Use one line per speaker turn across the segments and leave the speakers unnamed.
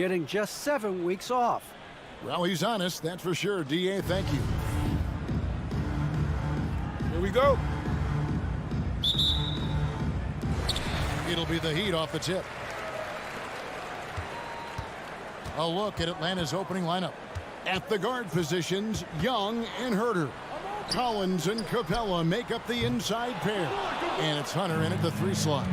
getting just 7 weeks off.
Well, he's honest, that's for sure. D.A., thank you.
Here we go.
It'll be the Heat off the tip. A look at Atlanta's opening lineup. At the guard positions, Young and Herter. Collins and Capella make up the inside pair. And it's Hunter in at the 3 slot.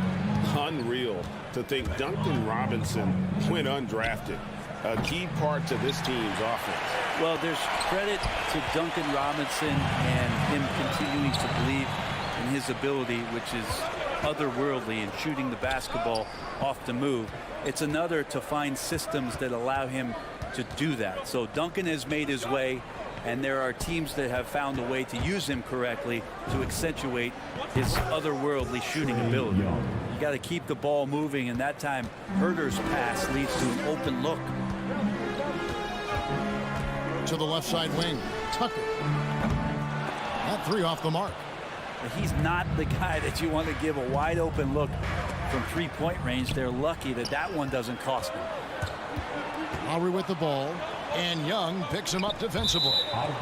Unreal to think Duncan Robinson went undrafted. A key part to this team's offense.
Well, there's credit to Duncan Robinson and him continuing to believe in his ability, which is otherworldly in shooting the basketball off the move. It's another to find systems that allow him to do that. So Duncan has made his way, and there are teams that have found a way to use him correctly to accentuate his otherworldly shooting ability. You got to keep the ball moving, and that time Herter's pass leads to an open look.
To the left side wing, Tucker. That 3 off the mark.
He's not the guy that you want to give a wide open look from 3-point range. They're lucky that that one doesn't cost them.
Lowry with the ball, and Young picks him up defensively.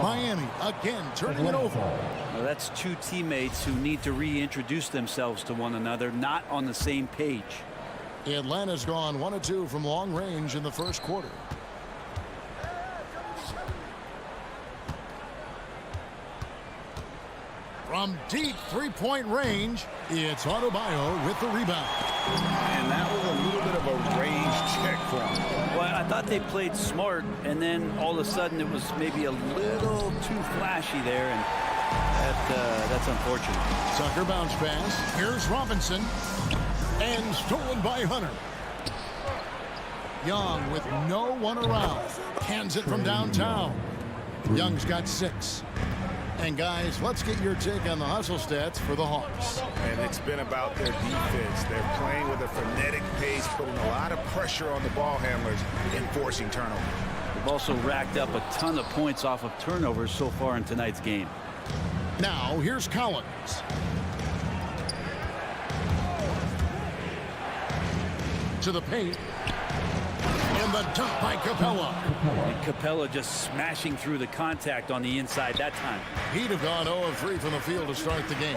Miami again turning it over.
Well, that's 2 teammates who need to reintroduce themselves to one another, not on the same page.
Atlanta's gone 1 of 2 from long range in the first quarter. From deep 3-point range, it's Adebayo with the rebound.
And that was a little bit of a range check for him.
Well, I thought they played smart, and then all of a sudden it was maybe a little too flashy there, and that's unfortunate.
Tucker bounce pass. Here's Robinson. And stolen by Hunter. Young with no one around. Hands it from downtown. Young's got 6. And guys, let's get your take on the hustle stats for the Hawks.
And it's been about their defense. They're playing with a frenetic pace, putting a lot of pressure on the ball handlers and forcing turnovers.
They've also racked up a ton of points off of turnovers so far in tonight's game.
Now, here's Collins. To the paint. And the dunk by Capella.
And Capella just smashing through the contact on the inside that time.
He'd have gone 0 of 3 from the field to start the game.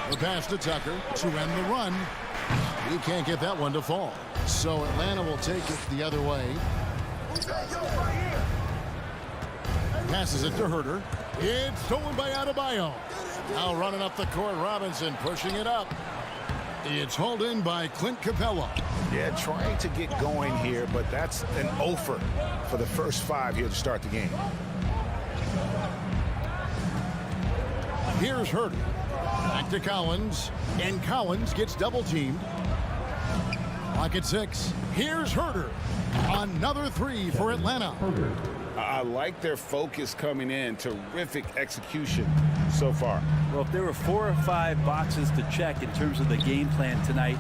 The pass to Tucker to end the run. He can't get that one to fall. So Atlanta will take it the other way. Passes it to Herter. It's stolen by Adebayo. Now running up the court, Robinson pushing it up. It's hauled in by Clint Capella.
Yeah, trying to get going here, but that's an offer for the first 5 here to start the game.
Here's Herter. Back to Collins. And Collins gets double-teamed. Clock at 6. Here's Herter. Another 3 for Atlanta.
I like their focus coming in. Terrific execution so far.
Well, if there were 4 or 5 boxes to check in terms of the game plan tonight,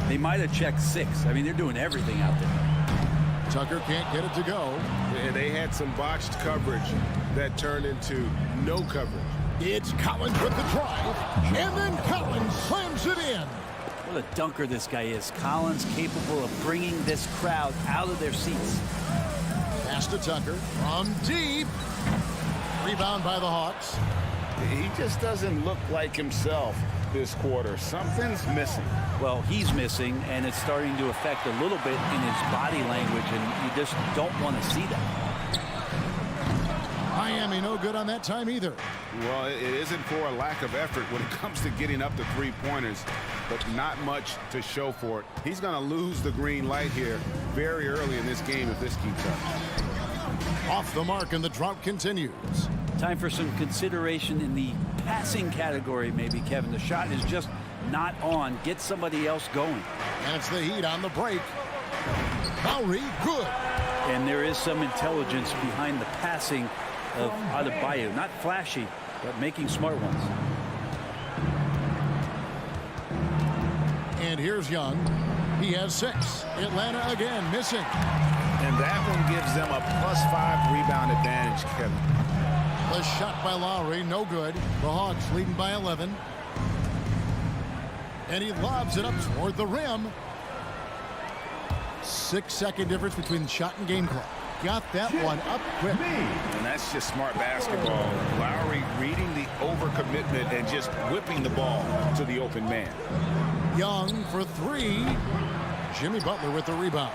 they might have checked 6. I mean, they're doing everything out there.
Tucker can't get it to go.
And they had some botched coverage that turned into no coverage.
It's Collins with the drive. And then Collins slams it in.
What a dunker this guy is. Collins capable of bringing this crowd out of their seats.
Pass to Tucker from deep. Rebound by the Hawks.
He just doesn't look like himself this quarter. Something's missing.
Well, he's missing, and it's starting to affect a little bit in his body language, and you just don't want to see that.
Miami no good on that time either.
Well, it isn't for a lack of effort when it comes to getting up to 3-pointers, but not much to show for it. He's going to lose the green light here very early in this game if this keeps up.
Off the mark, and the drought continues.
Time for some consideration in the passing category, maybe, Kevin. The shot is just not on. Get somebody else going.
And it's the Heat on the break. Lowry, good.
And there is some intelligence behind the passing of Adebayo. Not flashy, but making smart ones.
And here's Young. He has 6. Atlanta again missing.
And that one gives them a +5 rebound advantage, Kevin.
The shot by Lowry, no good. The Hawks leading by 11. And he lobs it up toward the rim. 6-second difference between the shot and game clock. Got that one up quick.
And that's just smart basketball. Lowry reading the overcommitment and just whipping the ball to the open man.
Young for three. Jimmy Butler with the rebound.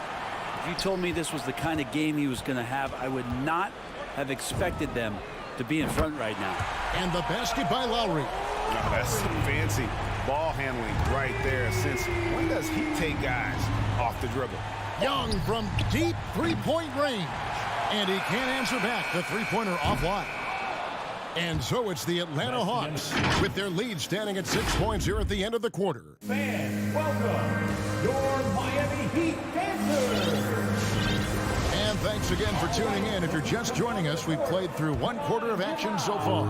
If you told me this was the kind of game he was going to have, I would not have expected them to be in front right now.
And the basket by Lowry.
Now, that's some fancy ball handling right there. Since when does he take guys off the dribble?
Young from deep three-point range. And he can't answer back. The three-pointer offline. And so it's the Atlanta Hawks with their lead standing at 6 points here at the end of the quarter.
Fans, welcome your Miami Heat Panthers.
And thanks again for tuning in. If you're just joining us, we've played through one quarter of action so far.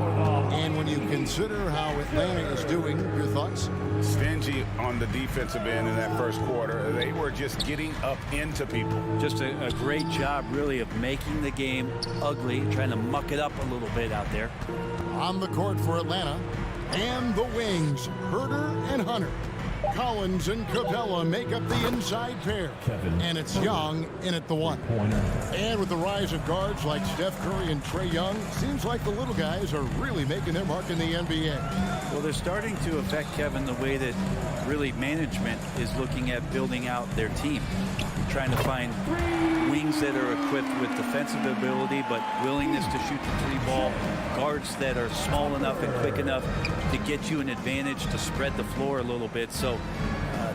And when you consider how Atlanta is doing, your thoughts?
Stingy on the defensive end in that first quarter. They were just getting up into people.
Just a great job, really, of making the game ugly, trying to muck it up a little bit out there.
On the court for Atlanta, and the wings, Herter and Hunter. Collins and Capella make up the inside pair. And it's Young in at the one. And with the rise of guards like Steph Curry and Trae Young, seems like the little guys are really making their mark in the NBA.
Well, they're starting to affect, Kevin, the way that really management is looking at building out their team. Trying to find wings that are equipped with defensive ability but willingness to shoot the three ball, guards that are small enough and quick enough to get you an advantage to spread the floor a little bit. So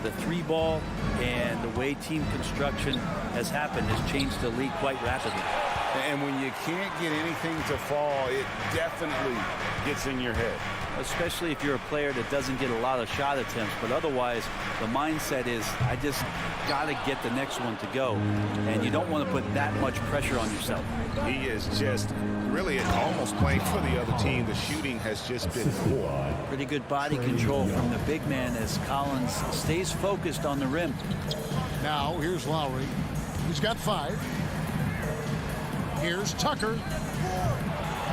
the three ball and the way team construction has happened has changed the league quite rapidly.
And when you can't get anything to fall, it definitely gets in your head.
Especially if you're a player that doesn't get a lot of shot attempts. But otherwise, the mindset is, I just got to get the next one to go. And you don't want to put that much pressure on yourself.
He is just really almost playing for the other team. The shooting has just been poor.
Pretty good body control from the big man as Collins stays focused on the rim.
Now, here's Lowry. He's got 5. Here's Tucker.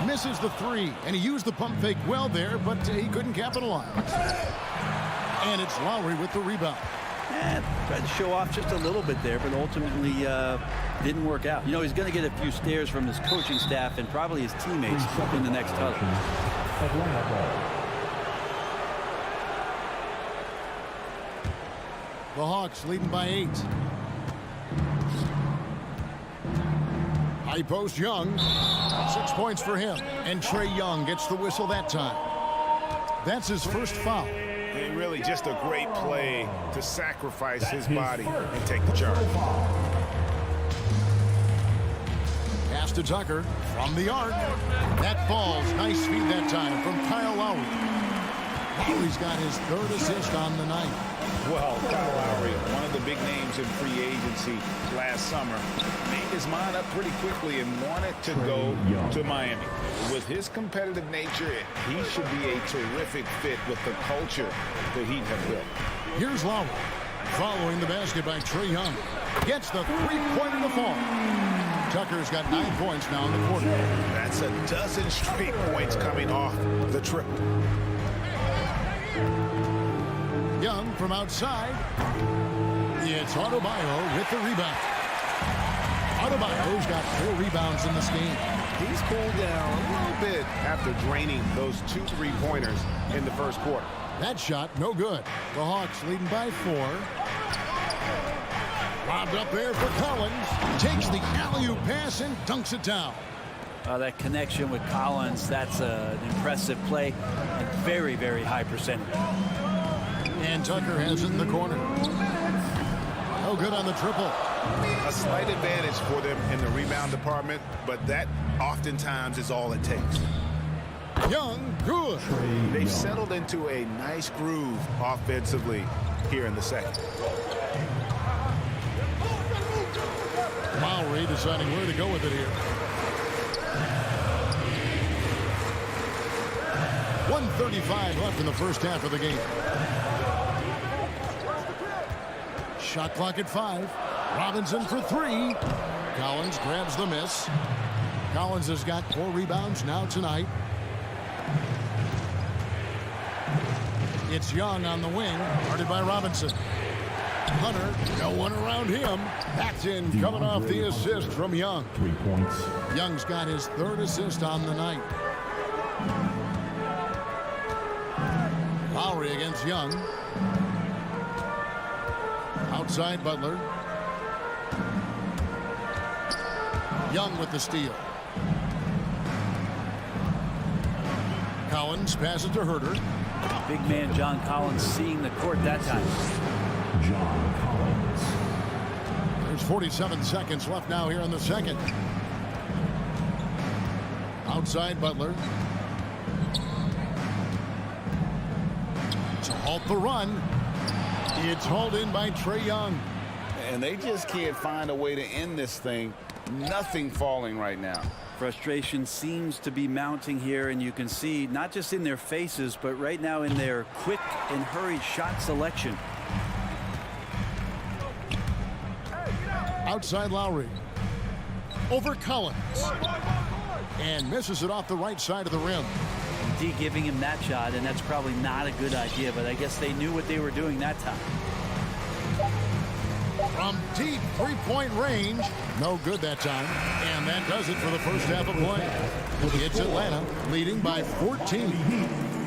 Misses the 3, and he used the pump fake well there, but he couldn't capitalize. And it's Lowry with the rebound.
Tried to show off just a little bit there, but ultimately didn't work out. You know, he's going to get a few stares from his coaching staff and probably his teammates in the next huddle.
The Hawks leading by 8. High post Young. 6 points for him. And Trae Young gets the whistle that time. That's his first foul.
And really just a great play to sacrifice his body and take the charge.
Pass to Tucker from the arc. That falls. Nice feed that time from Kyle Lowry. Lowry's got his 3rd assist on the night.
Well, Kyle Lowry, one of the big names in free agency last summer, made his mind up pretty quickly and wanted to go to Miami. With his competitive nature, he should be a terrific fit with the culture the Heat have built.
Here's Lowry. Following the basket by Trae Young. Gets the three-pointer to fall. Tucker's got 9 points now in the quarter.
That's a dozen straight points coming off the triple.
Young from outside. It's Adebayo with the rebound. Adebayo's got 4 rebounds in this game.
He's cooled down a little bit after draining those 2 3-pointers in the first quarter.
That shot, no good. The Hawks leading by 4. Lobbed up there for Collins. Takes the alley-oop pass and dunks it down.
That connection with Collins, that's an impressive play and very, very high percentage.
And Tucker has it in the corner. No good on the triple.
A slight advantage for them in the rebound department, but that oftentimes is all it takes.
Young, good.
They've settled into a nice groove offensively here in the second.
Lowry deciding where to go with it here. 1:35 left in the first half of the game. Shot clock at 5. Robinson for 3. Collins grabs the miss. Collins has got 4 rebounds now tonight. It's Young on the wing, guarded by Robinson. Hunter, no one around him. That's in coming off the assist from Young.
3 points.
Young's got his 3rd assist on the night. Lowry against Young. Outside Butler. Young with the steal. Collins passes to Herter.
Big man John Collins seeing the court that time.
John Collins.
There's 47 seconds left now here in the second. Outside Butler. To halt the run. It's hauled in by Trae Young.
And they just can't find a way to end this thing. Nothing falling right now.
Frustration seems to be mounting here, and you can see not just in their faces, but right now in their quick and hurried shot selection.
Outside Lowry. Over Collins. And misses it off the right side of the rim.
D giving him that shot, and that's probably not a good idea, but I guess they knew what they were doing that time.
From deep 3-point range. No good that time. And that does it for the first half of play. It's Atlanta leading by 14.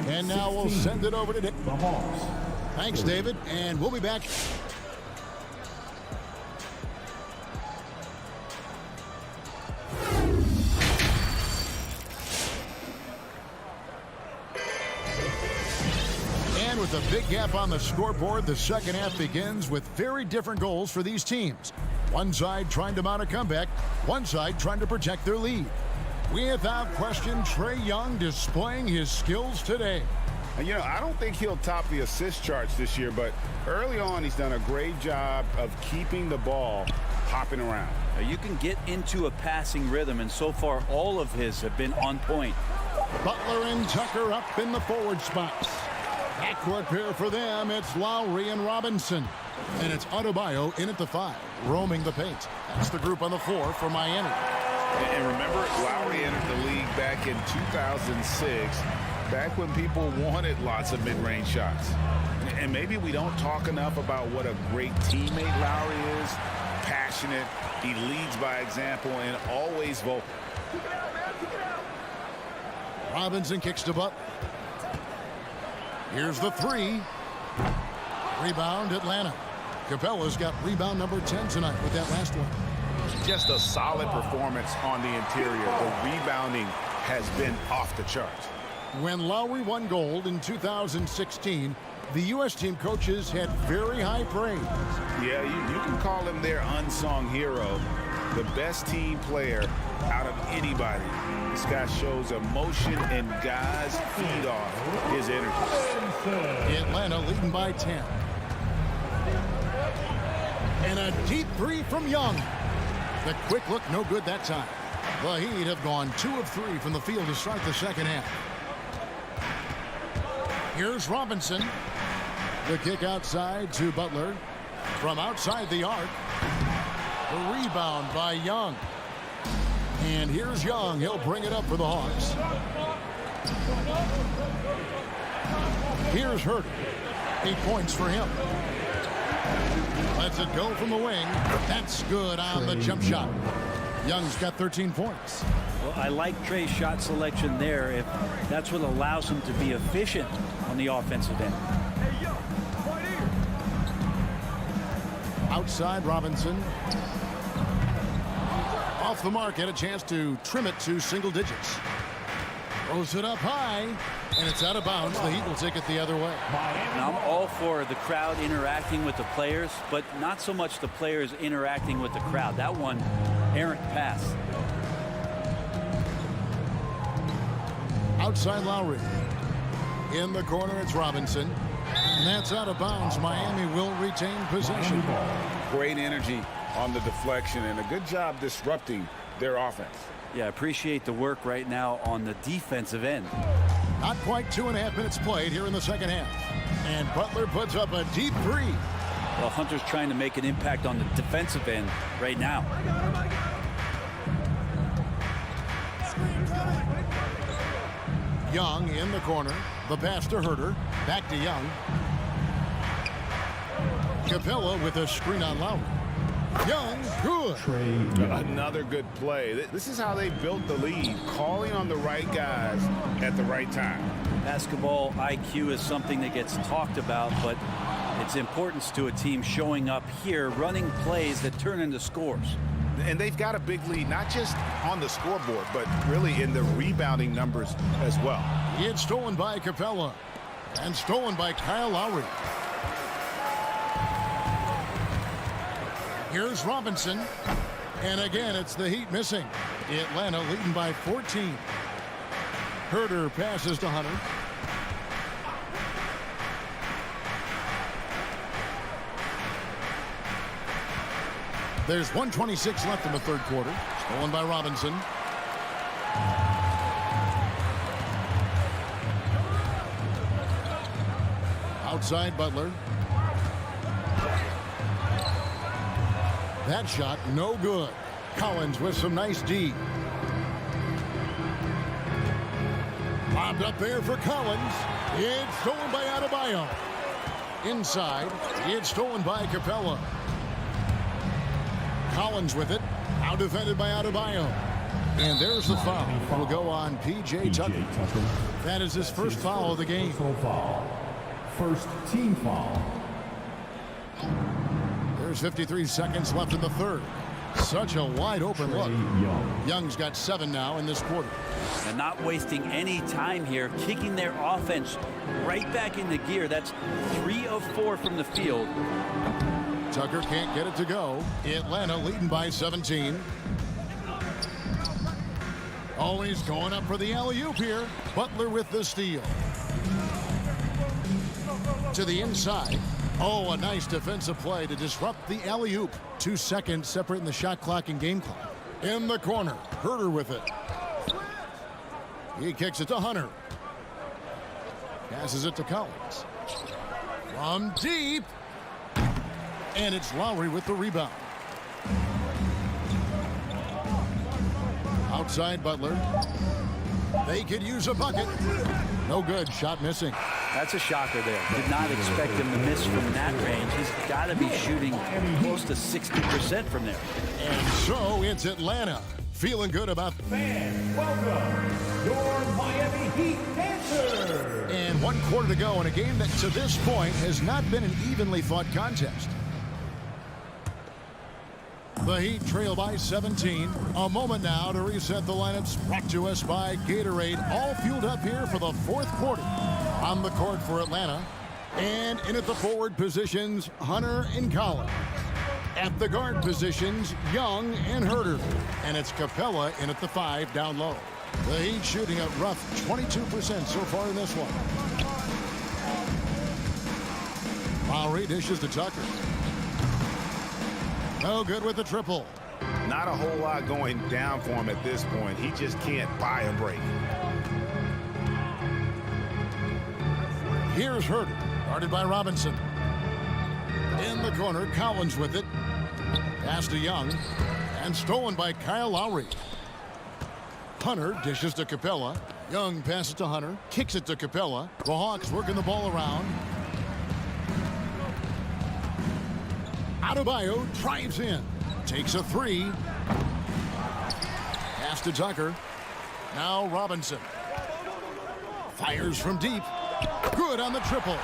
And now we'll send it over to David.
The Hawks.
Thanks, David. And we'll be back. With a big gap on the scoreboard, the second half begins with very different goals for these teams. One side trying to mount a comeback, one side trying to protect their lead. Without question, Trae Young displaying his skills today.
And, you know, I don't think he'll top the assist charts this year, but early on he's done a great job of keeping the ball hopping around.
You can get into a passing rhythm, and so far all of his have been on point.
Butler and Tucker up in the forward spots. Backcourt pair for them, it's Lowry and Robinson. And it's Adebayo in at the 5, roaming the paint. That's the group on the floor for Miami.
And remember, Lowry entered the league back in 2006, back when people wanted lots of mid-range shots. And maybe we don't talk enough about what a great teammate Lowry is. Passionate, he leads by example, and always vocal.
Robinson kicks to Butler. Here's the 3. Rebound, Atlanta. Capella's got rebound number 10 tonight with that last one.
Just a solid performance on the interior. The rebounding has been off the charts.
When Lowry won gold in 2016, the U.S. team coaches had very high praise.
Yeah, you can call him their unsung hero. The best team player out of anybody. This guy shows emotion, and guys feed off his energy.
Atlanta leading by 10. And a deep 3 from Young. The quick look, no good that time. The Heat have gone 2 of 3 from the field to start the second half. Here's Robinson. The kick outside to Butler. From outside the arc. The rebound by Young. And here's Young. He'll bring it up for the Hawks. Here's Herter. 8 points for him. Lets it go from the wing. That's good on the jump shot. Young's got 13 points.
Well, I like Trae's shot selection there if that's what allows him to be efficient on the offensive end.
Outside Robinson. Off the mark, had a chance to trim it to single digits. Throws it up high, and it's out of bounds. The Heat will take it the other way.
Now, I'm all for the crowd interacting with the players, but not so much the players interacting with the crowd. That one, errant pass.
Outside Lowry. In the corner, it's Robinson. And that's out of bounds. Miami will retain possession.
Great energy on the deflection, and a good job disrupting their offense.
Yeah, appreciate the work right now on the defensive end.
Not quite 2.5 minutes played here in the second half. And Butler puts up a deep 3.
Well, Hunter's trying to make an impact on the defensive end right now.
Young in the corner. The pass to Herter. Back to Young. Capella with a screen on Lowry. Young, good.
Trey Young.
Another good play. This is how they built the lead, calling on the right guys at the right time.
Basketball IQ is something that gets talked about, but its importance to a team showing up here, running plays that turn into scores.
And they've got a big lead, not just on the scoreboard, but really in the rebounding numbers as well.
It's stolen by Capella and stolen by Kyle Lowry. Here's Robinson. And again, it's the Heat missing. Atlanta leading by 14. Herder passes to Hunter. There's 1:26 left in the third quarter. Stolen by Robinson. Outside Butler. That shot no good. Collins with some nice D. Lobbed up there for Collins. It's stolen by Adebayo. Inside. It's stolen by Capella. Collins with it. Now defended by Adebayo. And there's the foul. Will go on P.J. Tucker. That is his first foul of the game.
First team foul.
There's 53 seconds left in the third. Such a wide open look. Young's got 7 now in this quarter.
And not wasting any time here, kicking their offense right back into gear. That's 3 of 4 from the field.
Tucker can't get it to go. Atlanta leading by 17. Always going up for the alley-oop here. Butler with the steal. To the inside. Oh, a nice defensive play to disrupt the alley-oop. 2 seconds separating the shot clock and game clock. In the corner. Herder with it. He kicks it to Hunter. Passes it to Collins. From deep. And it's Lowry with the rebound. Outside Butler. They could use a bucket. No good. Shot missing.
That's a shocker there. Did not expect him to miss from that range. He's got to be shooting close to 60% from there.
And so it's Atlanta. Feeling good about...
Fans, welcome your Miami Heat Dancers.
And 1 quarter to go in a game that to this point has not been an evenly fought contest. The Heat trail by 17. A moment now to reset the lineups. Brought to us by Gatorade. All fueled up here for the fourth quarter. On the court for Atlanta. And in at the forward positions, Hunter and Collins. At the guard positions, Young and Herder. And it's Capella in at the 5 down low. The Heat shooting a rough 22% so far in this one. Lowry dishes to Tucker. No good with the triple.
Not a whole lot going down for him at this point. He just can't buy a break.
Here's Herder, guarded by Robinson. In the corner, Collins with it. Pass to Young. And stolen by Kyle Lowry. Hunter dishes to Capella. Young passes to Hunter. Kicks it to Capella. The Hawks working the ball around. Adebayo drives in. Takes a 3. Pass to Tucker. Now Robinson. Fires from deep. Good on the triple.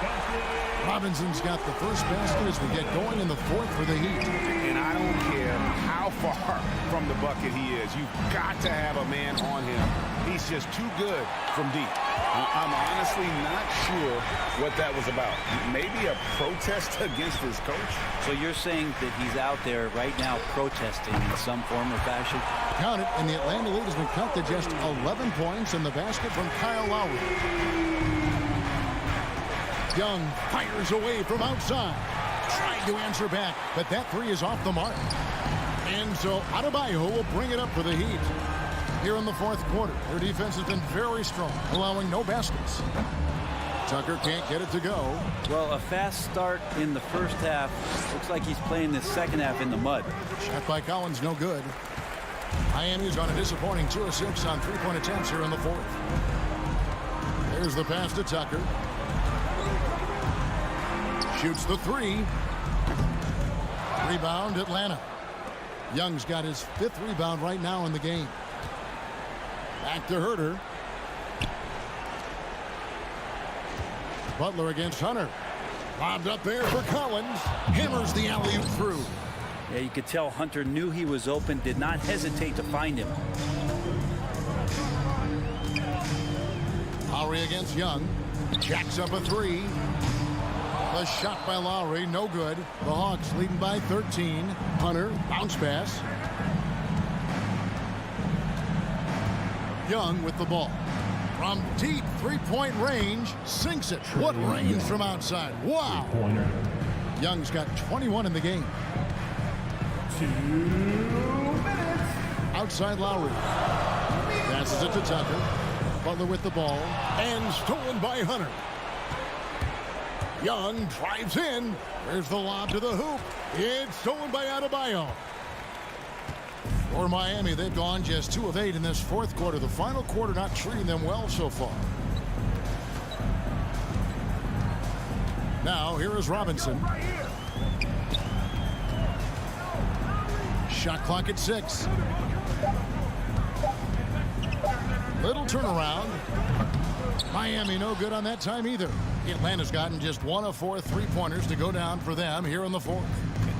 Robinson's got the first basket as we get going in the fourth for the Heat.
And I don't care how far from the bucket he is. You've got to have a man on him. He's just too good from deep. I'm honestly not sure what that was about. Maybe a protest against his coach?
So you're saying that he's out there right now protesting in some form or fashion?
Count it, and the Atlanta lead has been cut to just 11 points in the basket from Kyle Lowry. Young fires away from outside. Tried to answer back, but that 3 is off the mark. And so Adebayo will bring it up for the Heat. Here in the fourth quarter, their defense has been very strong, allowing no baskets. Tucker can't get it to go.
Well, a fast start in the first half. Looks like he's playing this second half in the mud.
Shot by Collins, no good. Miami's on a disappointing 2 of 6 on 3-point attempts here in the fourth. There's the pass to Tucker. Shoots the 3. Rebound, Atlanta. Young's got his 5th rebound right now in the game. Back to Herter. Butler against Hunter. Lobbed up there for Collins. Hammers the alley-oop through.
Yeah, you could tell Hunter knew he was open, did not hesitate to find him.
Lowry against Young. Jacks up a 3. The shot by Lowry, no good. The Hawks leading by 13. Hunter, bounce pass. Young with the ball. From deep three-point range, sinks it. What range from outside. Wow. Young's got 21 in the game.
2 minutes.
Outside Lowry. Passes it to Tucker. Butler with the ball. And stolen by Hunter. Young drives in. There's the lob to the hoop. It's stolen by Adebayo. For Miami, they've gone just 2 of 8 in this 4th quarter. The final quarter not treating them well so far. Now, here is Robinson. Shot clock at 6. Little turnaround. Miami no good on that time either. Atlanta's gotten just 1 of 4 3-pointers to go down for them here in the 4th.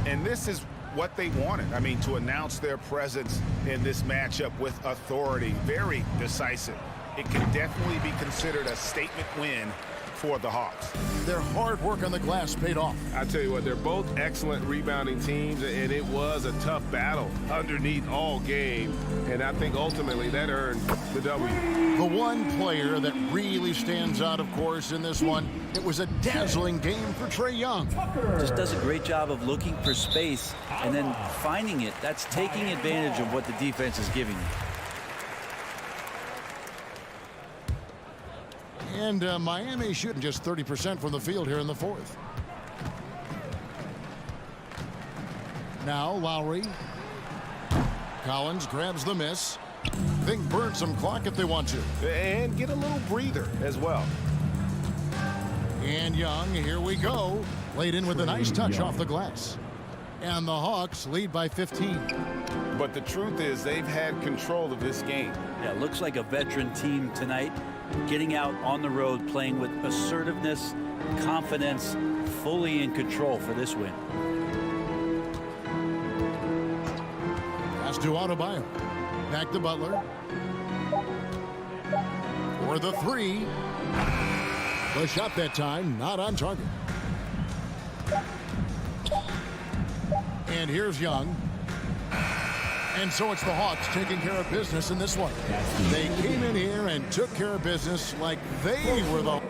And this is what they wanted. I mean, to announce their presence in this matchup with authority. Very decisive. It can definitely be considered a statement win for the Hawks.
Their hard work on the glass paid off.
I tell you what, they're both excellent rebounding teams, and it was a tough battle underneath all game. And I think ultimately that earned the W.
The one player that really stands out, of course, in this one, it was a dazzling game for Trae Young.
Just does a great job of looking for space and then finding it. That's taking advantage of what the defense is giving you.
And Miami shooting just 30% from the field here in the 4th. Now Lowry. Collins grabs the miss. They can burn some clock if they want to.
And get a little breather as well.
And Young, here we go. Laid in with a nice touch off the glass. And the Hawks lead by 15.
But the truth is they've had control of this game.
Yeah, looks like a veteran team tonight. Getting out on the road, playing with assertiveness, confidence, fully in control for this win.
Pass to Adebayo. Back to Butler. For the 3. The shot that time, not on target. And here's Young. And so it's the Hawks taking care of business in this one. They came in here and took care of business like they were the...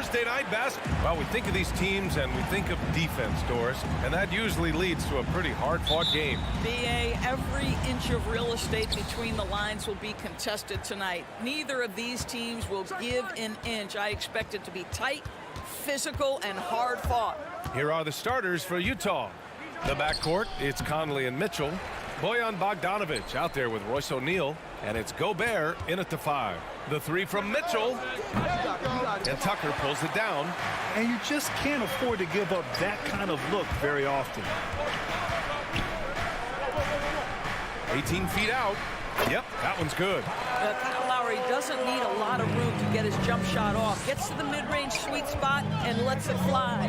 Thursday night basketball. Well, we think of these teams and we think of defense, Doris, and that usually leads to a pretty hard-fought game.
BA, every inch of real estate between the lines will be contested tonight. Neither of these teams will give an inch. I expect it to be tight, physical, and hard-fought.
Here are the starters for Utah. The backcourt, it's Conley and Mitchell. Bojan Bogdanovic out there with Royce O'Neal, and it's Gobert in at the 5. The 3 from Mitchell, and Tucker pulls it down.
And you just can't afford to give up that kind of look very often.
18 feet out. Yep, that one's good.
Kyle Lowry doesn't need a lot of room to get his jump shot off. Gets to the mid-range sweet spot and lets it fly.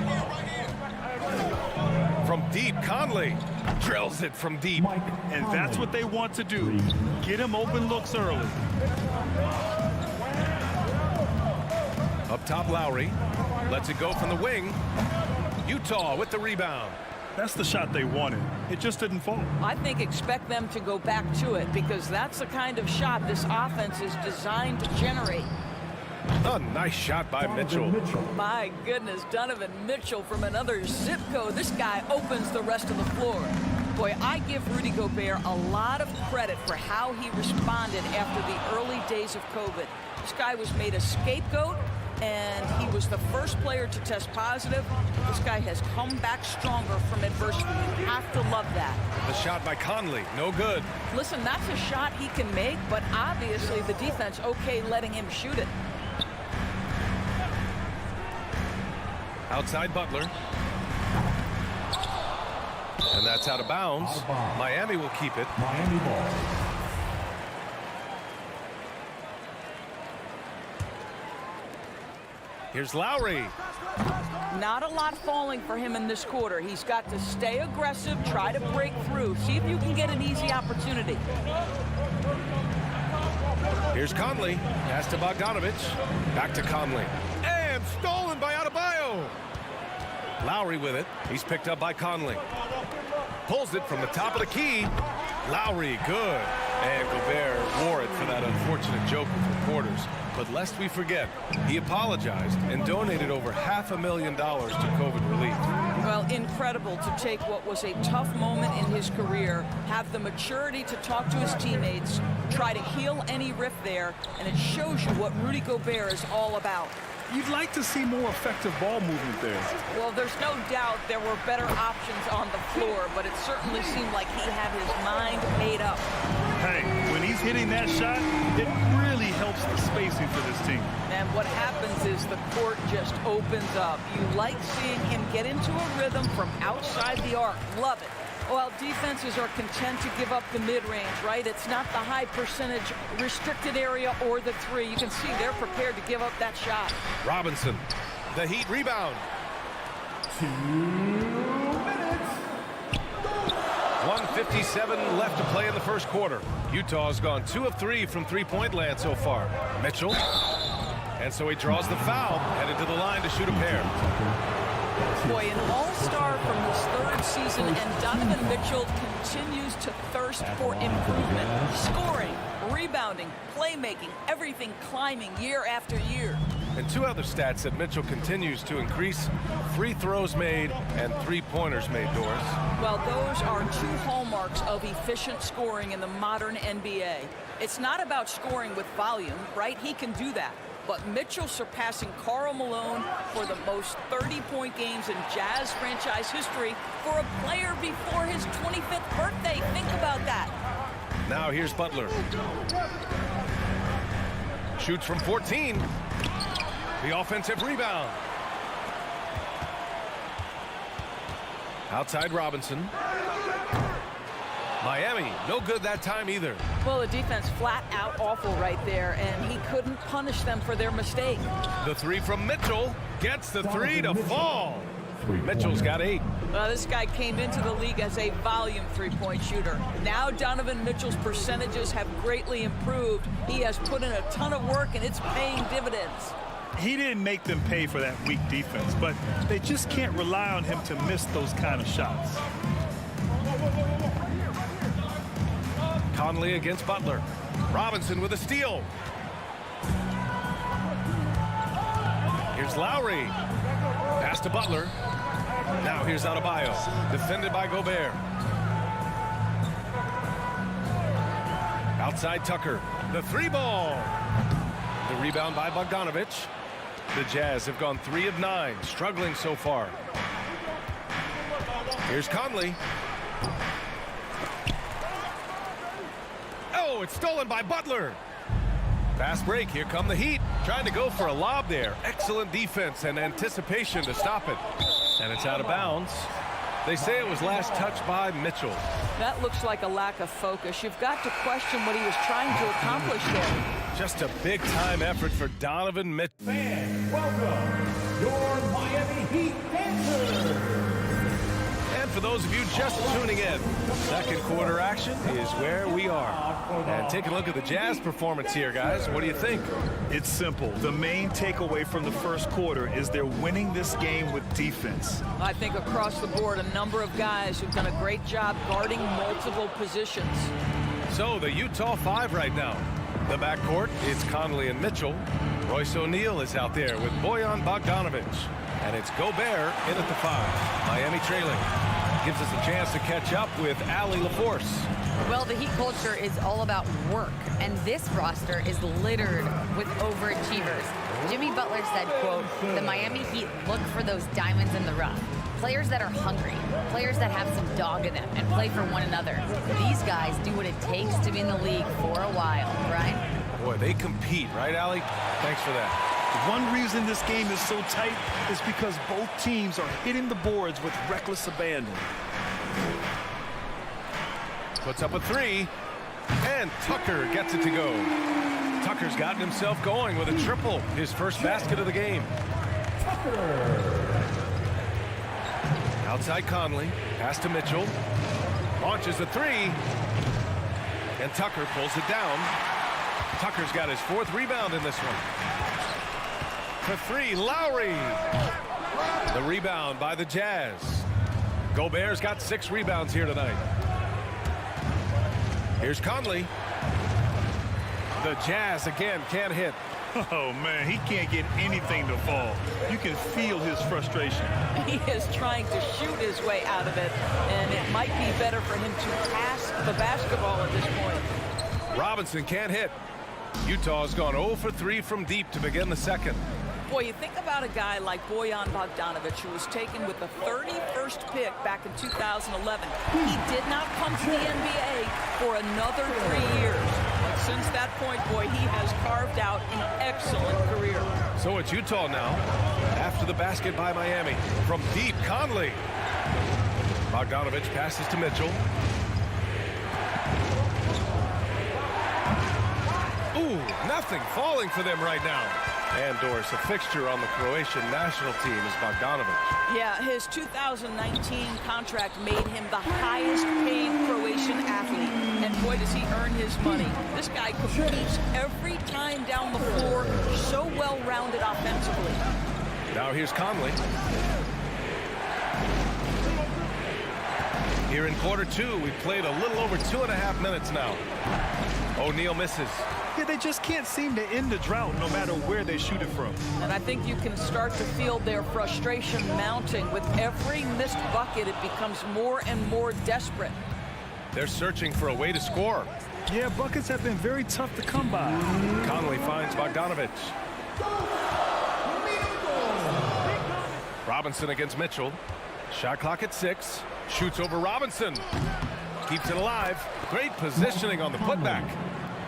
From deep, Conley drills it from deep.
And that's what they want to do. Get him open looks early.
Up top, Lowry lets it go from the wing. Utah with the rebound.
That's the shot they wanted. It just didn't fall.
I think expect them to go back to it because that's the kind of shot this offense is designed to generate.
A nice shot by Mitchell.
My goodness, Donovan Mitchell from another zip code. This guy opens the rest of the floor. Boy, I give Rudy Gobert a lot of credit for how he responded after the early days of COVID. This guy was made a scapegoat, and he was the first player to test positive. This guy has come back stronger from adversity. You have to love that.
The shot by Conley, no good.
Listen, that's a shot he can make, but obviously the defense okay letting him shoot it.
Outside Butler. And that's out of bounds. Miami will keep it.
Miami ball.
Here's Lowry.
Not a lot falling for him in this quarter. He's got to stay aggressive, try to break through. See if you can get an easy opportunity.
Here's Conley. Pass to Bogdanovic. Back to Conley. And stolen by Adebayo. Lowry with it. He's picked up by Conley. Pulls it from the top of the key. Lowry, good. And Gobert wore it for that unfortunate joke with reporters. But lest we forget, he apologized and donated over $500,000 to COVID relief.
Well, incredible to take what was a tough moment in his career, have the maturity to talk to his teammates, try to heal any rift there, and it shows you what Rudy Gobert is all about.
You'd like to see more effective ball movement there.
Well, there's no doubt there were better options on the floor, but it certainly seemed like he had his mind made up.
Hey, when he's hitting that shot, it really helps the spacing for this team.
And what happens is the court just opens up. You like seeing him get into a rhythm from outside the arc. Love it. Well, defenses are content to give up the mid-range, right? It's not the high percentage restricted area or the 3. You can see they're prepared to give up that shot.
Robinson, the Heat rebound.
2 minutes.
1:57 left to play in the first quarter. Utah's gone 2 of 3 from three-point land so far. Mitchell. And so he draws the foul, headed to the line to shoot a pair.
Boy, an all-star from his 3rd season, and Donovan Mitchell continues to thirst for improvement. Scoring, rebounding, playmaking, everything climbing year after year.
And 2 other stats that Mitchell continues to increase: free throws made and three-pointers made, Doris.
Well, those are 2 hallmarks of efficient scoring in the modern NBA. It's not about scoring with volume, right? He can do that. But Mitchell surpassing Karl Malone for the most 30-point games in Jazz franchise history for a player before his 25th birthday. Think about that.
Now here's Butler. Shoots from 14. The offensive rebound. Outside Robinson. Miami, no good that time either.
Well, the defense flat out awful right there, and he couldn't punish them for their mistake.
The 3 from Mitchell gets the 3 to fall. Mitchell's got 8.
Well, this guy came into the league as a volume three-point shooter. Now Donovan Mitchell's percentages have greatly improved. He has put in a ton of work, and it's paying dividends.
He didn't make them pay for that weak defense, but they just can't rely on him to miss those kind of shots.
Conley against Butler. Robinson with a steal. Here's Here's Lowry. Pass to Butler. Now here's Adebayo. Defended by Gobert. Outside Tucker. The three ball. The rebound by Bogdanovich. The Jazz have gone 3 of 9, struggling so far. Here's Conley. Oh, it's stolen by Butler. Fast break. Here come the Heat. Trying to go for a lob there. Excellent defense and anticipation to stop it. And it's out of bounds. They say it was last touched by Mitchell.
That looks like a lack of focus. You've got to question what he was trying to accomplish there.
Just a big-time effort for Donovan Mitchell.
Fans, welcome your Miami Heat dancers.
And for those of you just tuning in, second quarter action is where we are. And take a look at the Jazz performance here, guys. What do you think?
It's simple. The main takeaway from the first quarter is they're winning this game with defense.
I think across the board, a number of guys who've done a great job guarding multiple positions.
So the Utah 5 right now. The backcourt, it's Conley and Mitchell. Royce O'Neal is out there with Bojan Bogdanovich. And it's Gobert in at the 5. Miami trailing. Gives us a chance to catch up with Allie LaForce.
Well, the Heat culture is all about work, and this roster is littered with overachievers. Jimmy Butler said, quote, "The Miami Heat look for those diamonds in the rough. Players that are hungry, players that have some dog in them and play for one another. These guys do what it takes to be in the league for a while," right?
Boy, they compete, right, Allie? Thanks for that.
One reason this game is so tight is because both teams are hitting the boards with reckless abandon.
Puts up a 3, and Tucker gets it to go. Tucker's gotten himself going with a triple, his first basket of the game. Outside Conley, pass to Mitchell, launches a 3, and Tucker pulls it down. Tucker's got his 4th rebound in this one. For 3, Lowry. The rebound by the Jazz. Gobert's got 6 rebounds here tonight. Here's Conley. The Jazz again can't hit.
Oh, man, he can't get anything to fall. You can feel his frustration.
He is trying to shoot his way out of it, and it might be better for him to pass the basketball at this point.
Robinson can't hit. Utah's gone 0 for 3 from deep to begin the second.
Boy, you think about a guy like Bojan Bogdanovich, who was taken with the 31st pick back in 2011. He did not come to the NBA for another 3 years. But since that point, boy, he has carved out an excellent career.
So it's Utah now. After the basket by Miami. From deep, Conley. Bogdanovich passes to Mitchell. Ooh, nothing falling for them right now. And Doris, a fixture on the Croatian national team is Bogdanovich.
Yeah, his 2019 contract made him the highest paid Croatian athlete. And boy, does he earn his money. This guy competes every time down the floor, so well-rounded offensively.
Now here's Conley. Here in quarter 2, we've played a little over 2.5 minutes now. O'Neal misses.
Yeah, they just can't seem to end the drought no matter where they shoot it from.
And I think you can start to feel their frustration mounting. With every missed bucket, it becomes more and more desperate.
They're searching for a way to score.
Yeah, buckets have been very tough to come by.
Conley finds Bogdanovich. Robinson against Mitchell. Shot clock at 6. Shoots over Robinson. Keeps it alive. Great positioning on the putback.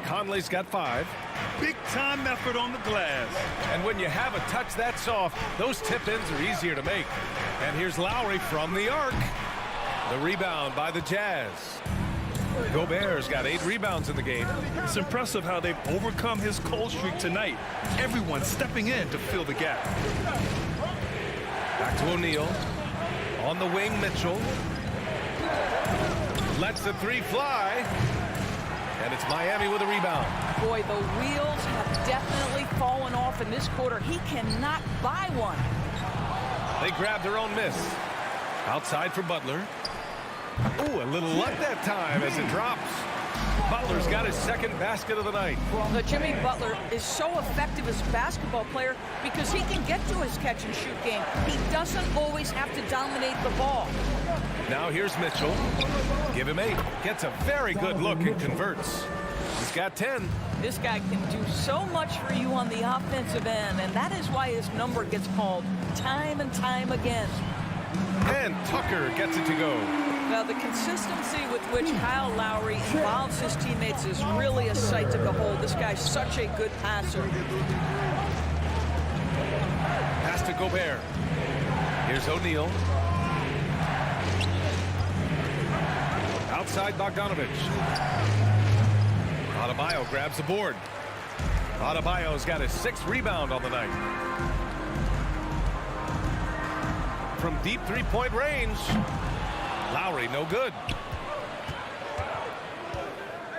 Conley's got 5.
Big-time effort on the glass.
And when you have a touch that soft, those tip-ins are easier to make. And here's Lowry from the arc. The rebound by the Jazz. Gobert's got 8 rebounds in the game.
It's impressive how they've overcome his cold streak tonight. Everyone stepping in to fill the gap.
Back to O'Neal. On the wing, Mitchell. Lets the 3 fly. And it's Miami with a rebound.
Boy, the wheels have definitely fallen off in this quarter. He cannot buy one.
They grabbed their own miss. Outside for Butler. Ooh, a little luck that time as it drops. Butler's got his second basket of the night.
But Jimmy Butler is so effective as a basketball player because he can get to his catch-and-shoot game. He doesn't always have to dominate the ball.
Now here's Mitchell. Give him 8. Gets a very good look and converts. He's got 10.
This guy can do so much for you on the offensive end, and that is why his number gets called time and time again.
And Tucker gets it to go.
Now, the consistency with which Kyle Lowry involves his teammates is really a sight to behold. This guy's such a good passer.
Pass to Gobert. Here's O'Neal. Outside Bogdanovich. Adebayo grabs the board. Adebayo's got his 6th rebound on the night. From deep three-point range. Lowry, no good.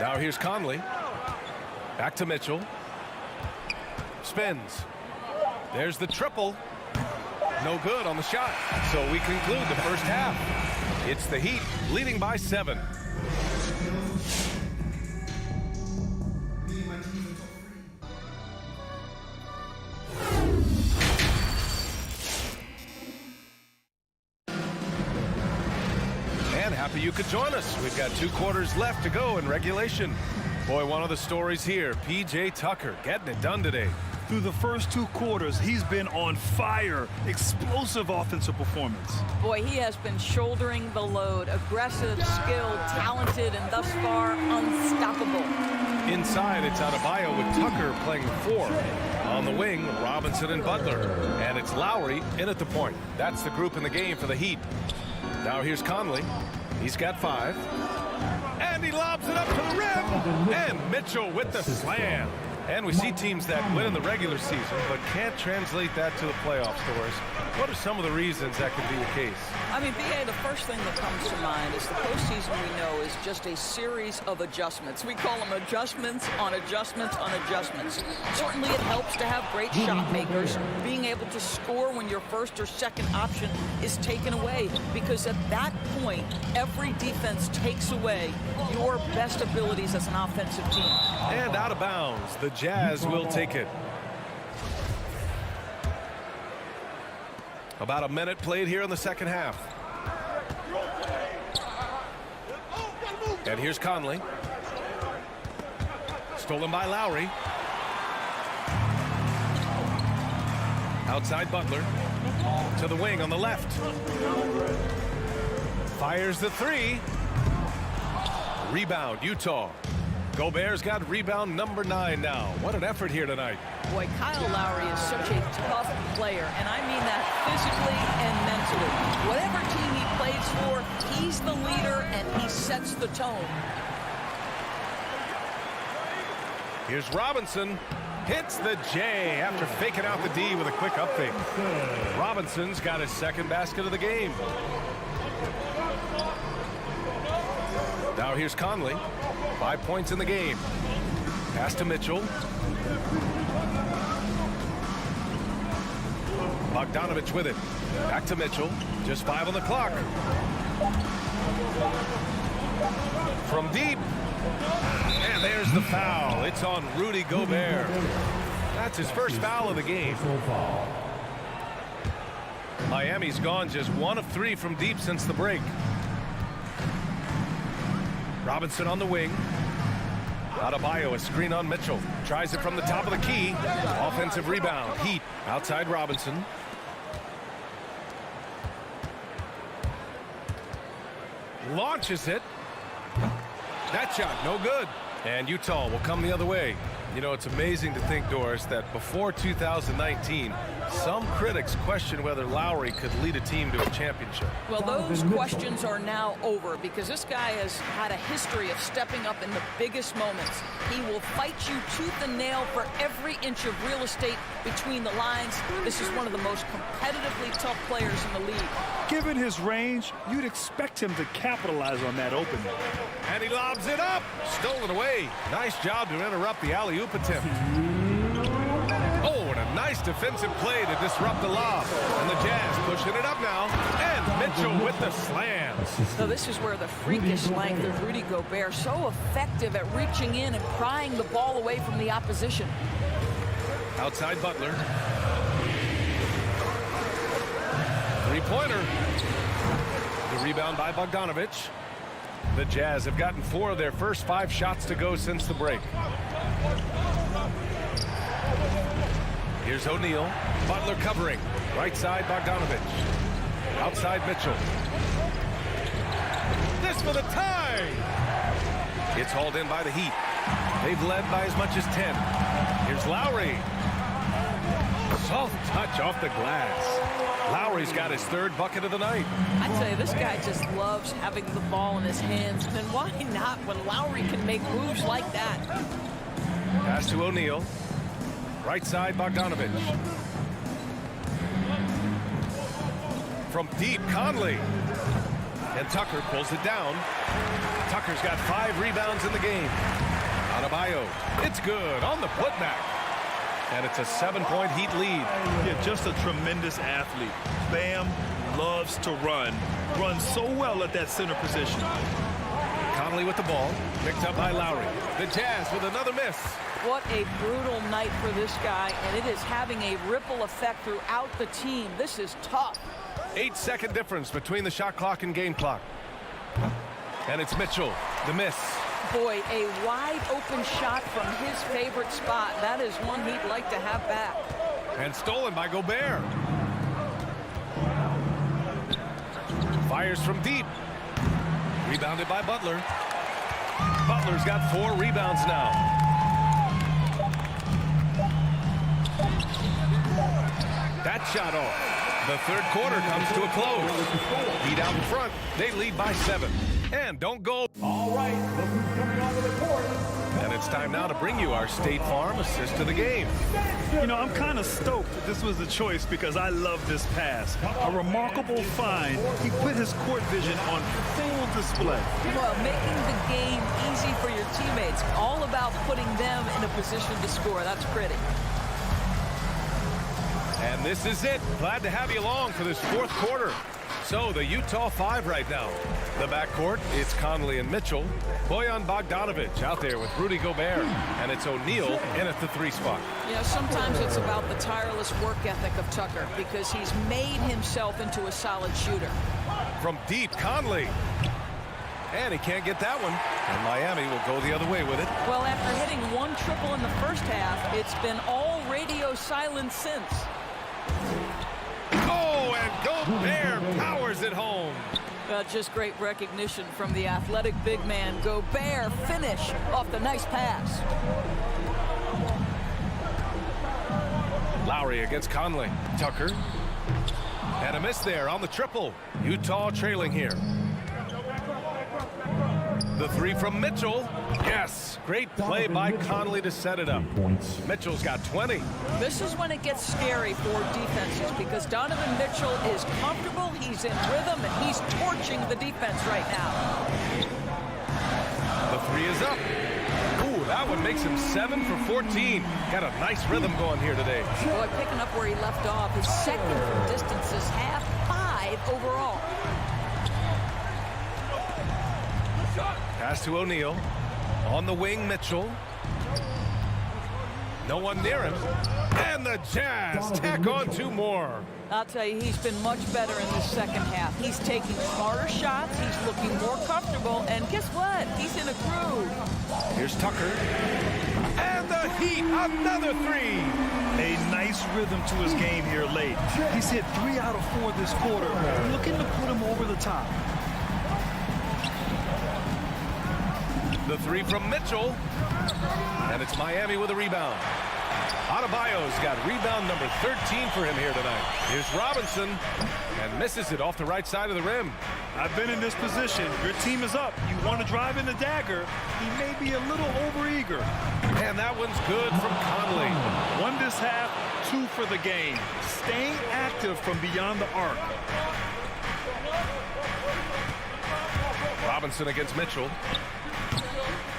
Now here's Conley. Back to Mitchell. Spins. There's the triple. No good on the shot. So we conclude the first half. It's the Heat leading by 7. And happy you could join us. We've got 2 quarters left to go in regulation. Boy, one of the stories here, P.J. Tucker getting it done today.
Through the first 2 quarters, he's been on fire. Explosive offensive performance.
Boy, he has been shouldering the load. Aggressive, skilled, talented, and thus far unstoppable.
Inside, it's Adebayo with Tucker playing the 4. On the wing, Robinson and Butler. And it's Lowry in at the point. That's the group in the game for the Heat. Now here's Conley. He's got 5. And he lobs it up to the rim. And Mitchell with the slam. And we see teams that win in the regular season but can't translate that to the playoffs, Doris. What are some of the reasons that could be the case?
I mean, B.A., the first thing that comes to mind is the postseason we know is just a series of adjustments. We call them adjustments on adjustments on adjustments. Certainly it helps to have great shot makers, being able to score when your first or second option is taken away, because at that point, every defense takes away your best abilities as an offensive team.
And out of bounds, the Jazz will take it. About a minute played here in the second half. And here's Conley. Stolen by Lowry. Outside Butler. To the wing on the left. Fires the 3. Rebound, Utah. Gobert's got rebound number 9 now. What an effort here tonight.
Boy, Kyle Lowry is such a tough player, and I mean that physically and mentally. Whatever team he plays for, he's the leader, and he sets the tone.
Here's Robinson. Hits the J after faking out the D with a quick up fake. Robinson's got his 2nd basket of the game. Now here's Conley. 5 points in the game. Pass to Mitchell. Bogdanovich with it. Back to Mitchell. Just 5 on the clock. From deep. And there's the foul. It's on Rudy Gobert. That's his first foul of the game. Miami's gone just 1 of 3 from deep since the break. Robinson on the wing. Adebayo, a screen on Mitchell. Tries it from the top of the key. Offensive rebound. Heat outside Robinson. Launches it. That shot, no good. And Utah will come the other way. You know, it's amazing to think, Doris, that before 2019, some critics questioned whether Lowry could lead a team to a championship.
Well, those questions are now over because this guy has had a history of stepping up in the biggest moments. He will fight you tooth and nail for every inch of real estate between the lines. This is one of the most competitively tough players in the league.
Given his range, you'd expect him to capitalize on that opening.
And he lobs it up. Stolen away. Nice job to interrupt the alley-oop attempt. Oh, and a nice defensive play to disrupt the lob. And the Jazz pushing it up now. And Mitchell with the slam.
So this is where the freakish length of Rudy Gobert, so effective at reaching in and prying the ball away from the opposition.
Outside Butler. Three-pointer. The rebound by Bogdanovich. The Jazz have gotten 4 of their first 5 shots to go since the break. Here's O'Neal. Butler covering. Right side Bogdanovich. Outside Mitchell. This for the tie. It's hauled in by the Heat. They've led by as much as 10. Here's Lowry. Soft touch off the glass. Lowry's got his 3rd bucket of the night.
I'd say this guy just loves having the ball in his hands. And why not when Lowry can make moves like that?
Pass to O'Neal. Right side Bogdanovich. From deep, Conley. And Tucker pulls it down. Tucker's got 5 rebounds in the game. Adebayo. It's good on the putback. And it's a 7-point Heat lead.
Yeah, just a tremendous athlete. Bam loves to run. Runs so well at that center position.
Conley with the ball. Picked up by Lowry. The Jazz with another miss.
What a brutal night for this guy, and it is having a ripple effect throughout the team. This is tough.
8-second difference between the shot clock and game clock. And it's Mitchell. The miss.
Boy, a wide open shot from his favorite spot. That is one he'd like to have back.
And stolen by Gobert. Fires from deep. Rebounded by Butler. Butler's got 4 rebounds now. That shot off. The 3rd quarter comes to a close. Heat out in front. They lead by 7. And don't go.
All right, look who's coming onto the court.
And it's time now to bring you our State Farm assist to the game.
You know, I'm kind of stoked that this was the choice because I love this pass. A remarkable find. He put his court vision on full display.
Well, making the game easy for your teammates. All about putting them in a position to score. That's pretty.
And this is it. Glad to have you along for this 4th quarter. So the Utah 5 right now. The backcourt, it's Conley and Mitchell. Bojan Bogdanovich out there with Rudy Gobert. And it's O'Neal in at the 3 spot.
You know, sometimes it's about the tireless work ethic of Tucker because he's made himself into a solid shooter.
From deep, Conley. And he can't get that one. And Miami will go the other way with it.
Well, after hitting 1 triple in the first half, it's been all radio silence since.
Oh, and Gobert powers it home.
Just great recognition from the athletic big man. Gobert finish off the nice pass.
Lowry against Conley. Tucker. And a miss there on the triple. Utah trailing here. The 3 from Mitchell. Yes, great play by Conley to set it up. Mitchell's got 20.
This is when it gets scary for defenses because Donovan Mitchell is comfortable, he's in rhythm, and he's torching the defense right now.
The 3 is up. Ooh, that one makes him 7 for 14. Got a nice rhythm going here today.
Boy, picking up where he left off. His 2nd from distance is half 5 overall.
Pass to O'Neal. On the wing, Mitchell. No one near him. And the Jazz tack on 2 more.
I'll tell you, he's been much better in this 2nd half. He's taking smarter shots. He's looking more comfortable. And guess what? He's in a groove.
Here's Tucker. And the Heat, another 3.
A nice rhythm to his game here late. He's hit 3 out of 4 this quarter, looking to put him over the top.
The 3 from Mitchell. And it's Miami with a rebound. Adebayo's got rebound number 13 for him here tonight. Here's Robinson. And misses it off the right side of the rim.
I've been in this position. Your team is up. You want to drive in the dagger. He may be a little overeager.
And that one's good from Conley.
1 this half, 2 for the game. Staying active from beyond the arc.
Robinson against Mitchell.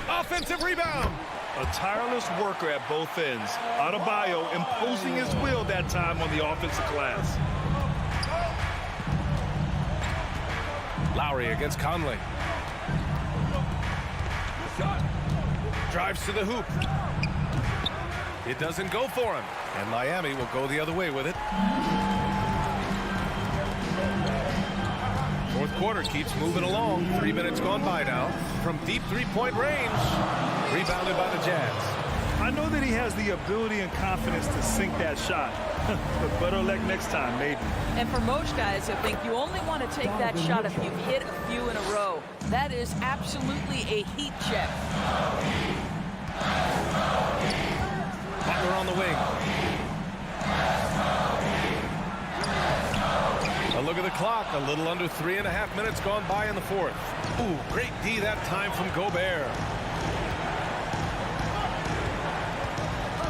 Offensive rebound.
A tireless worker at both ends. Adebayo imposing his will that time on the offensive glass.
Lowry against Conley. Drives to the hoop. It doesn't go for him. And Miami will go the other way with it. Fourth quarter keeps moving along. 3 minutes gone by now. From deep three-point range. Rebounded by the Jazz.
I know that he has the ability and confidence to sink that shot. But better luck next time, maybe.
And for most guys, I think you only want to take that shot if you've hit a few in a row. That is absolutely a heat check.
Butler on the wing. A look at the clock. A little under 3.5 minutes gone by in the fourth. Ooh, great D that time from Gobert.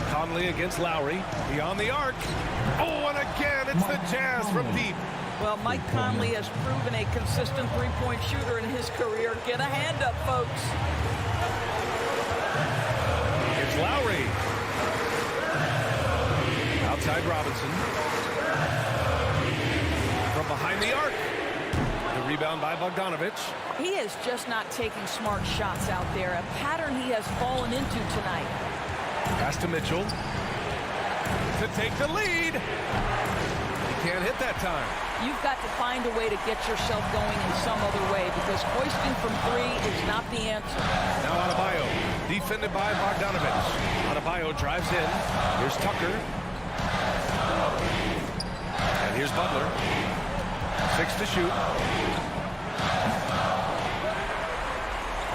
Conley against Lowry. Beyond the arc. Oh, and again, it's the Jazz from deep.
Well, Mike Conley has proven a consistent three-point shooter in his career. Get a hand up, folks.
Here's Lowry. Outside Robinson. From behind the arc. The rebound by Bogdanovich.
He is just not taking smart shots out there. A pattern he has fallen into tonight.
Pass to Mitchell. To take the lead. He can't hit that time.
You've got to find a way to get yourself going in some other way because hoisting from three is not the answer.
Now Adebayo, defended by Bogdanovich. Adebayo drives in. Here's Tucker. And here's Butler. 6 to shoot.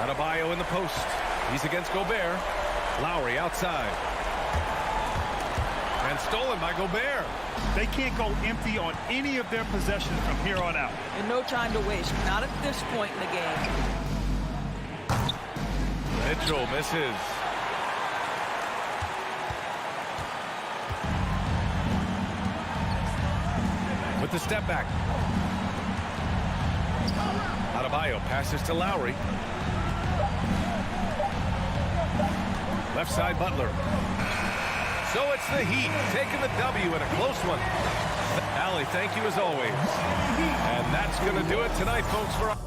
Adebayo in the post. He's against Gobert. Lowry outside. And stolen by Gobert.
They can't go empty on any of their possessions from here on out.
And no time to waste. Not at this point in the game.
Mitchell misses. With the step back. Adebayo passes to Lowry. Left side Butler. So it's the Heat taking the W in a close one. Allie, thank you as always. And that's going to do it tonight, folks, for us.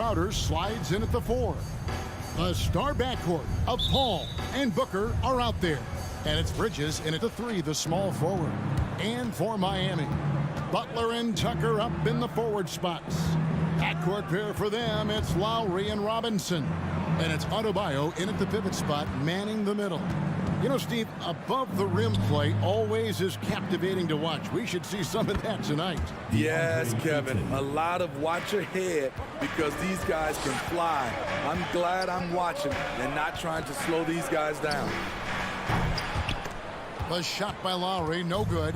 Crowder slides in at the 4. The star backcourt of Paul and Booker are out there. And it's Bridges in at the 3, the small forward. And for Miami, Butler and Tucker up in the forward spots. Backcourt pair for them, it's Lowry and Robinson. And it's Adebayo in at the pivot spot, manning the middle. You know, Steve, above the rim play always is captivating to watch. We should see some of that tonight.
Yes, Kevin. A lot of watch your head because these guys can fly. I'm glad I'm watching and not trying to slow these guys down.
The shot by Lowry, no good.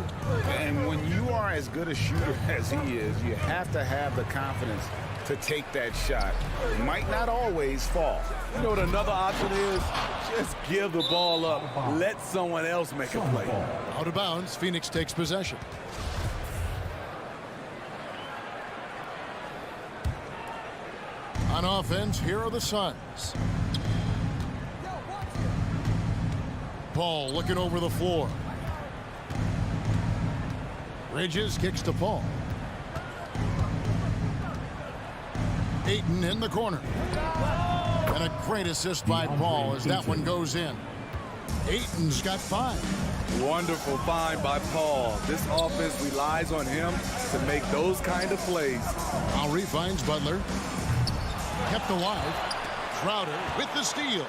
And when you are as good a shooter as he is, you have to have the confidence to take that shot. It might not always fall.
You know what another option is? Just give the ball up. Let someone else make a play.
Out of bounds, Phoenix takes possession. On offense, here are the Suns. Paul looking over the floor. Bridges kicks to Paul. Ayton in the corner. And a great assist by Paul as that one goes in. Ayton's got 5.
Wonderful find by Paul. This offense relies on him to make those kind of plays.
Lowry finds Butler. Kept alive. Crowder with the steal.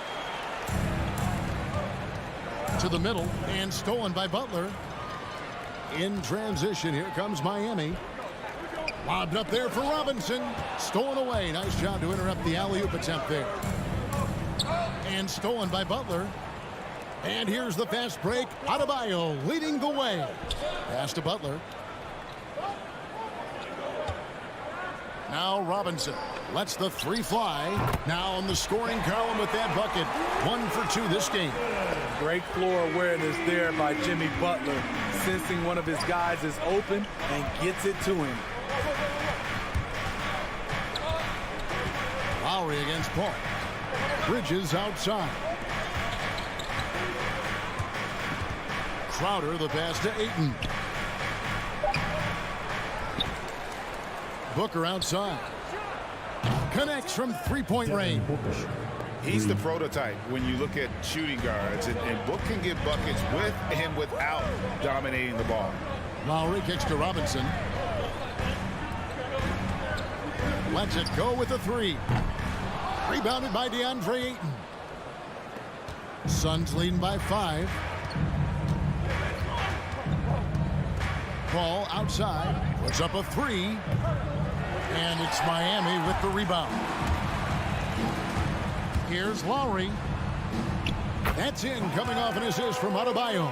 To the middle and stolen by Butler. In transition, here comes Miami. Lobbed up there for Robinson. Stolen away. Nice job to interrupt the alley-oop attempt there. And stolen by Butler. And here's the fast break. Adebayo leading the way. Pass to Butler. Now Robinson lets the 3 fly. Now on the scoring column with that bucket. 1 for 2 this game.
Great floor awareness there by Jimmy Butler, sensing one of his guys is open and gets it to him.
Lowry against Paul. Bridges outside. Crowder the pass to Ayton. Booker outside. Connects from 3-point range.
He's the prototype when you look at shooting guards, and Book can get buckets with and without dominating the ball.
Lowry kicks to Robinson. Lets it go with the 3. Rebounded by DeAndre Ayton. Suns leading by 5. Paul outside. Puts up a 3. And it's Miami with the rebound. Here's Lowry. That's in, coming off an assist from Adebayo.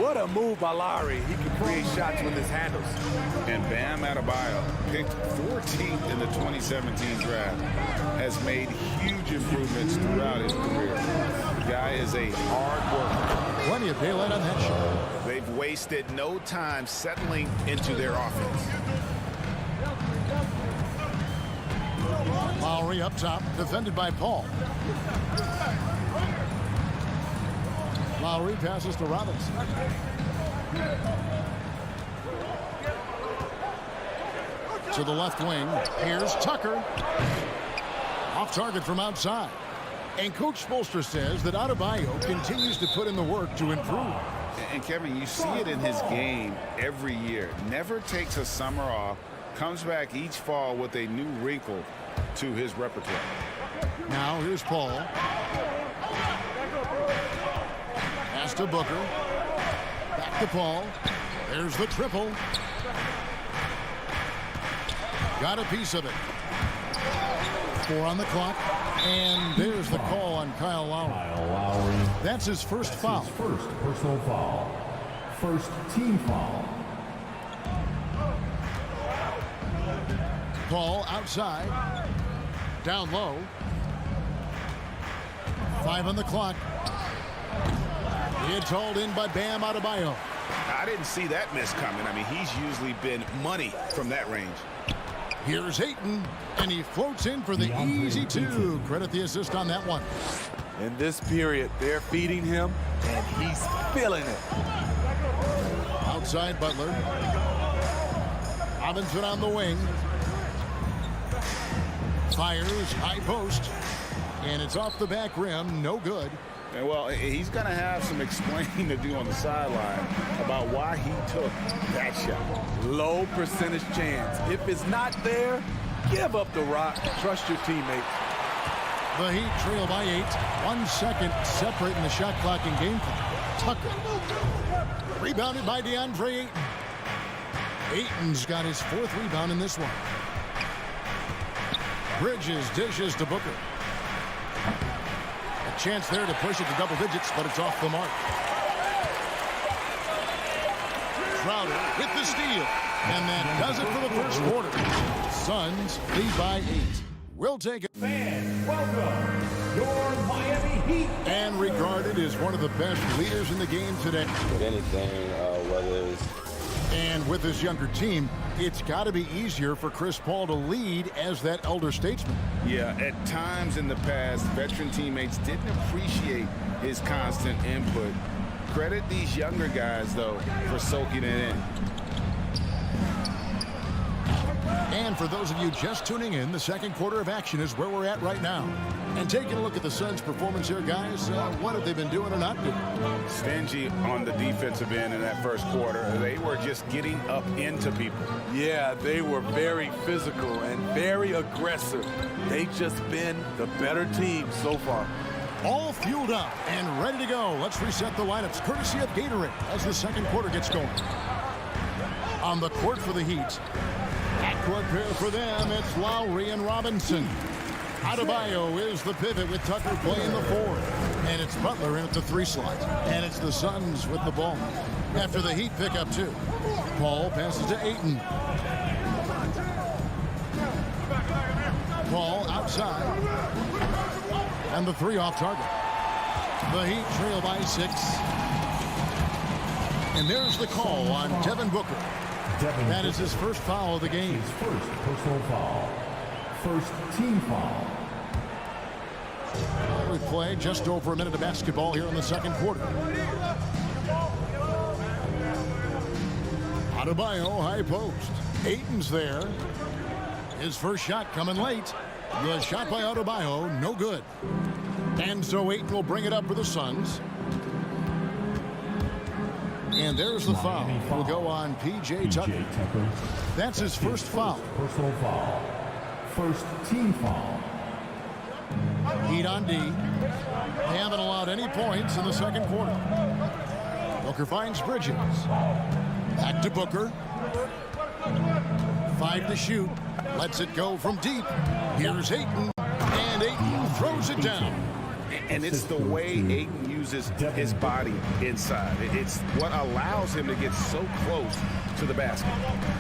What a move by Lowry. He can create shots with his handles.
And Bam Adebayo, picked 14th in the 2017 draft, has made huge improvements throughout his career. The guy is a hard worker.
Plenty of daylight on that shot.
They've wasted no time settling into their offense.
Lowry up top, defended by Paul. Lowry passes to Robinson. To the left wing. Here's Tucker. Off target from outside. And Coach Spoelstra says that Adebayo continues to put in the work to improve.
And Kevin, you see it in his game every year. Never takes a summer off. Comes back each fall with a new wrinkle to his repertoire.
Now here's Paul. Pass to Booker. Back to Paul. There's the triple. Got a piece of it. 4 on the clock. And there's the call on Kyle Lowry. That's his first foul.
His first personal foul. First team foul.
Paul outside. Down low. 5 on the clock. It's hauled in by Bam Adebayo.
I didn't see that miss coming. I mean, he's usually been money from that range.
Here's Ayton, and he floats in for the easy 2. Credit the assist on that one.
In this period, they're feeding him, and he's feeling it.
Outside Butler. Robinson on the wing. Fires high post. And it's off the back rim. No good.
And well, he's going to have some explaining to do on the sideline about why he took that shot.
Low percentage chance. If it's not there, give up the rock. Trust your teammates.
The Heat trail by 8. 1 second separating the shot clock and game clock. Tucker. Rebounded by DeAndre Ayton. Ayton's got his 4th rebound in this one. Bridges dishes to Booker. A chance there to push it to double digits, but it's off the mark. Crowder with the steal. And that does it for the first quarter. Suns lead by 8. We'll take it.
Fans, welcome your Miami Heat.
And regarded as one of the best leaders in the game today.
If anything, whether it's...
And with his younger team, it's got to be easier for Chris Paul to lead as that elder statesman.
Yeah, at times in the past, veteran teammates didn't appreciate his constant input. Credit these younger guys, though, for soaking it in.
And for those of you just tuning in, the second quarter of action is where we're at right now. And taking a look at the Suns' performance here, guys, what have they been doing or not doing?
Stingy on the defensive end in that first quarter. They were just getting up into people.
Yeah, they were very physical and very aggressive. They've just been the better team so far.
All fueled up and ready to go. Let's reset the lineups, courtesy of Gatorade, as the second quarter gets going. On the court for the Heat. Backcourt pair for them, it's Lowry and Robinson. Adebayo is the pivot with Tucker playing the 4. And it's Butler in at the 3 slot. And it's the Suns with the ball. After the Heat pick up 2. Paul passes to Ayton. Paul outside. And the 3 off target. The Heat trail by 6. And there's the call on Devin Booker. That is his first foul of the game.
His first personal foul. First team foul.
We play just over a minute of basketball here in the second quarter. Adebayo high post. Ayton's there. His first shot coming late. The shot by Adebayo, no good. And so Ayton will bring it up for the Suns. And there's the foul. Will go on P.J. Tucker. That's his first foul.
Personal foul. First team foul.
Heat on D. They haven't allowed any points in the second quarter. Booker finds Bridges. Back to Booker. 5 to shoot. Lets it go from deep. Here's Ayton. And Ayton throws it down.
And it's the way Ayton uses his body inside. It's what allows him to get so close to the basket.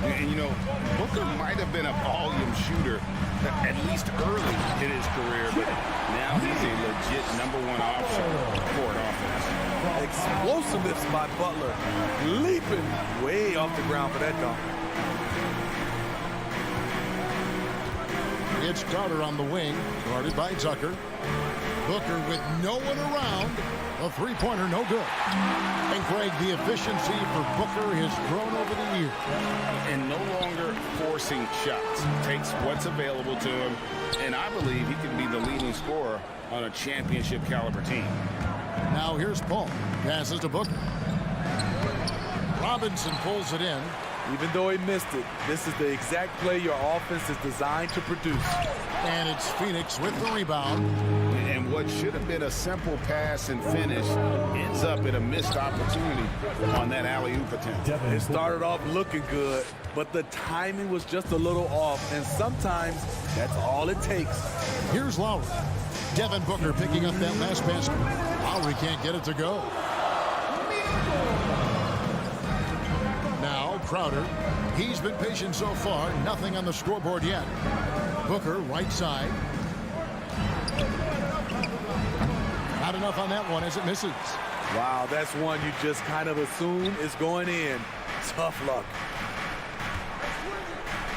And you know, Booker might have been a volume shooter at least early in his career, but now he's a legit #1 court offense.
Explosiveness by Butler. Leaping way off the ground for that dunk.
It's Crowder on the wing, guarded by Tucker. Booker with no one around. A 3-pointer, no good. And Greg, the efficiency for Booker has grown over the years.
And no longer forcing shots. Takes what's available to him. And I believe he can be the leading scorer on a championship caliber team.
Now here's Paul. Passes to Booker. Robinson pulls it in.
Even though he missed it, this is the exact play your offense is designed to produce.
And it's Phoenix with the rebound.
And what should have been a simple pass and finish ends up in a missed opportunity on that alley-oop attempt.
It started off looking good, but the timing was just a little off, and sometimes that's all it takes.
Here's Lowry. Devin Booker picking up that last basket. Lowry can't get it to go. Now Crowder. He's been patient so far. Nothing on the scoreboard yet. Booker, right side. Not enough on that one as it misses.
Wow, that's one you just kind of assume is going in. Tough luck.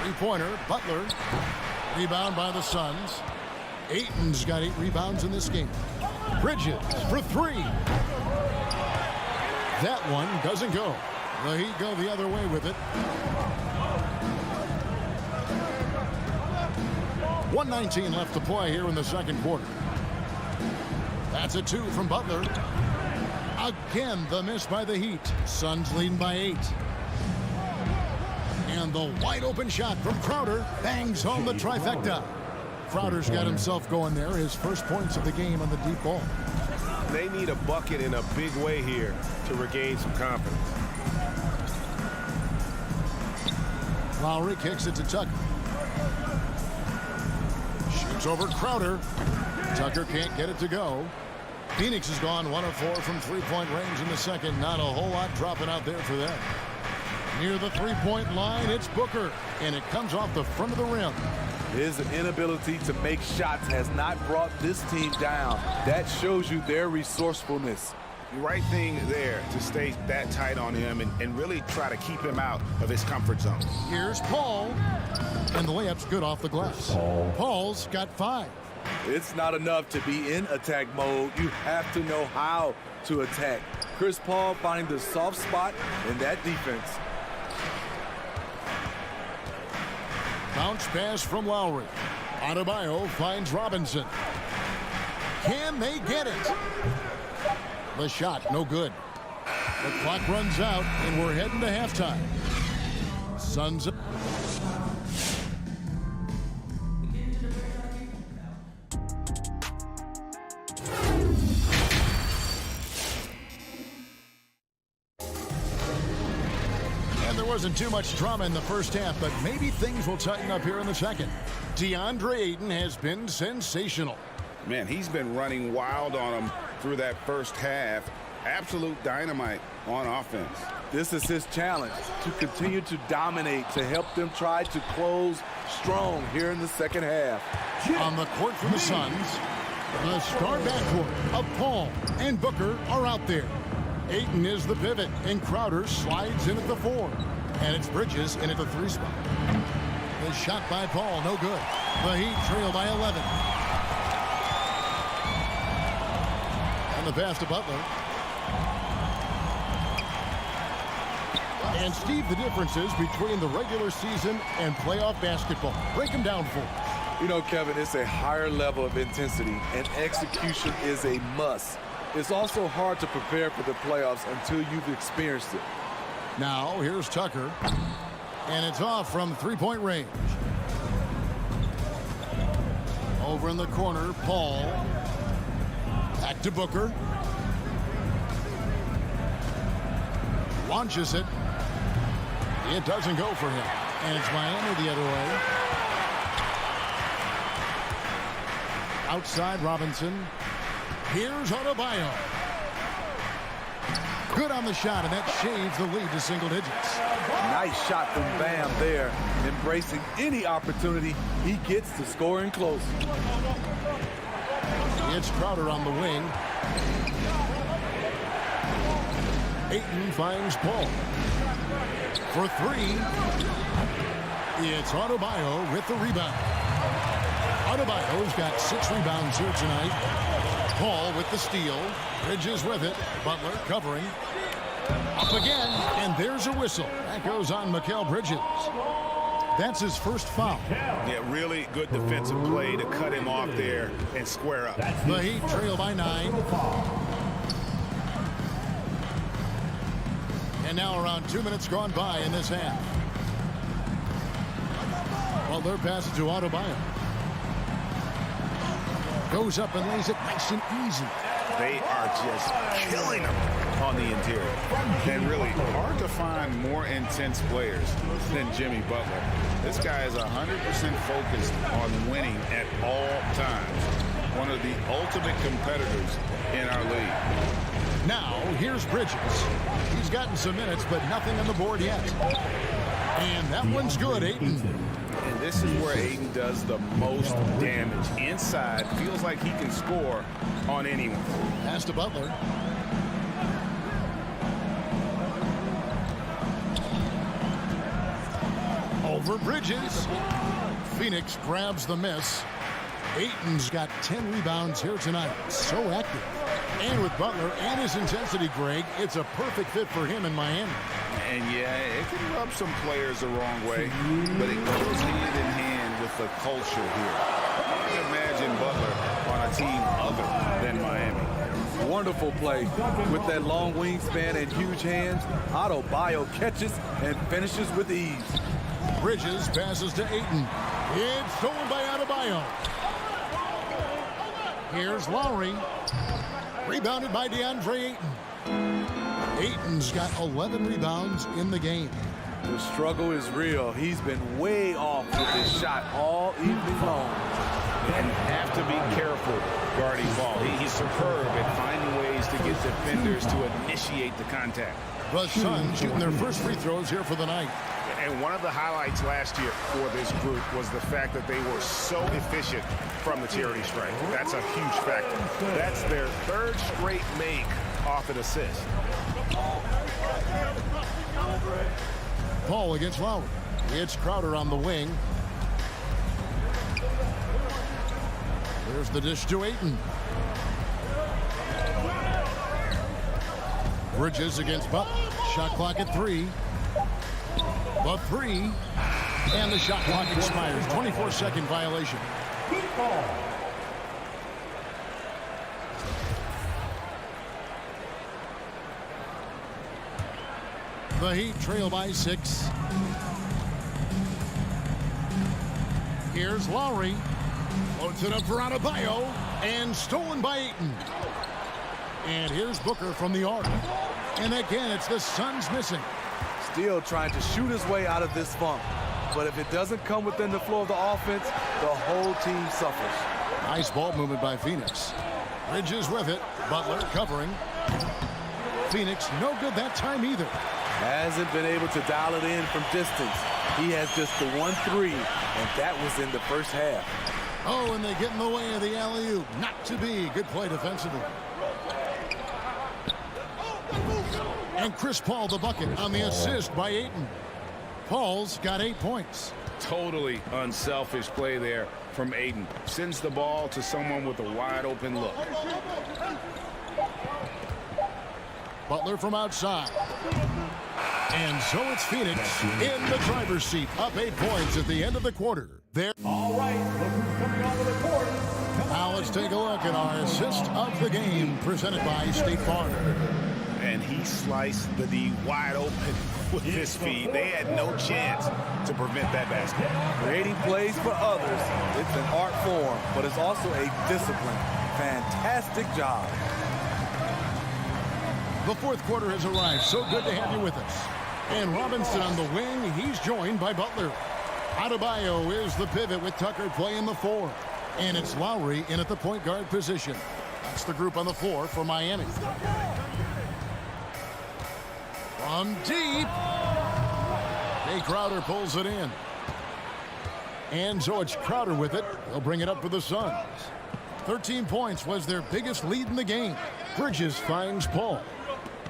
3-pointer, Butler. Rebound by the Suns. Ayton's got 8 rebounds in this game. Bridges for 3. That one doesn't go. The Heat go the other way with it. 1:19 left to play here in the second quarter. That's a 2 from Butler. Again, the miss by the Heat. Suns leading by 8. And the wide open shot from Crowder bangs home the trifecta. Crowder's got himself going there. His first points of the game on the deep ball.
They need a bucket in a big way here to regain some confidence.
Lowry kicks it to Tucker. Shoots over Crowder. Tucker can't get it to go. Phoenix has gone 1 of 4 from three-point range in the second. Not a whole lot dropping out there for them. Near the three-point line, it's Booker, and it comes off the front of the rim.
His inability to make shots has not brought this team down. That shows you their resourcefulness.
The right thing there to stay that tight on him and really try to keep him out of his comfort zone.
Here's Paul, and the layup's good off the glass. Paul's got 5.
It's not enough to be in attack mode. You have to know how to attack. Chris Paul finding the soft spot in that defense.
Bounce pass from Lowry. Adebayo finds Robinson. Can they get it? The shot, no good. The clock runs out, and we're heading to halftime. Suns. Wasn't too much drama in the first half, but maybe things will tighten up here in the second. DeAndre Ayton has been sensational.
Man, he's been running wild on him through that first half. Absolute dynamite on offense.
This is his challenge, to continue to dominate, to help them try to close strong here in the second half.
On the court for the Suns, the star backcourt of Paul and Booker are out there. Ayton is the pivot, and Crowder slides in at the 4. And it's Bridges in at the 3 spot. The shot by Paul, no good. The Heat trail by 11. And the pass to Butler. And Steve, the differences between the regular season and playoff basketball. Break them down for us.
You know, Kevin, it's a higher level of intensity, and execution is a must. It's also hard to prepare for the playoffs until you've experienced it.
Now, here's Tucker, and it's off from three-point range. Over in the corner, Paul. Back to Booker. Launches it. It doesn't go for him, and it's Miami the other way. Outside Robinson. Here's Adebayo. Good on the shot, and that shaves the lead to single digits.
Nice shot from Bam there, embracing any opportunity he gets to scoring close.
It's Crowder on the wing. Ayton finds Paul. For 3, it's Adebayo with the rebound. Adebayo's got 6 rebounds here tonight. Paul with the steal. Bridges with it. Butler covering. Up again, and there's a whistle. That goes on Mikal Bridges. That's his first foul.
Yeah, really good defensive play to cut him off there and square up.
The Heat trail by 9. And now around 2 minutes gone by in this half. Butler passes to Adebayo. Goes up and lays it nice and easy.
They are just killing them on the interior. And really hard to find more intense players than Jimmy Butler. This guy is 100% focused on winning at all times. One of the ultimate competitors in our league.
Now, here's Bridges. He's gotten some minutes, but nothing on the board yet. And that one's good, Ayton.
And this is where Ayton does the most damage. Inside, feels like he can score on anyone.
Pass to Butler. Over Bridges. Phoenix grabs the miss. Ayton's got 10 rebounds here tonight. So active. And with Butler and his intensity, Greg, it's a perfect fit for him in Miami.
And yeah, it can rub some players the wrong way, but it goes hand in hand with the culture here. Hard to imagine Butler on a team other than Miami.
Wonderful play with that long wingspan and huge hands. Adebayo catches and finishes with ease.
Bridges passes to Ayton. It's stolen by Adebayo. Here's Lowry. Rebounded by DeAndre Ayton. Ayton's got 11 rebounds in the game.
The struggle is real. He's been way off with his shot all evening long.
And have to be careful guarding ball. He's superb at finding ways to get defenders to initiate the contact.
The Suns shooting their first free throws here for the night.
And one of the highlights last year for this group was the fact that they were so efficient from the charity stripe. That's a huge factor. That's their third straight make off an assist.
Paul against Lowry. It's Crowder on the wing. There's the dish to Ayton. Bridges against Butler. Shot clock at 3. The 3. And the shot clock expires. 24-second violation. The Heat trail by 6. Here's Lowry. Floats it up for Adebayo. And stolen by Ayton. And here's Booker from the arc. And again, it's the Suns missing.
Still trying to shoot his way out of this funk. But if it doesn't come within the flow of the offense, the whole team suffers.
Nice ball movement by Phoenix. Bridges with it. Butler covering. Phoenix no good that time either.
Hasn't been able to dial it in from distance. He has just the 1-3, and that was in the first half.
Oh, and they get in the way of the alley-oop. Not to be. Good play defensively. And Chris Paul the bucket on the assist by Ayton. Paul's got 8 points.
Totally unselfish play there from Ayton. Sends the ball to someone with a wide open look.
Butler from outside. And so it's Phoenix in the driver's seat. Up 8 points at the end of the quarter. There.
All right, look who's coming onto the court.
Now let's take a look at our assist of the game presented by State Farm.
And he sliced the D wide open with his feet. They had no chance to prevent that basket.
Creating plays for others, it's an art form, but it's also a discipline. Fantastic job.
The fourth quarter has arrived. So good to have you with us. And Robinson on the wing. He's joined by Butler. Adebayo is the pivot with Tucker playing the 4. And it's Lowry in at the point guard position. That's the group on the floor for Miami. From deep. Jay Crowder pulls it in. And so it's Crowder with it. They'll bring it up for the Suns. 13 points was their biggest lead in the game. Bridges finds Paul.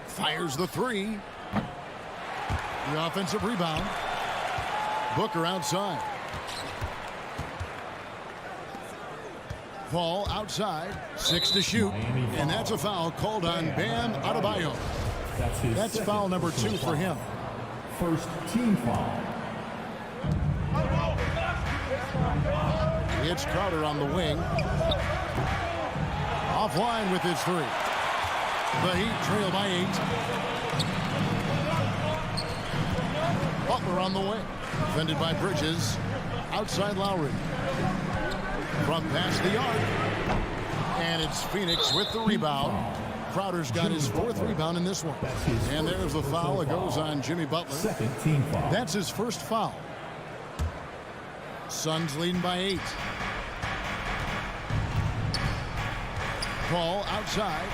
Fires the 3. The offensive rebound. Booker outside. Paul outside. 6 to shoot. And that's a foul called on Bam Adebayo. That's foul number 2 for him.
First team foul.
It's Crowder on the wing. Offline with his 3. The Heat trail by 8. Butler on the wing. Defended by Bridges. Outside Lowry. From past the arc. And it's Phoenix with the rebound. Crowder's got his 4th rebound in this one. And there's the foul. It goes on Jimmy Butler.
Second team foul.
That's his first foul. Suns leading by 8. Paul outside.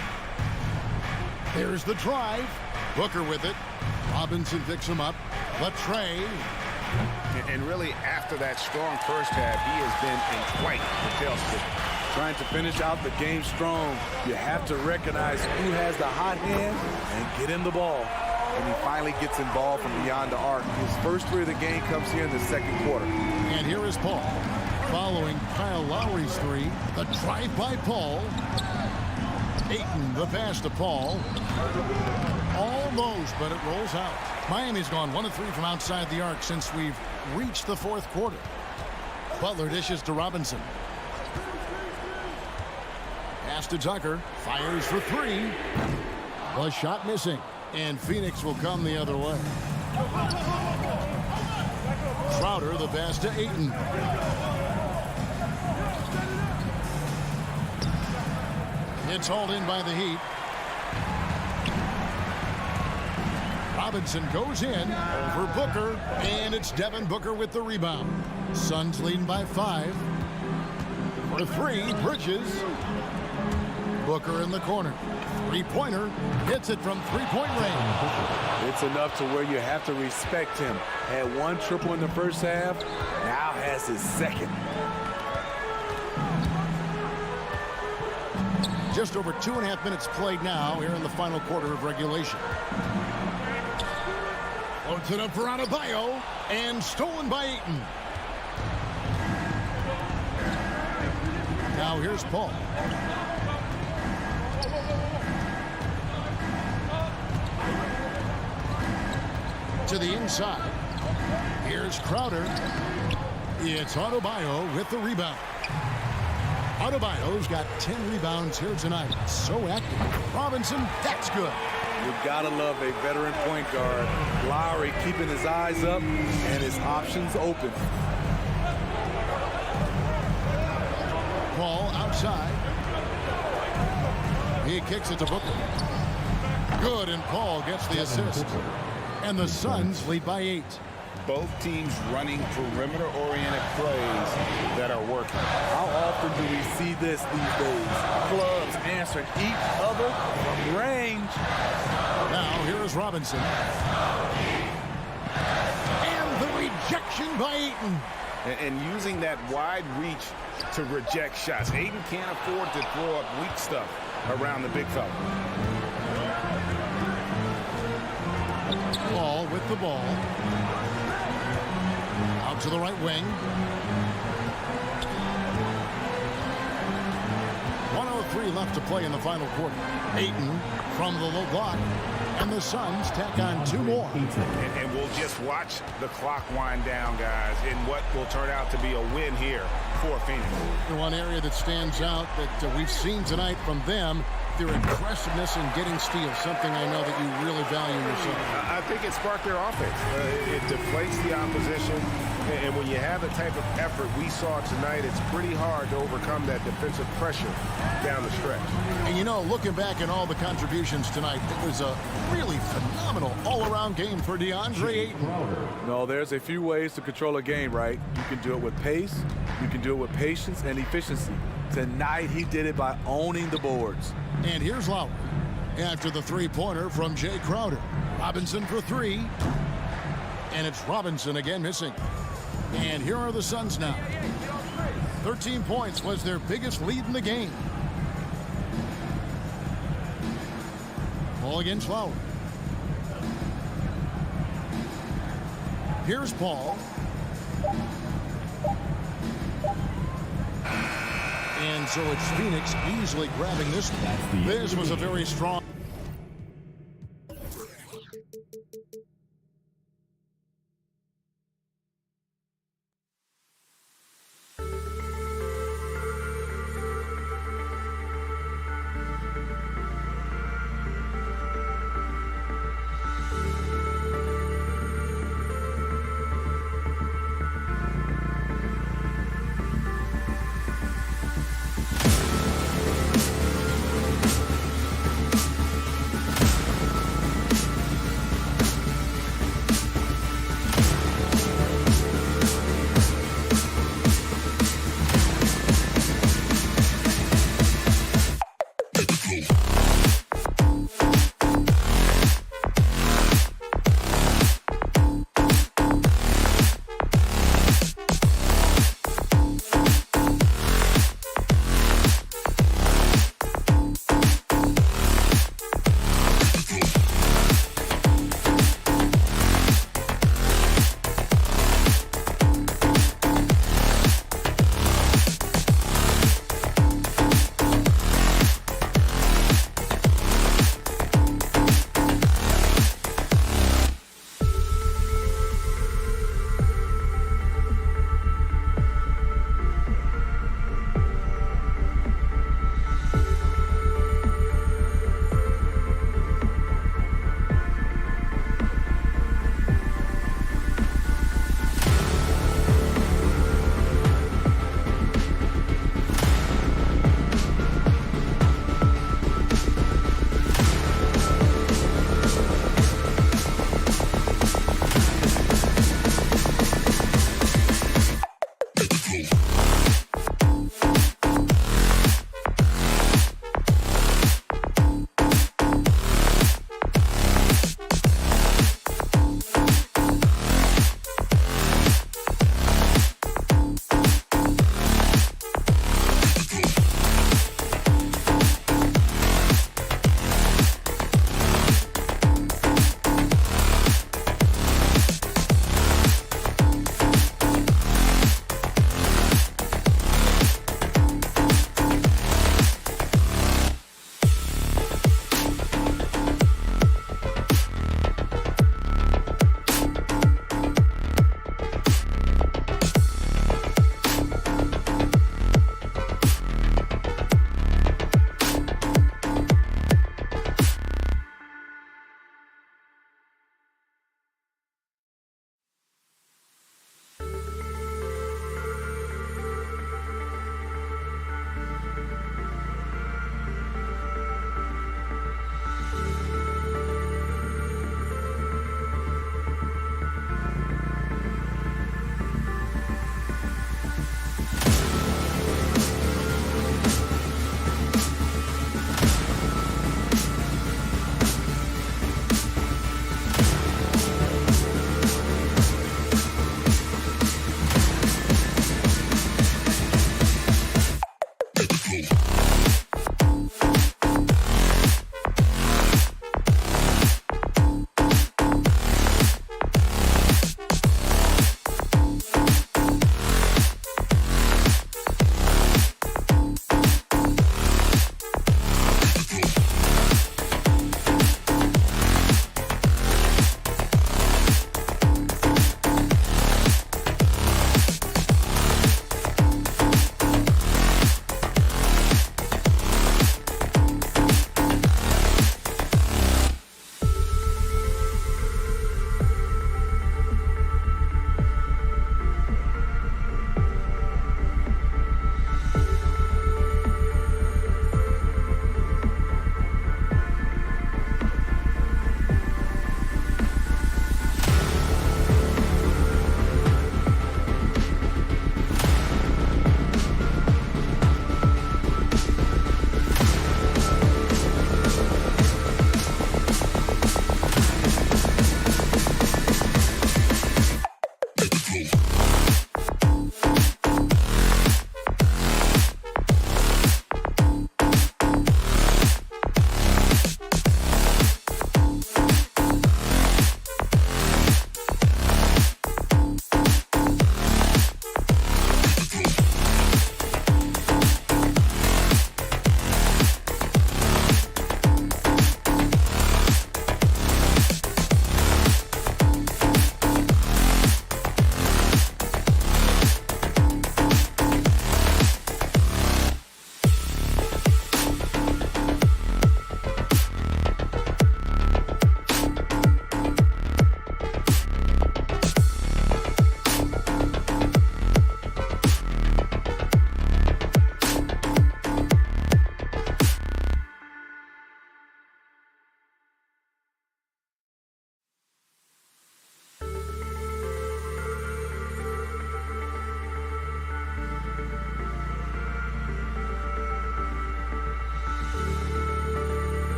There's the drive. Booker with it. Robinson picks him up. Latrey.
And really, after that strong first half, he has been in quite the tailspin.
Trying to finish out the game strong, you have to recognize who has the hot hand and get him the ball. And he finally gets involved from beyond the arc. His first 3 of the game comes here in the second quarter.
And here is Paul. Following Kyle Lowry's 3, the drive by Paul. Ayton, the pass to Paul. Almost, but it rolls out. Miami's gone 1 of 3 from outside the arc since we've reached the 4th quarter. Butler dishes to Robinson. Pass to Tucker. Fires for three. A shot missing. And Phoenix will come the other way. Crowder, the pass to Ayton. It's hauled in by the Heat. Robinson goes in over Booker, and it's Devin Booker with the rebound. Suns leading by 5. For three, Bridges. Booker in the corner. Three-pointer, hits it from three-point range.
It's enough to where you have to respect him. Had one triple in the first half, now has his second.
Just over 2.5 minutes played now here in the final quarter of regulation. Floats it up for Adebayo, and stolen by Ayton. Now here's Paul. To the inside. Here's Crowder. It's Adebayo with the rebound. Adebayo's got 10 rebounds here tonight. So active. Robinson, that's good.
You gotta love a veteran point guard. Lowry keeping his eyes up and his options open.
Paul outside. He kicks it to Booker. Good, and Paul gets the assist. And the Suns lead by 8.
Both teams running perimeter-oriented plays that are working.
How often do we see this these days? Clubs answering each other from range.
Now here is Robinson. And the rejection by Ayton.
And using that wide reach to reject shots. Ayton can't afford to throw up weak stuff around the big fella.
Paul with the ball. Out to the right wing. 1:03 left to play in the final quarter. Ayton from the low block. And the Suns tack on 2 more.
And we'll just watch the clock wind down, guys, in what will turn out to be a win here for Phoenix.
One area that stands out that we've seen tonight from them, their aggressiveness in getting steals, something I know that you really value yourself.
I think it sparked their offense. It deflates the opposition. And when you have the type of effort we saw tonight, it's pretty hard to overcome that defensive pressure down the stretch.
And, you know, looking back at all the contributions tonight, it was a really phenomenal all-around game for DeAndre Ayton.
No, there's a few ways to control a game, right? You can do it with pace, you can do it with patience and efficiency. Tonight, he did it by owning the boards.
And here's Lowry after the three-pointer from Jay Crowder. Robinson for 3. And it's Robinson again missing. And here are the Suns now. 13 points was their biggest lead in the game. Ball against Lowry. Here's Paul. And so it's Phoenix easily grabbing this one. This was a very strong.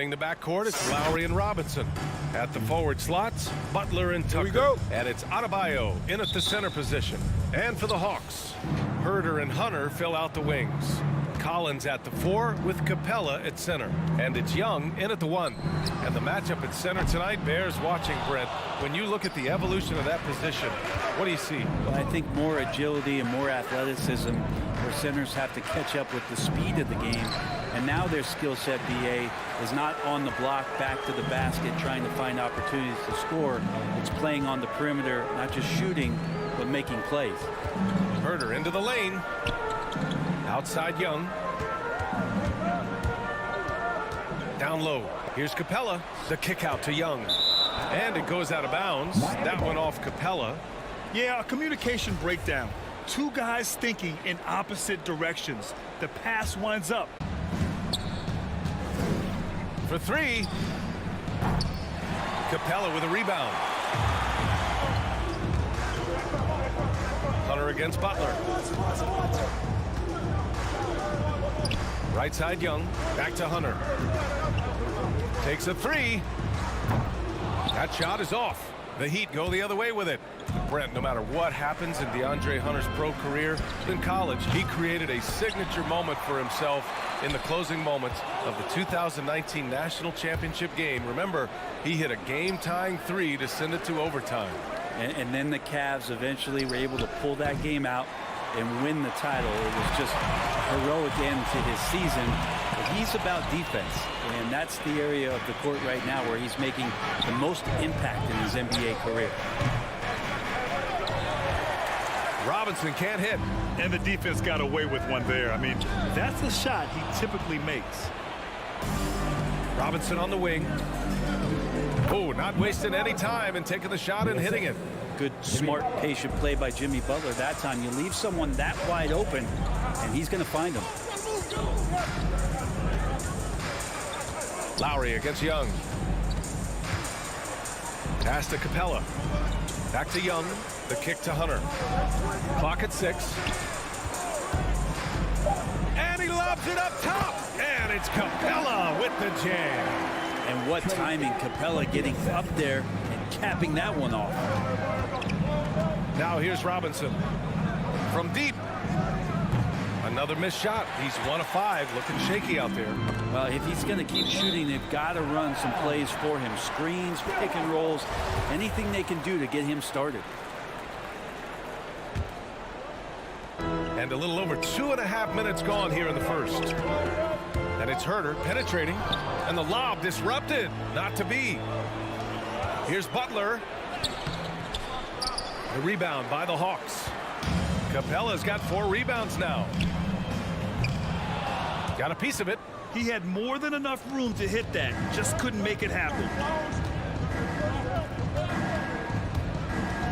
Scanning the backcourt, it's Lowry and Robinson. At the forward slots, Butler and Tucker.
we go.
And it's Adebayo in at the center position. And for the Hawks, Herder and Hunter fill out the wings. Collins at the 4 with Capella at center. And it's Young in at the 1. And the matchup at center tonight bears watching, Brent. When you look at the evolution of that position, what do you see?
Well, I think more agility and more athleticism, where centers have to catch up with the speed of the game. And now their skill set, BA, is not on the block back to the basket trying to find opportunities to score. It's playing on the perimeter, not just shooting, but making plays.
Herder into the lane. Outside Young. Down low. Here's Capella. The kick out to Young. And it goes out of bounds. That one off Capella.
Yeah, a communication breakdown. Two guys thinking in opposite directions. The pass winds up.
For 3. Capella with a rebound. Hunter against Butler. Right side Young. Back to Hunter. Takes a 3. That shot is off. The Heat go the other way with it. Brent, no matter what happens in DeAndre Hunter's pro career, in college, he created a signature moment for himself in the closing moments of the 2019 National Championship game. Remember, he hit a game-tying 3 to send it to overtime.
And then the Cavs eventually were able to pull that game out and win the title. It was just a heroic end to his season. But he's about defense, and that's the area of the court right now where he's making the most impact in his NBA career.
Robinson can't hit.
And the defense got away with one there. I mean, that's a shot he typically makes.
Robinson on the wing. Oh, not wasting any time and taking the shot and hitting it.
Good, smart, patient play by Jimmy Butler. That time you leave someone that wide open, and he's going to find him.
Lowry against Young. Pass to Capella. Back to Young. The kick to Hunter. Clock at 6. And he lobs it up top. And it's Capella with the jam.
And what timing, Capella getting up there and capping that one off.
Now here's Robinson. From deep. Another missed shot. He's 1 of 5. Looking shaky out there.
Well, if he's going to keep shooting, they've got to run some plays for him. Screens, pick and rolls, anything they can do to get him started.
And a little over 2.5 minutes gone here in the first. And it's Herder penetrating. And the lob disrupted. Not to be. Here's Butler. The rebound by the Hawks. Capella's got 4 rebounds now. Got a piece of it.
He had more than enough room to hit that. Just couldn't make it happen.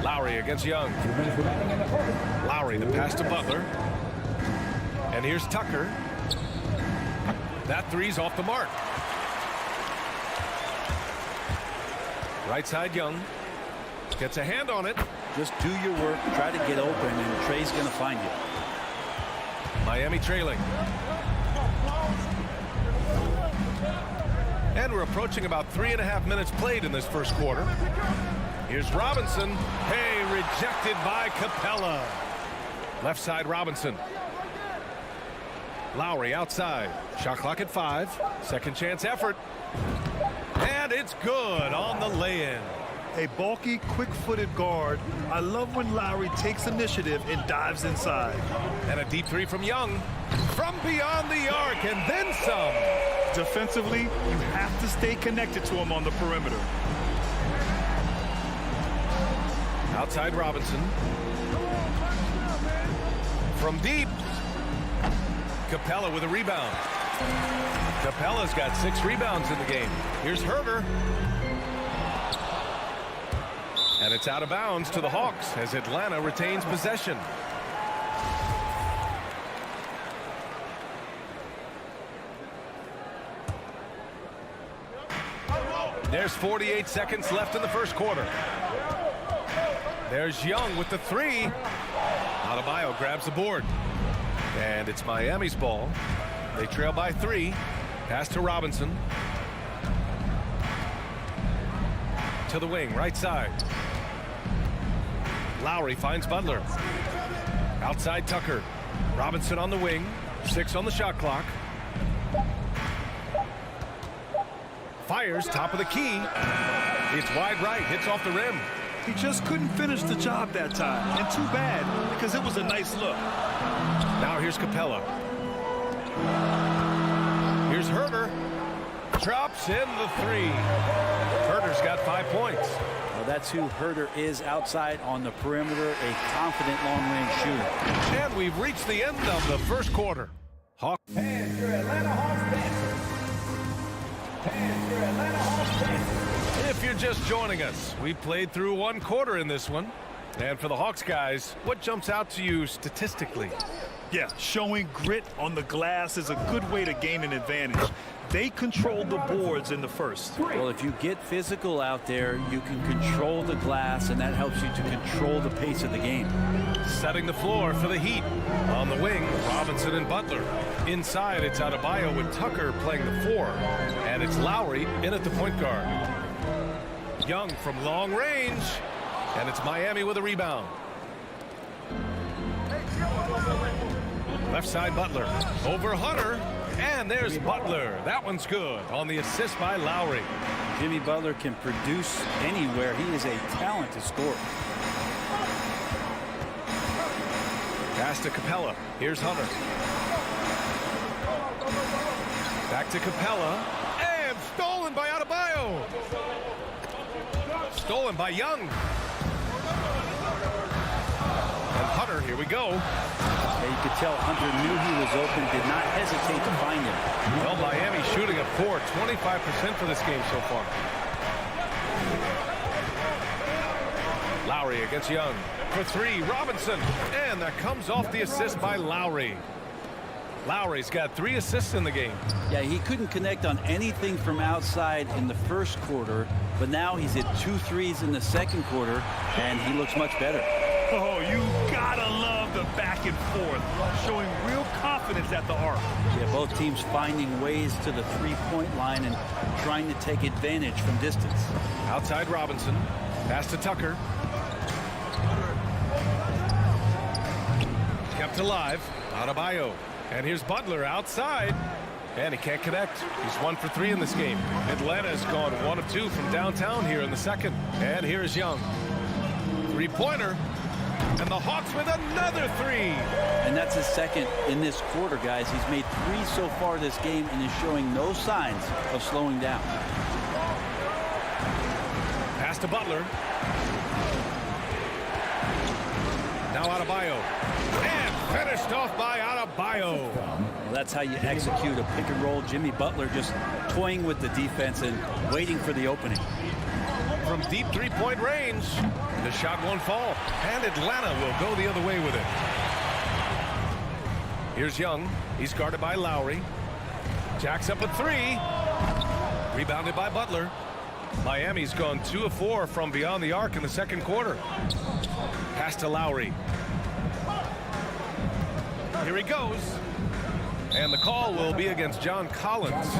Lowry against Young. Lowry, the pass to Butler. And here's Tucker. That 3's off the mark. Right side Young. Gets a hand on it.
Just do your work, try to get open, and Trey's going to find you.
Miami trailing. And we're approaching about 3.5 minutes played in this first quarter. Here's Robinson. Hey, rejected by Capella. Left side Robinson. Lowry outside. Shot clock at 5. Second chance effort. And it's good on the lay-in.
A bulky, quick-footed guard. I love when Lowry takes initiative and dives inside.
And a deep 3 from Young. From beyond the arc and then some.
Defensively, you have to stay connected to him on the perimeter.
Outside Robinson. From deep. Capella with a rebound. Capella's got 6 rebounds in the game. Here's Herder. And it's out of bounds to the Hawks as Atlanta retains possession. There's 48 seconds left in the first quarter. There's Young with the 3. Adebayo grabs the board. And it's Miami's ball. They trail by 3. Pass to Robinson. To the wing, right side. Lowry finds Butler. Outside Tucker. Robinson on the wing. 6 on the shot clock. Fires top of the key. It's wide right. Hits off the rim.
He just couldn't finish the job that time. And too bad, because it was a nice look.
Now here's Capella. Here's Herder. Drops in the 3. Herder's got 5 points.
Well, that's who Herder is outside on the perimeter, a confident long-range shooter.
And we've reached the end of the first quarter. Hawk.
And your Atlanta Hawks dancers. And your Atlanta Hawks dancers.
If you're just joining us, we played through 1 quarter in this one. And for the Hawks guys, what jumps out to you statistically?
Yeah, showing grit on the glass is a good way to gain an advantage. They controlled the boards in the first.
Well, if you get physical out there, you can control the glass, and that helps you to control the pace of the game.
Setting the floor for the Heat. On the wing, Robinson and Butler. Inside, it's Adebayo with Tucker playing the 4. And it's Lowry in at the point guard. Young from long range. And it's Miami with a rebound. Left side, Butler. Over Hunter. And there's Butler. That one's good on the assist by Lowry.
Jimmy Butler can produce anywhere. He is a talented scorer.
Pass to Capella. Here's Hunter. Back to Capella. And stolen by Adebayo. Stolen by Young. And Hunter, here we go.
Yeah, you could tell Hunter knew he was open, did not hesitate to find him.
Well, Miami shooting a 25% for this game so far. Lowry against Young. For 3, Robinson. And that comes off the assist by Lowry. Lowry's got 3 assists in the game.
Yeah, he couldn't connect on anything from outside in the first quarter, but now he's hit 2 threes in the second quarter, and he looks much better.
Oh, you gotta love the back and forth, showing real confidence at the arc.
Yeah, both teams finding ways to the three-point line and trying to take advantage from distance.
Outside Robinson. Pass to Tucker. Kept alive. Adebayo. And here's Butler outside. And he can't connect. He's 1 for 3 in this game. Atlanta's gone 1 of 2 from downtown here in the second. And here's Young. 3-pointer. And the Hawks with another 3.
And that's his second in this quarter, guys. He's made 3 so far this game and is showing no signs of slowing down.
Pass to Butler. Now Adebayo. And finished off by Adebayo.
Well, that's how you execute a pick and roll. Jimmy Butler just toying with the defense and waiting for the opening.
From deep 3-point range. The shot won't fall. And Atlanta will go the other way with it. Here's Young. He's guarded by Lowry. Jacks up a 3. Rebounded by Butler. Miami's gone 2 of 4 from beyond the arc in the second quarter. Pass to Lowry. Here he goes. And the call will be against John Collins.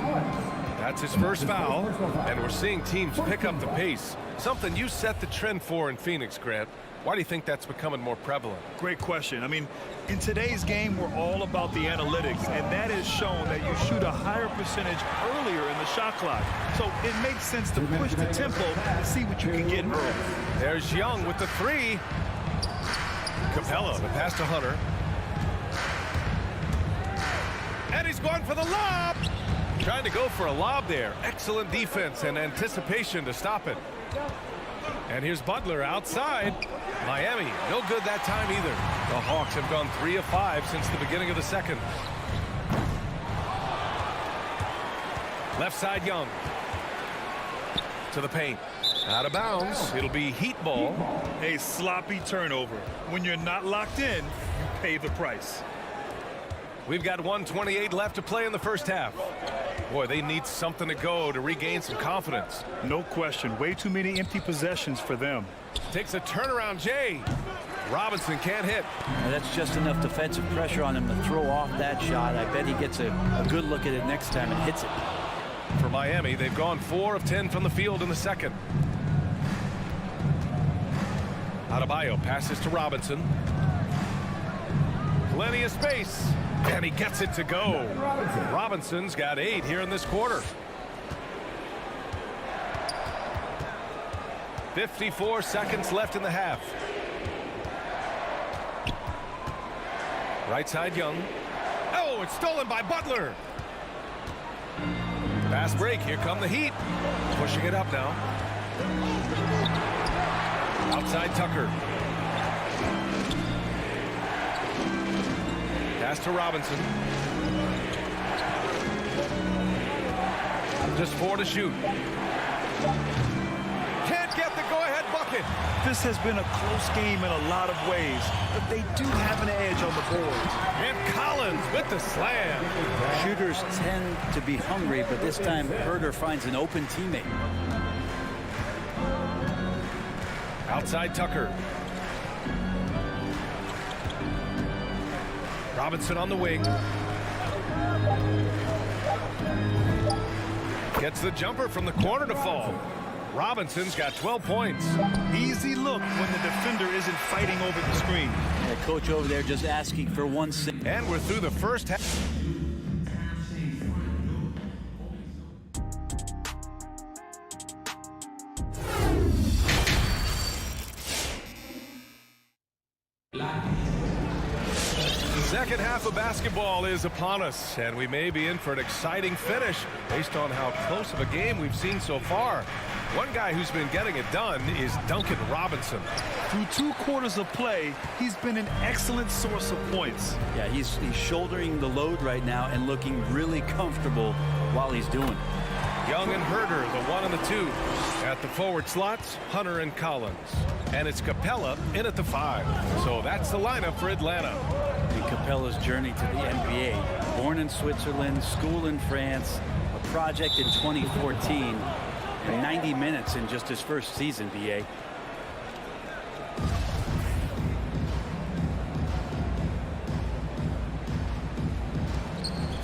That's his first foul. And we're seeing teams pick up the pace. Something you set the trend for in Phoenix, Grant. Why do you think that's becoming more prevalent?
Great question. I mean, in today's game, we're all about the analytics, and that has shown that you shoot a higher percentage earlier in the shot clock. So it makes sense to push the tempo and see what you can get early.
There's Young with the 3. Capella, the pass to Hunter. And he's going for the lob. Trying to go for a lob there. Excellent defense and anticipation to stop it. And here's Butler outside. Miami, no good that time either. The Hawks have gone 3 of 5 since the beginning of the second. Left side, Young. To the paint. Out of bounds. It'll be Heat ball.
A sloppy turnover. When you're not locked in, you pay the price.
We've got 1:28 left to play in the first half. Boy, they need something to go to regain some confidence.
No question. Way too many empty possessions for them.
Takes a turnaround, Jay. Robinson can't hit.
Now, that's just enough defensive pressure on him to throw off that shot. I bet he gets a good look at it next time and hits it.
For Miami, they've gone 4 of 10 from the field in the second. Adebayo passes to Robinson. Plenty of space. And he gets it to go. Robinson's got 8 here in this quarter. 54 seconds left in the half. Right side, Young. Oh, it's stolen by Butler. Fast break. Here come the Heat. Pushing it up now. Outside Tucker. Pass to Robinson. Just 4 to shoot. Can't get the go-ahead bucket.
This has been a close game in a lot of ways, but they do have an edge on the boards.
And Collins with the slam.
Shooters tend to be hungry, but this time Herder finds an open teammate.
Outside Tucker. Robinson on the wing. Gets the jumper from the corner to fall. Robinson's got 12 points.
Easy look when the defender isn't fighting over the screen.
The coach over there just asking for 1 second.
And we're through the first half. Second half of basketball is upon us, and we may be in for an exciting finish based on how close of a game we've seen so far. One guy who's been getting it done is Duncan Robinson.
Through 2 quarters of play, he's been an excellent source of points.
Yeah, he's shouldering the load right now and looking really comfortable while he's doing it.
Young and Herder, the 1 and the 2. At the forward slots, Hunter and Collins. And it's Capella in at the 5. So that's the lineup for Atlanta.
And Capella's journey to the NBA. Born in Switzerland, school in France, a project in 2014, and 90 minutes in just his first season, BA.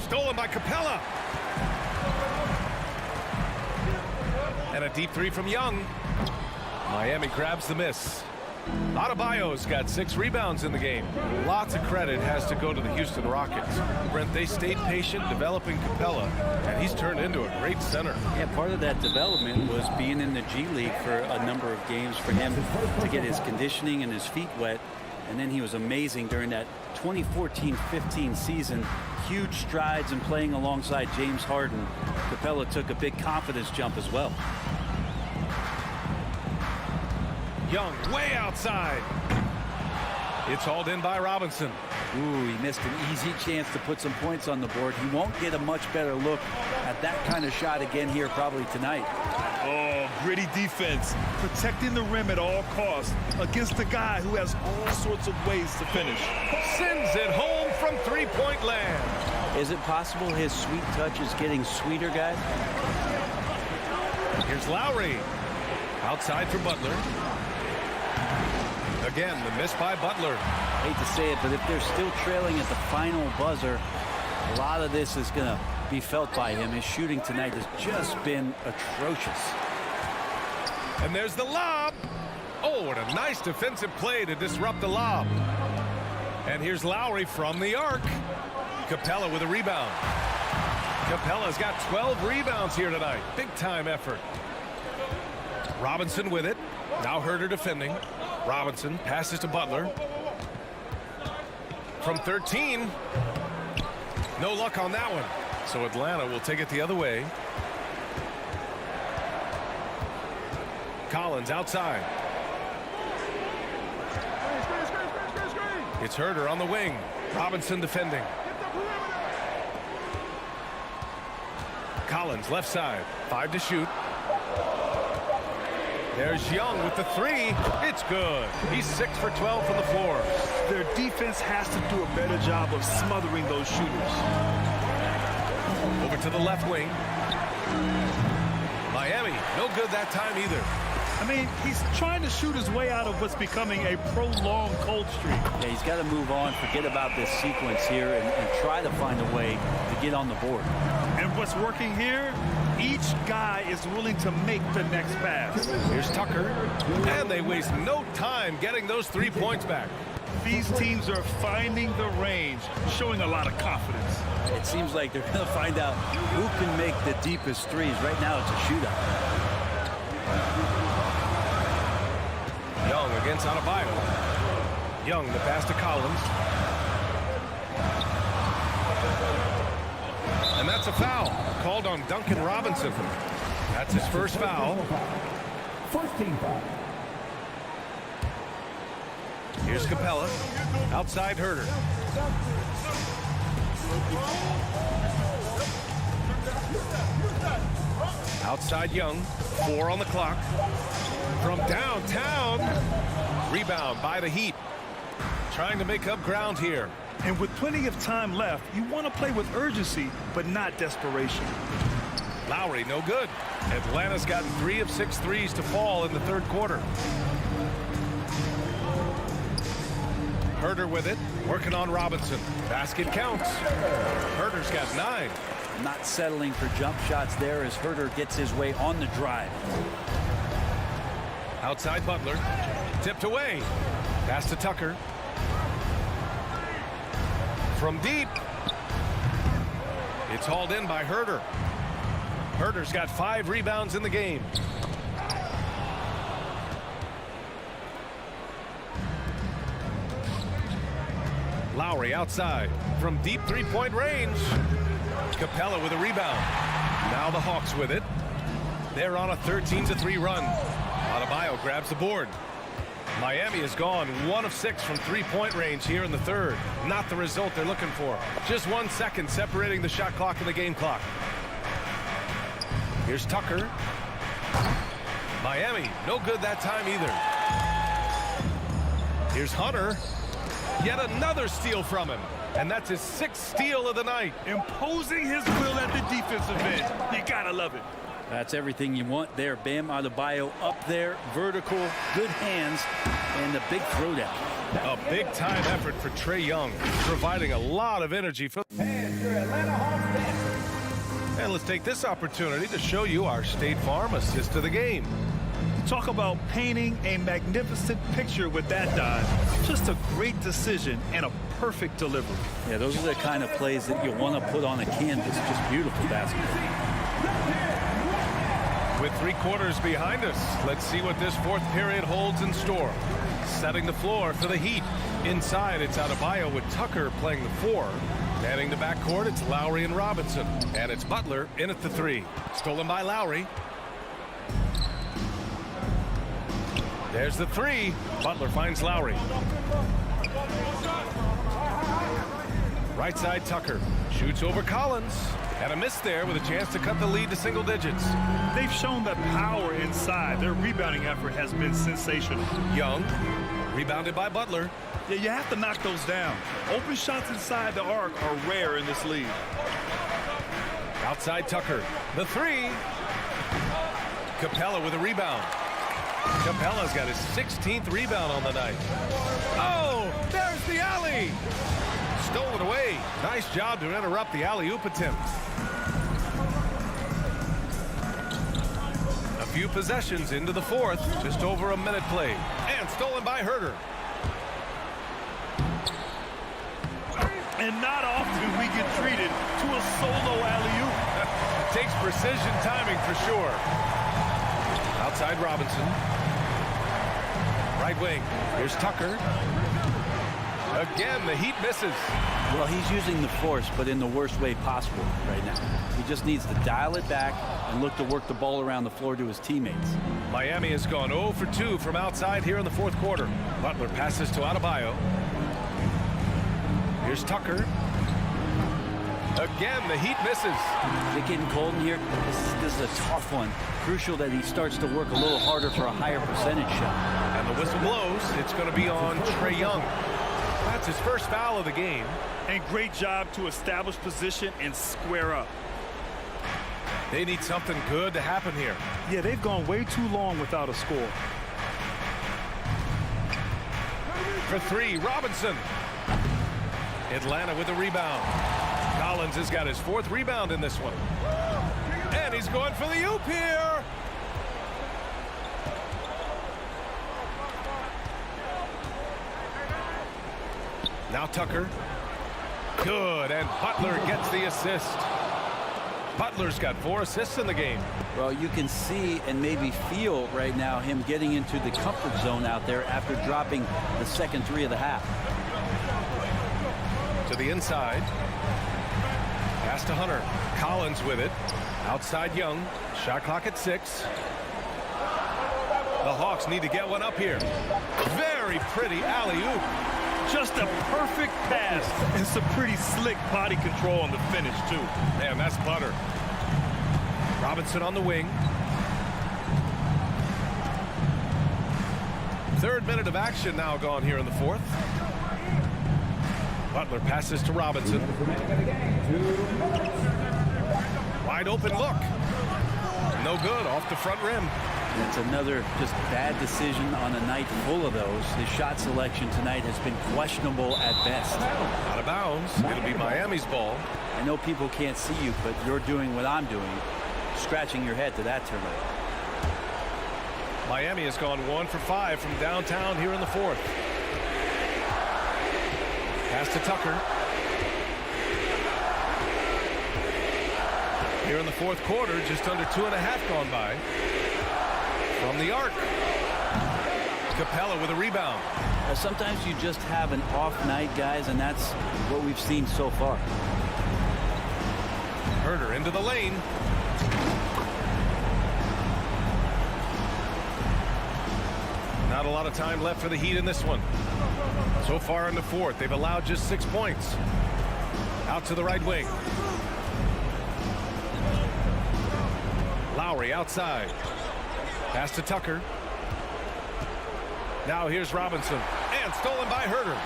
Stolen by Capella. And a deep 3 from Young. Miami grabs the miss. Adebayo's got 6 rebounds in the game. Lots of credit has to go to the Houston Rockets. Brent, they stayed patient developing Capella, and he's turned into a great center.
Yeah, part of that development was being in the G League for a number of games for him to get his conditioning and his feet wet. And then he was amazing during that 2014-15 season. Huge strides in playing alongside James Harden. Capella took a big confidence jump as well.
Young way outside. It's hauled in by Robinson.
Ooh, he missed an easy chance to put some points on the board. He won't get a much better look at that kind of shot again here probably tonight.
Oh, gritty defense. Protecting the rim at all costs against a guy who has all sorts of ways to finish.
Sends it home from 3-point land.
Is it possible his sweet touch is getting sweeter, guys?
Here's Lowry. Outside for Butler. Again, the miss by Butler.
Hate to say it, but if they're still trailing at the final buzzer, a lot of this is going to be felt by him. His shooting tonight has just been atrocious.
And there's the lob. Oh, what a nice defensive play to disrupt the lob. And here's Lowry from the arc. Capella with a rebound. Capella's got 12 rebounds here tonight. Big time effort. Robinson with it. Now Herder defending. Robinson passes to Butler. From 13. No luck on that one. So Atlanta will take it the other way. Collins outside. It's Herder on the wing. Robinson defending. Collins left side. 5 to shoot. There's Young with the 3. It's good. He's 6 for 12 from the floor.
Their defense has to do a better job of smothering those shooters.
Over to the left wing. Miami, no good that time either.
I mean, he's trying to shoot his way out of what's becoming a prolonged cold streak.
Yeah, he's got to move on, forget about this sequence here, and try to find a way to get on the board.
And what's working here, each guy is willing to make the next pass.
Here's Tucker, and they waste no time getting those 3 points back.
These teams are finding the range, showing a lot of confidence.
It seems like they're going to find out who can make the deepest threes. Right now, it's a shootout.
Young against Adebayo. Young, the pass to Collins. And that's a foul called on Duncan Robinson. That's his first foul.
First team foul.
Here's Capella. Outside Herder. Outside Young. 4 on the clock. From downtown. Rebound by the Heat. Trying to make up ground here.
And with plenty of time left, you want to play with urgency, but not desperation.
Lowry, no good. Atlanta's gotten 3 of 6 threes to fall in the third quarter. Herder with it, working on Robinson. Basket counts. Herder's got 9.
Not settling for jump shots there as Herder gets his way on the drive.
Outside Butler. Tipped away. Pass to Tucker. From deep. It's hauled in by Herder. Herder's got 5 rebounds in the game. Lowry outside from deep 3-point range. Capella with a rebound. Now the Hawks with it. They're on a 13-3 run. Adebayo grabs the board. Miami has gone 1 of 6 from 3-point range here in the third. Not the result they're looking for. Just 1 second separating the shot clock and the game clock. Here's Tucker. Miami, no good that time either. Here's Hunter. Yet another steal from him. And that's his 6th steal of the night.
Imposing his will at the defensive end. You gotta love it.
That's everything you want there. Bam Adebayo up there, vertical, good hands, and the big throwdown.
A big-time effort for Trae Young, providing a lot of energy for.
And your Atlanta Hawks Dancers.
And let's take this opportunity to show you our State Farm assist of the game.
Talk about painting a magnificent picture with that dive. Just a great decision and a perfect delivery.
Yeah, those are the kind of plays that you want to put on a canvas. Just beautiful basketball.
With 3 quarters behind us, let's see what this 4th period holds in store. Setting the floor for the Heat. Inside, it's Adebayo with Tucker playing the 4. Manning the backcourt, it's Lowry and Robinson. And it's Butler in at the 3. Stolen by Lowry. There's the 3. Butler finds Lowry. Right side Tucker. Shoots over Collins. And a miss there with a chance to cut the lead to single digits.
They've shown that power inside. Their rebounding effort has been sensational.
Young. Rebounded by Butler.
Yeah, you have to knock those down. Open shots inside the arc are rare in this league.
Outside Tucker. The 3. Capella with a rebound. Capella's got his 16th rebound on the night. Oh, there's the alley. Stolen away. Nice job to interrupt the alley-oop attempt. A few possessions into the 4th. Just over a minute played. And stolen by Herder.
And not often we get treated to a solo alley-oop.
Takes precision timing for sure. Outside Robinson. Right wing. Here's Tucker. Again, the Heat misses.
Well, he's using the force, but in the worst way possible right now. He just needs to dial it back and look to work the ball around the floor to his teammates.
Miami has gone 0 for 2 from outside here in the 4th quarter. Butler passes to Adebayo. Here's Tucker. Again, the Heat misses.
Is it getting cold in here? This is a tough one. Crucial that he starts to work a little harder for a higher percentage shot.
And the whistle blows. It's going to be on Trae Young. That's his first foul of the game.
And great job to establish position and square up.
They need something good to happen here.
Yeah, they've gone way too long without a score.
For three, Robinson. Atlanta with a rebound. Collins has got his 4th rebound in this one. And he's going for the oop here. Now Tucker. Good, and Butler gets the assist. Butler's got 4 assists in the game.
Well, you can see and maybe feel right now him getting into the comfort zone out there after dropping the second 3 of the half.
To the inside. Pass to Hunter. Collins with it. Outside Young. Shot clock at 6. The Hawks need to get one up here. Very pretty alley-oop.
Just a perfect pass and some pretty slick body control on the finish, too.
Man, that's butter. Robinson on the wing. 3rd minute of action now gone here in the 4th. Butler passes to Robinson. Wide open look. No good, off the front rim.
And it's another just bad decision on a night full of those. His shot selection tonight has been questionable at best.
Out of bounds. It'll be Miami's ball.
I know people can't see you, but you're doing what I'm doing. Scratching your head to that turnover.
Miami has gone 1 for 5 from downtown here in the 4th. Pass to Tucker. Here in the 4th quarter, just under 2.5 gone by. From the arc. Capella with a rebound.
Sometimes you just have an off night, guys, and that's what we've seen so far.
Herder into the lane. Not a lot of time left for the Heat in this one. So far in the 4th, they've allowed just 6 points. Out to the right wing. Lowry outside. Pass to Tucker. Now here's Robinson. And stolen by Herder.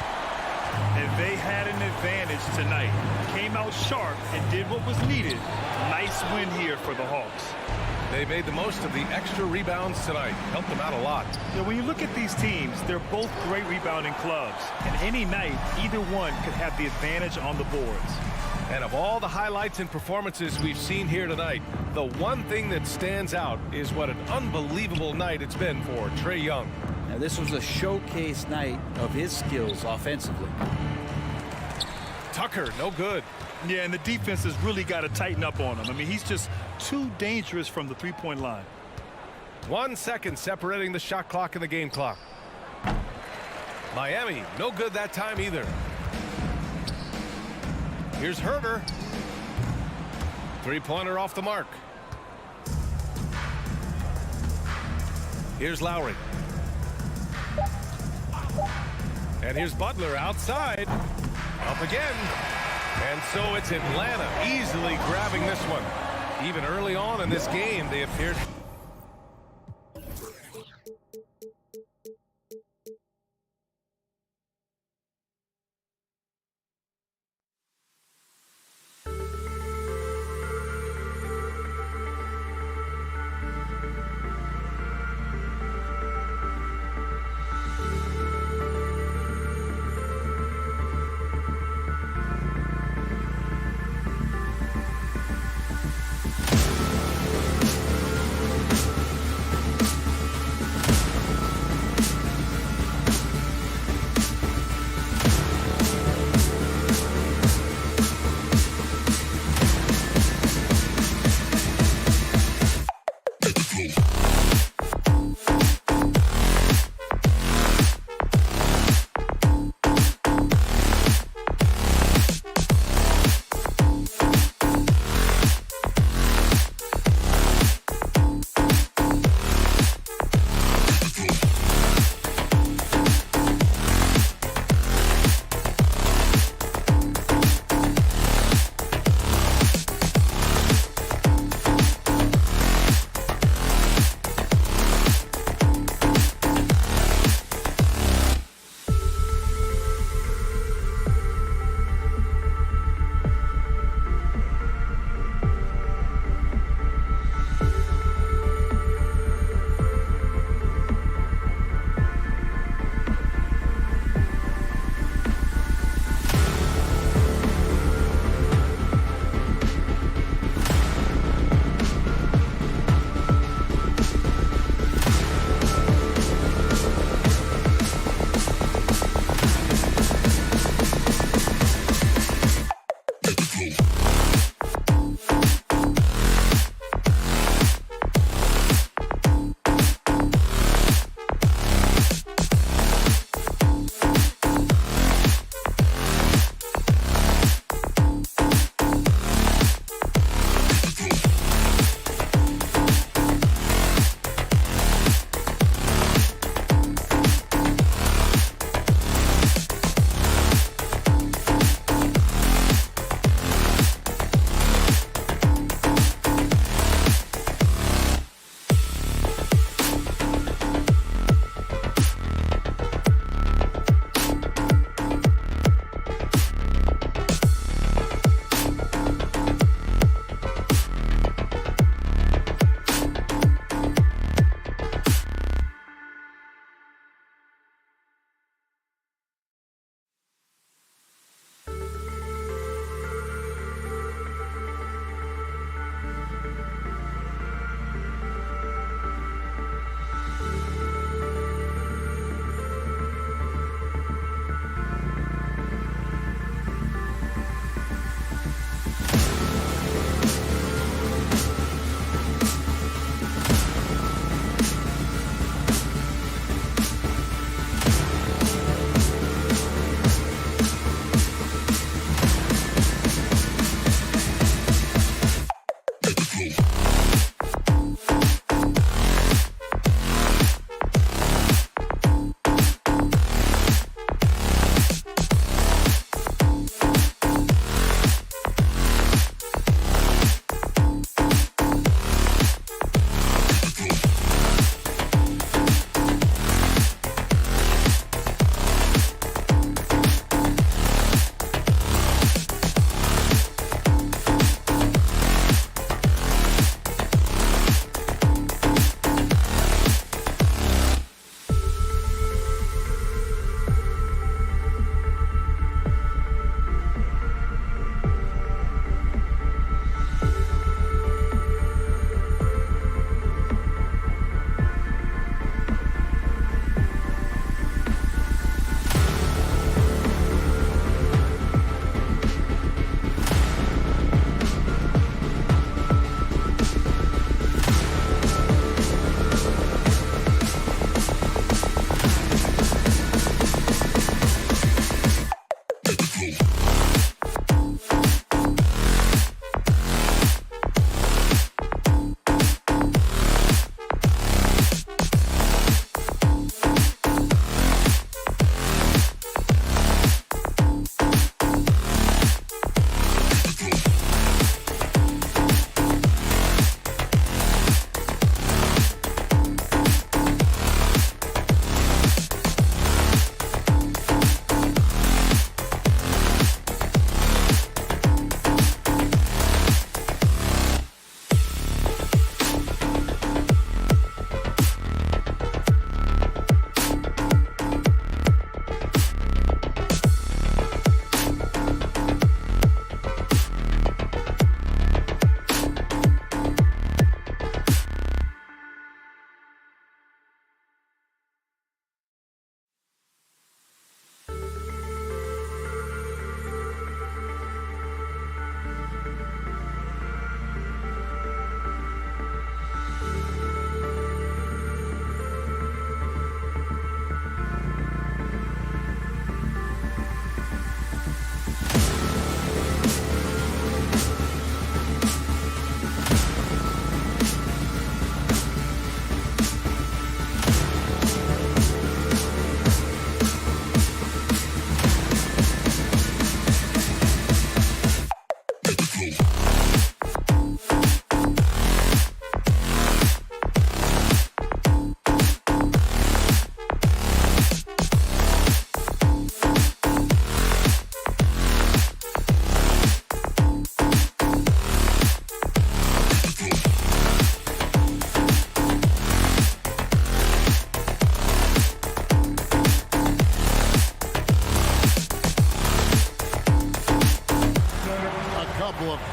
And they had an advantage tonight. Came out sharp and did what was needed. Nice win here for the Hawks.
They made the most of the extra rebounds tonight. Helped them out a lot.
Yeah, when you look at these teams, they're both great rebounding clubs. And any night, either one could have the advantage on the boards.
And of all the highlights and performances we've seen here tonight, the one thing that stands out is what an unbelievable night it's been for Trae Young.
Now, this was a showcase night of his skills offensively.
Tucker, no good.
Yeah, and the defense has really got to tighten up on him. I mean, he's just too dangerous from the three-point line.
1 second separating the shot clock and the game clock. Miami, no good that time either. Here's Herder. Three-pointer off the mark. Here's Lowry. And here's Butler outside. Up again. And so it's Atlanta easily grabbing this one. Even early on in this game, they appeared...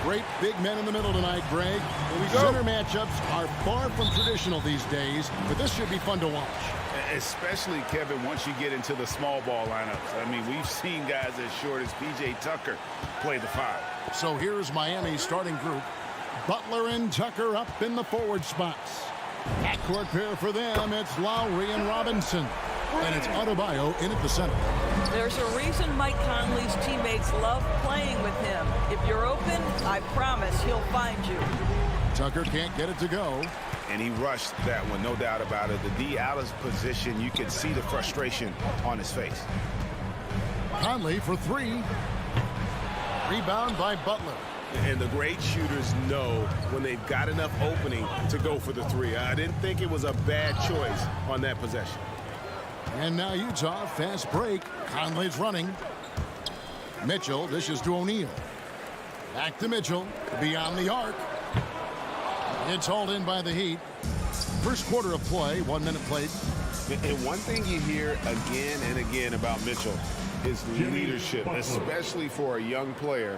Great big men in the middle tonight, Greg. Center matchups are far from traditional these days, but this should be fun to watch.
Especially, Kevin, once you get into the small ball lineups. I mean, we've seen guys as short as P.J. Tucker play the 5.
So here's Miami's starting group. Butler and Tucker up in the forward spots. Backcourt pair for them, it's Lowry and Robinson. And it's Adebayo in at the center.
There's a reason Mike Conley's teammates love playing with him. If you're open, I promise he'll find you.
Tucker can't get it to go.
And he rushed that one, no doubt about it. The D out of position, you can see the frustration on his face.
Conley for 3. Rebound by Butler.
And the great shooters know when they've got enough opening to go for the 3. I didn't think it was a bad choice on that possession.
And now Utah, fast break. Conley's running. Mitchell dishes to O'Neal. Back to Mitchell, beyond the arc. It's hauled in by the Heat. First quarter of play, 1 minute played.
And one thing you hear again and again about Mitchell, his leadership, especially for a young player,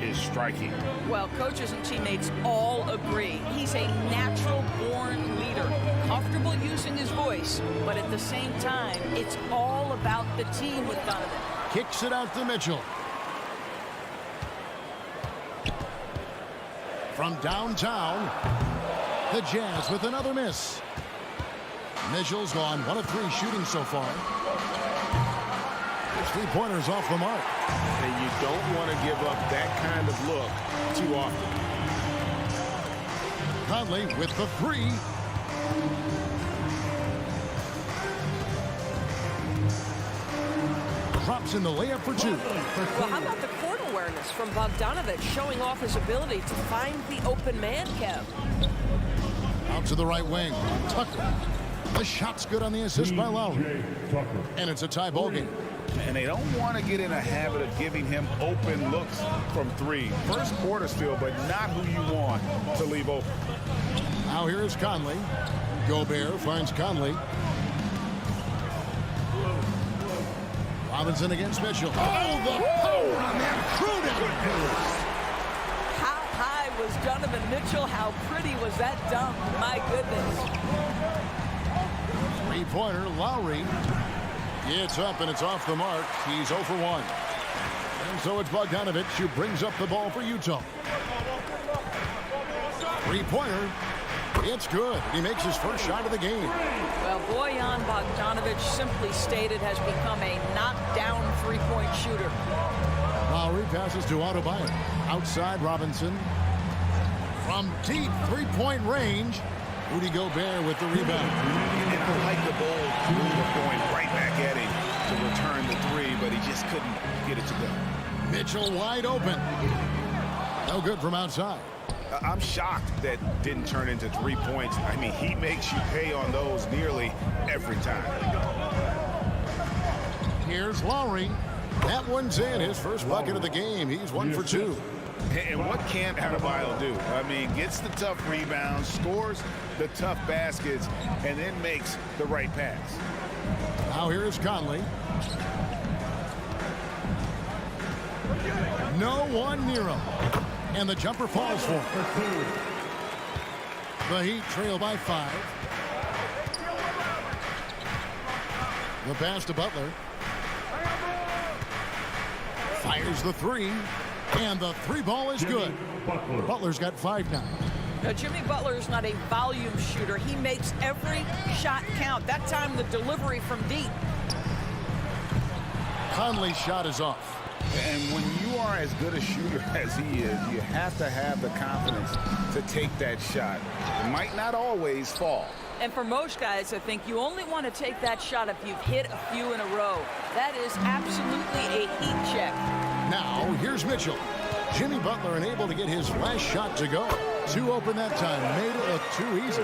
is striking.
Well, coaches and teammates all agree. He's a natural-born leader, comfortable using his voice, but at the same time, it's all about the team with Donovan.
Kicks it out to Mitchell. From downtown, the Jazz with another miss. Mitchell's gone 1 of 3 shooting so far. 3-pointers off the mark.
And you don't want to give up that kind of look too often.
Conley with the three. Drops in the layup for two.
Well, how about the court awareness from Bogdanovic, showing off his ability to find the open man, Kev?
Out to the right wing. Tucker. The shot's good on the assist by Lowry. And it's a tie ball game.
And they don't want to get in a habit of giving him open looks from three. First quarter still, but not who you want to leave open.
Now here is Conley. Gobert finds Conley. Robinson against Mitchell. Oh, the power on that crew down.
How high was Donovan Mitchell? How pretty was that dunk? My goodness.
Three-pointer, Lowry. It's up and it's off the mark. He's 0 for 1. And so it's Bogdanovic who brings up the ball for Utah. Three-pointer. It's good. He makes his first shot of the game.
Well, Bojan Bogdanovic, simply stated, has become a knockdown three-point shooter.
Lowry passes to Adebayo. Outside Robinson. From deep three-point range, Rudy Gobert with the rebound.
And I like the bold move of going right back at him to return the three, but he just couldn't get it to go.
Mitchell wide open. No good from outside.
I'm shocked that didn't turn into 3 points. I mean, he makes you pay on those nearly every time.
Here's Lowry. That one's in. His first bucket of the game. He's 1 for 2.
And what can't Adebayo do? I mean, gets the tough rebounds, scores the tough baskets, and then makes the right pass.
Now here is Conley. No one near him. And the jumper falls for him. The Heat trail by 5. The pass to Butler. Fires the three. And the three ball is good. Butler's got 5 now.
Now, Jimmy Butler is not a volume shooter. He makes every shot count. That time, the delivery from deep.
Conley's shot is off.
And when you are as good a shooter as he is, you have to have the confidence to take that shot. It might not always fall.
And for most guys, I think you only want to take that shot if you've hit a few in a row. That is absolutely a heat check.
Now, here's Mitchell. Jimmy Butler unable to get his last shot to go. 2 open that time. Made it look too easy.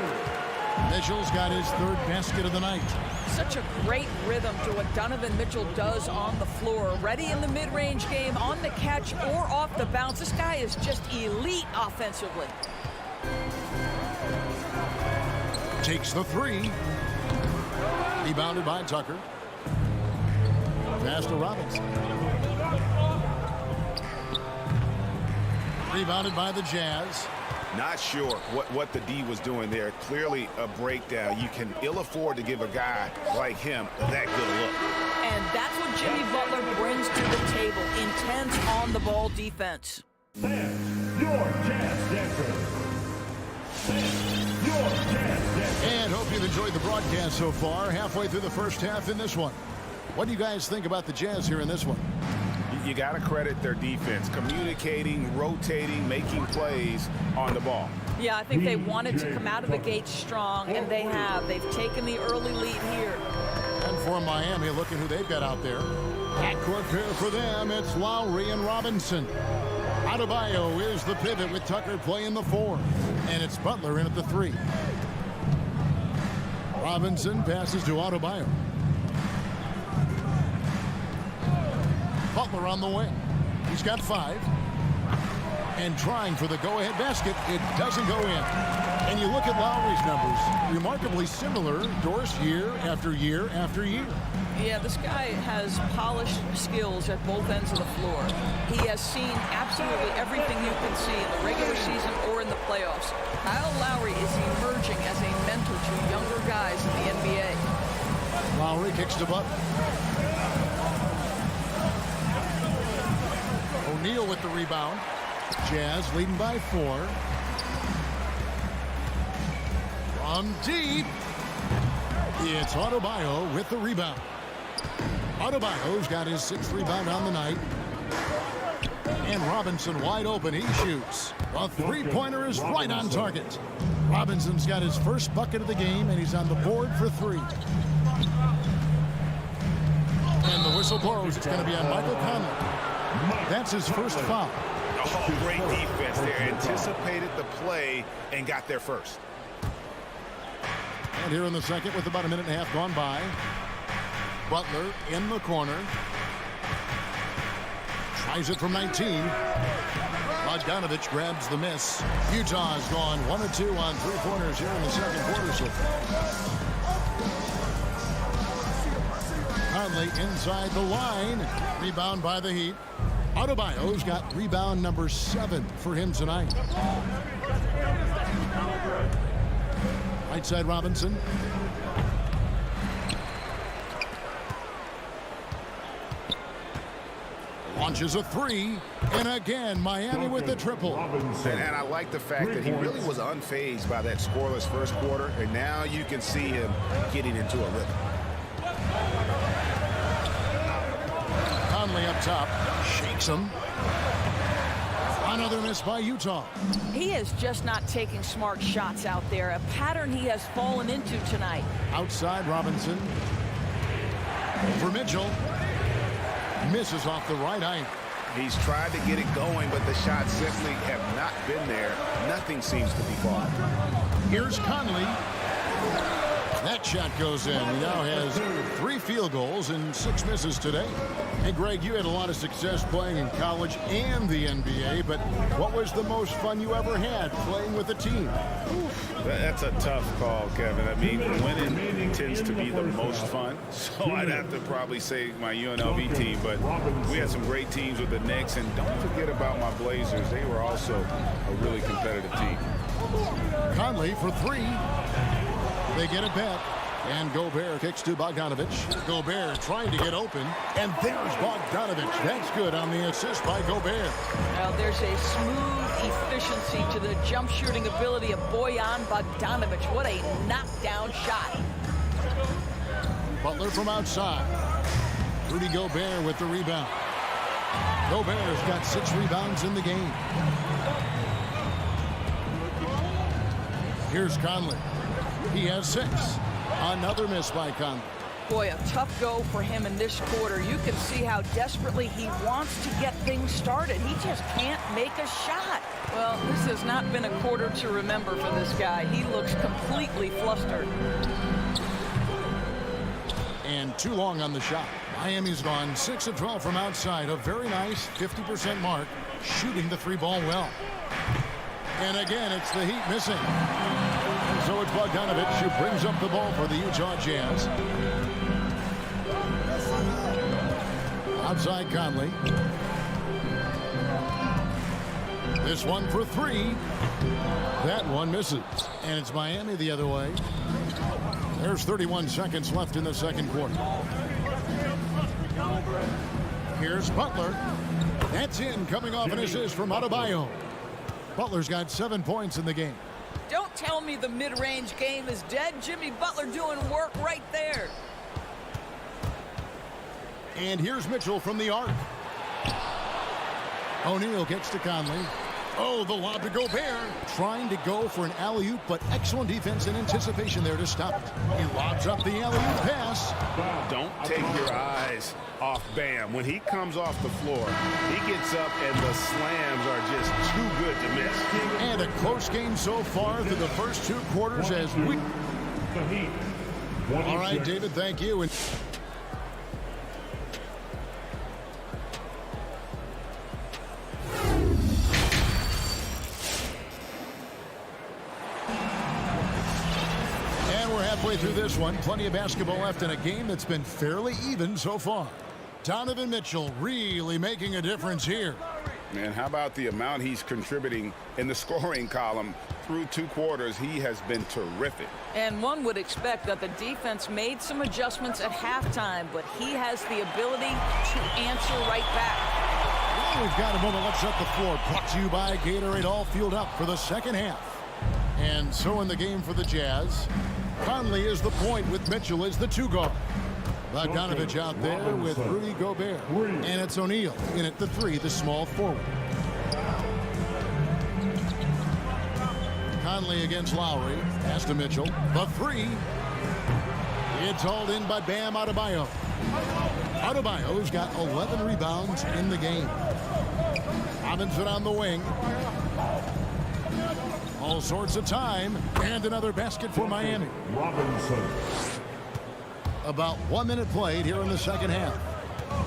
Mitchell's got his 3rd basket of the night.
Such a great rhythm to what Donovan Mitchell does on the floor. Ready in the mid-range game, on the catch, or off the bounce. This guy is just elite offensively.
Takes the 3. Rebounded by Tucker. Pass to Robinson. Rebounded by the Jazz.
Not sure what the D was doing there. Clearly a breakdown. You can ill afford to give a guy like him that good a look.
And that's what Jimmy Butler brings to the table. Intense on-the-ball defense.
And hope you've enjoyed the broadcast so far. Halfway through the first half in this one. What do you guys think about the Jazz here in this one?
You got to credit their defense. Communicating, rotating, making plays on the ball.
Yeah, I think they wanted to come out of the gate strong, and they have. They've taken the early lead here.
And for Miami, look at who they've got out there. Backcourt pair for them, it's Lowry and Robinson. Adebayo is the pivot with Tucker playing the 4. And it's Butler in at the 3. Robinson passes to Adebayo. Butler on the wing. He's got 5. And trying for the go-ahead basket. It doesn't go in. And you look at Lowry's numbers. Remarkably similar, Doris, year after year after year.
Yeah, this guy has polished skills at both ends of the floor. He has seen absolutely everything you can see in the regular season or in the playoffs. Kyle Lowry is emerging as a mentor to younger guys in the NBA.
Lowry kicks to Butler. O'Neal with the rebound. Jazz leading by 4. From deep, it's Adebayo with the rebound. Adebayo's got his 6th rebound on the night. And Robinson wide open. He shoots. A three-pointer is right on target. Robinson's got his first bucket of the game, and he's on the board for three. And the whistle blows. It's going to be on Michael Conley. That's his first foul.
Oh, great defense there. Anticipated the play and got there first.
And here in the second with about a minute and a half gone by. Butler in the corner. Tries it from 19. Bogdanovich grabs the miss. Utah's gone 1 of 2 on three-pointers here in the second quarter so far. Conley inside the line. Rebound by the Heat. Adebayo's got rebound number 7 for him tonight. Right side Robinson. Launches a three, and again Miami with the triple.
And I like the fact that he really was unfazed by that scoreless first quarter, and now you can see him getting into a rhythm.
Conley up top, shakes him. Another miss by Utah.
He is just not taking smart shots out there, a pattern he has fallen into tonight.
Outside Robinson. For Mitchell. Misses off the right eye.
He's tried to get it going, but the shots simply have not been there. Nothing seems to be falling.
Here's Conley. That shot goes in. He now has 3 field goals and 6 misses today. Hey, Greg, you had a lot of success playing in college and the NBA, but what was the most fun you ever had playing with a team?
That's a tough call, Kevin. I mean, winning tends to be the most fun, so I'd have to probably say my UNLV team, but we had some great teams with the Knicks, and don't forget about my Blazers. They were also a really competitive team.
Conley for 3. They get it back. And Gobert kicks to Bogdanovich. Gobert trying to get open. And there's Bogdanovich. That's good on the assist by Gobert.
Well, there's a smooth efficiency to the jump shooting ability of Bojan Bogdanovich. What a knockdown shot.
Butler from outside. Rudy Gobert with the rebound. Gobert's got 6 rebounds in the game. Here's Conley. He has 6. Another miss by Conley.
Boy, a tough go for him in this quarter. You can see how desperately he wants to get things started. He just can't make a shot. Well, this has not been a quarter to remember for this guy. He looks completely flustered.
And too long on the shot. Miami's gone 6 of 12 from outside. A very nice 50% mark. Shooting the 3-ball well. And again, it's the Heat missing. So it's Bogdanovich who brings up the ball for the Utah Jazz. Outside Conley. This one for 3. That one misses. And it's Miami the other way. There's 31 seconds left in the second quarter. Here's Butler. That's in, coming off an assist from Adebayo. Butler's got 7 points in the game.
Don't tell me the mid-range game is dead. Jimmy Butler doing work right there.
And here's Mitchell from the arc. O'Neal gets to Conley. Oh, the lob to Gobert. Trying to go for an alley-oop, but excellent defense and anticipation there to stop it. He lobs up the alley-oop pass.
Don't take your eyes off Bam. When he comes off the floor, he gets up and the slams are just too good to miss.
And a close game so far through the first 2 quarters as we... All right, David, thank you. Halfway through this one, plenty of basketball left in a game that's been fairly even so far. Donovan Mitchell really making a difference here.
Man, how about the amount he's contributing in the scoring column through 2 quarters? He has been terrific.
And one would expect that the defense made some adjustments at halftime, but he has the ability to answer right back.
Well, we've got a moment. Let's set the floor. Brought to you by Gatorade, all fueled up for the second half. And so in the game for the Jazz, Conley is the point with Mitchell as the 2 guard. Bogdanovich out there with Rudy Gobert. And it's O'Neal in at the 3, the small forward. Conley against Lowry. Pass to Mitchell. The three. It's hauled in by Bam Adebayo. Adebayo's got 11 rebounds in the game. Robinson on the wing. All sorts of time. And another basket for Miami.
Robinson.
About 1 minute played here in the second half.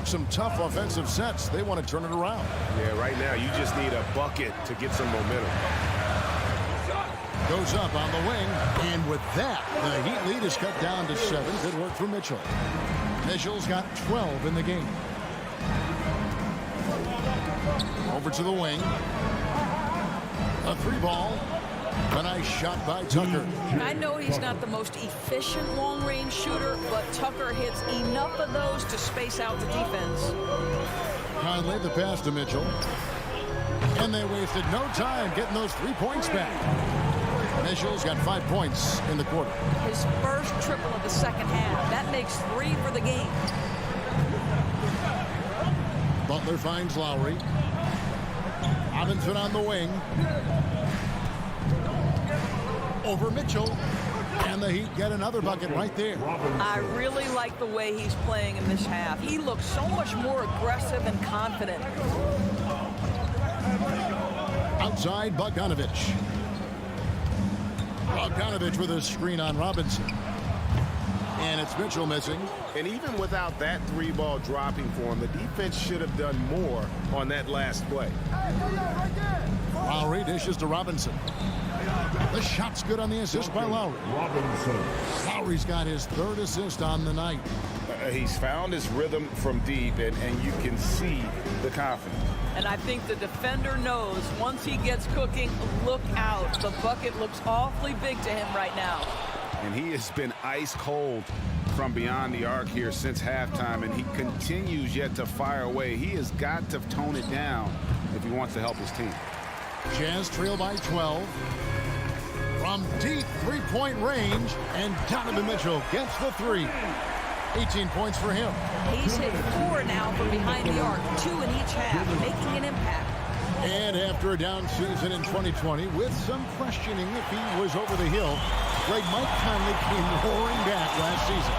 Some tough offensive sets. They want to turn it around.
Yeah, right now you just need a bucket to get some momentum.
Goes up on the wing. And with that, the Heat lead is cut down to 7. Good work for Mitchell. Mitchell's got 12 in the game. Over to the wing. A three ball. A nice shot by Tucker.
I know he's not the most efficient long-range shooter, but Tucker hits enough of those to space out the defense.
Conley the pass to Mitchell. And they wasted no time getting those 3 points back. Mitchell's got 5 points in the quarter.
His first triple of the second half. That makes 3 for the game.
Butler finds Lowry. Robinson on the wing. Over Mitchell. And the Heat get another bucket right there.
I really like the way he's playing in this half. He looks so much more aggressive and confident.
Outside, Bogdanovich. Bogdanovich with a screen on Robinson. And it's Mitchell missing.
And even without that 3-ball dropping for him, the defense should have done more on that last play.
Lowry dishes to Robinson. The shot's good on the assist by Lowry.
Robinson.
Lowry's got his 3rd assist on the night.
He's found his rhythm from deep, and you can see the confidence.
And I think the defender knows once he gets cooking, look out. The bucket looks awfully big to him right now.
And he has been ice cold from beyond the arc here since halftime, and he continues yet to fire away. He has got to tone it down if he wants to help his team.
Jazz trail by 12. From deep 3-point range, and Donovan Mitchell gets the 3. 18 points for him.
He's hit 4 now from behind the arc, 2 in each half, making an impact.
And after a down season in 2020, with some questioning if he was over the hill, Mike Conley came roaring back last season.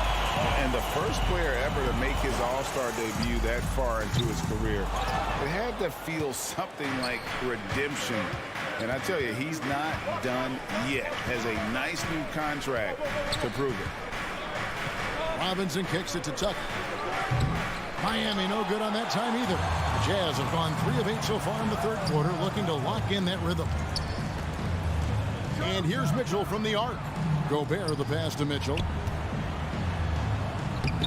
And the first player ever to make his All-Star debut that far into his career, it had to feel something like redemption. And I tell you, he's not done yet. Has a nice new contract to prove it.
Robinson kicks it to Tucker. Miami no good on that time either. The Jazz have gone 3 of 8 so far in the third quarter, looking to lock in that rhythm. And here's Mitchell from the arc. Gobert the pass to Mitchell.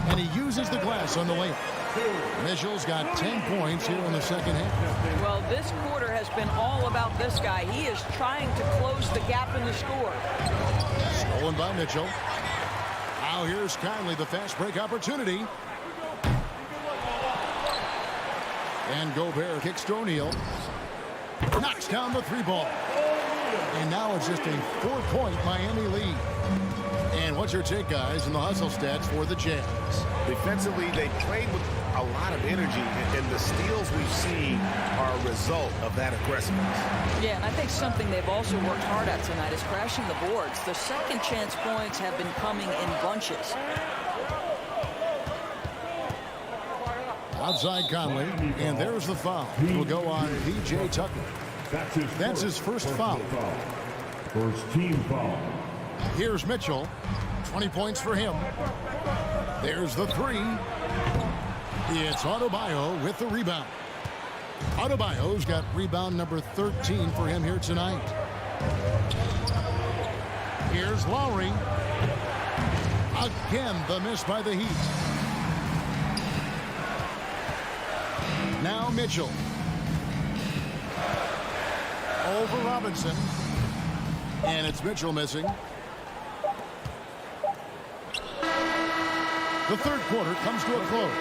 And he uses the glass on the layup. Mitchell's got 10 points here in the second half.
Well, this quarter has been all about this guy. He is trying to close the gap in the score.
Stolen by Mitchell. Now here's Conley, the fast break opportunity. And Gobert kicks to O'Neal. Knocks down the 3-ball. And now it's just a 4-point Miami lead. And what's your take, guys, in the hustle stats for the Jazz?
Defensively, they played with a lot of energy, and the steals we've seen are a result of that aggressiveness.
Yeah, and I think something they've also worked hard at tonight is crashing the boards. The second chance points have been coming in bunches.
Outside Conley, and there's the foul. It will go on P.J. Tucker. That's his first foul.
First team foul.
Here's Mitchell. 20 points for him. There's the 3. It's Adebayo with the rebound. Adebayo's got rebound number 13 for him here tonight. Here's Lowry. Again, the miss by the Heat. Now Mitchell. Over Robinson. And it's Mitchell missing. The third quarter comes to a close.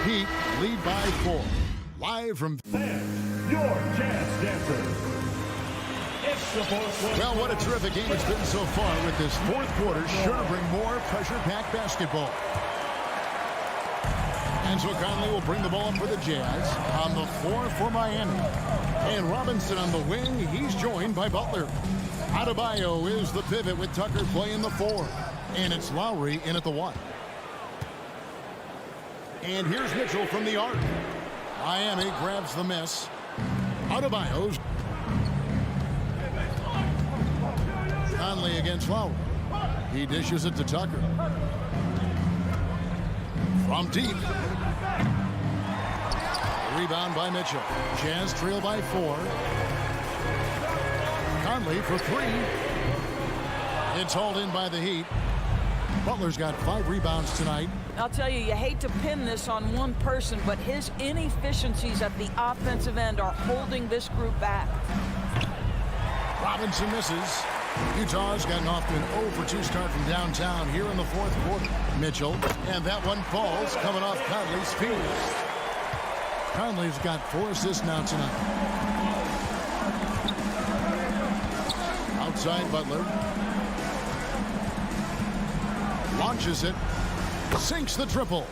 Heat lead by 4. Live from...
Your Jazz Dancers.
Well, what a terrific game it's been so far, with this fourth quarter sure to bring more pressure-packed basketball. And so Conley will bring the ball up for the Jazz on the floor for Miami. And Robinson on the wing, he's joined by Butler. Adebayo is the pivot with Tucker playing the 4. And it's Lowry in at the 1. And here's Mitchell from the arc. Miami grabs the miss. Adebayo's. Conley against Lowry. He dishes it to Tucker. From deep. Rebound by Mitchell. Jazz trail by 4. Conley for 3. It's hauled in by the Heat. Butler's got 5 rebounds tonight.
I'll tell you, you hate to pin this on one person, but his inefficiencies at the offensive end are holding this group back.
Robinson misses. Utah's gotten off to an 0-for-2 start from downtown here in the 4th quarter. Mitchell, and that one falls coming off Conley's feet. Conley's got 4 assists now tonight. Outside Butler. Launches it. Sinks the triple.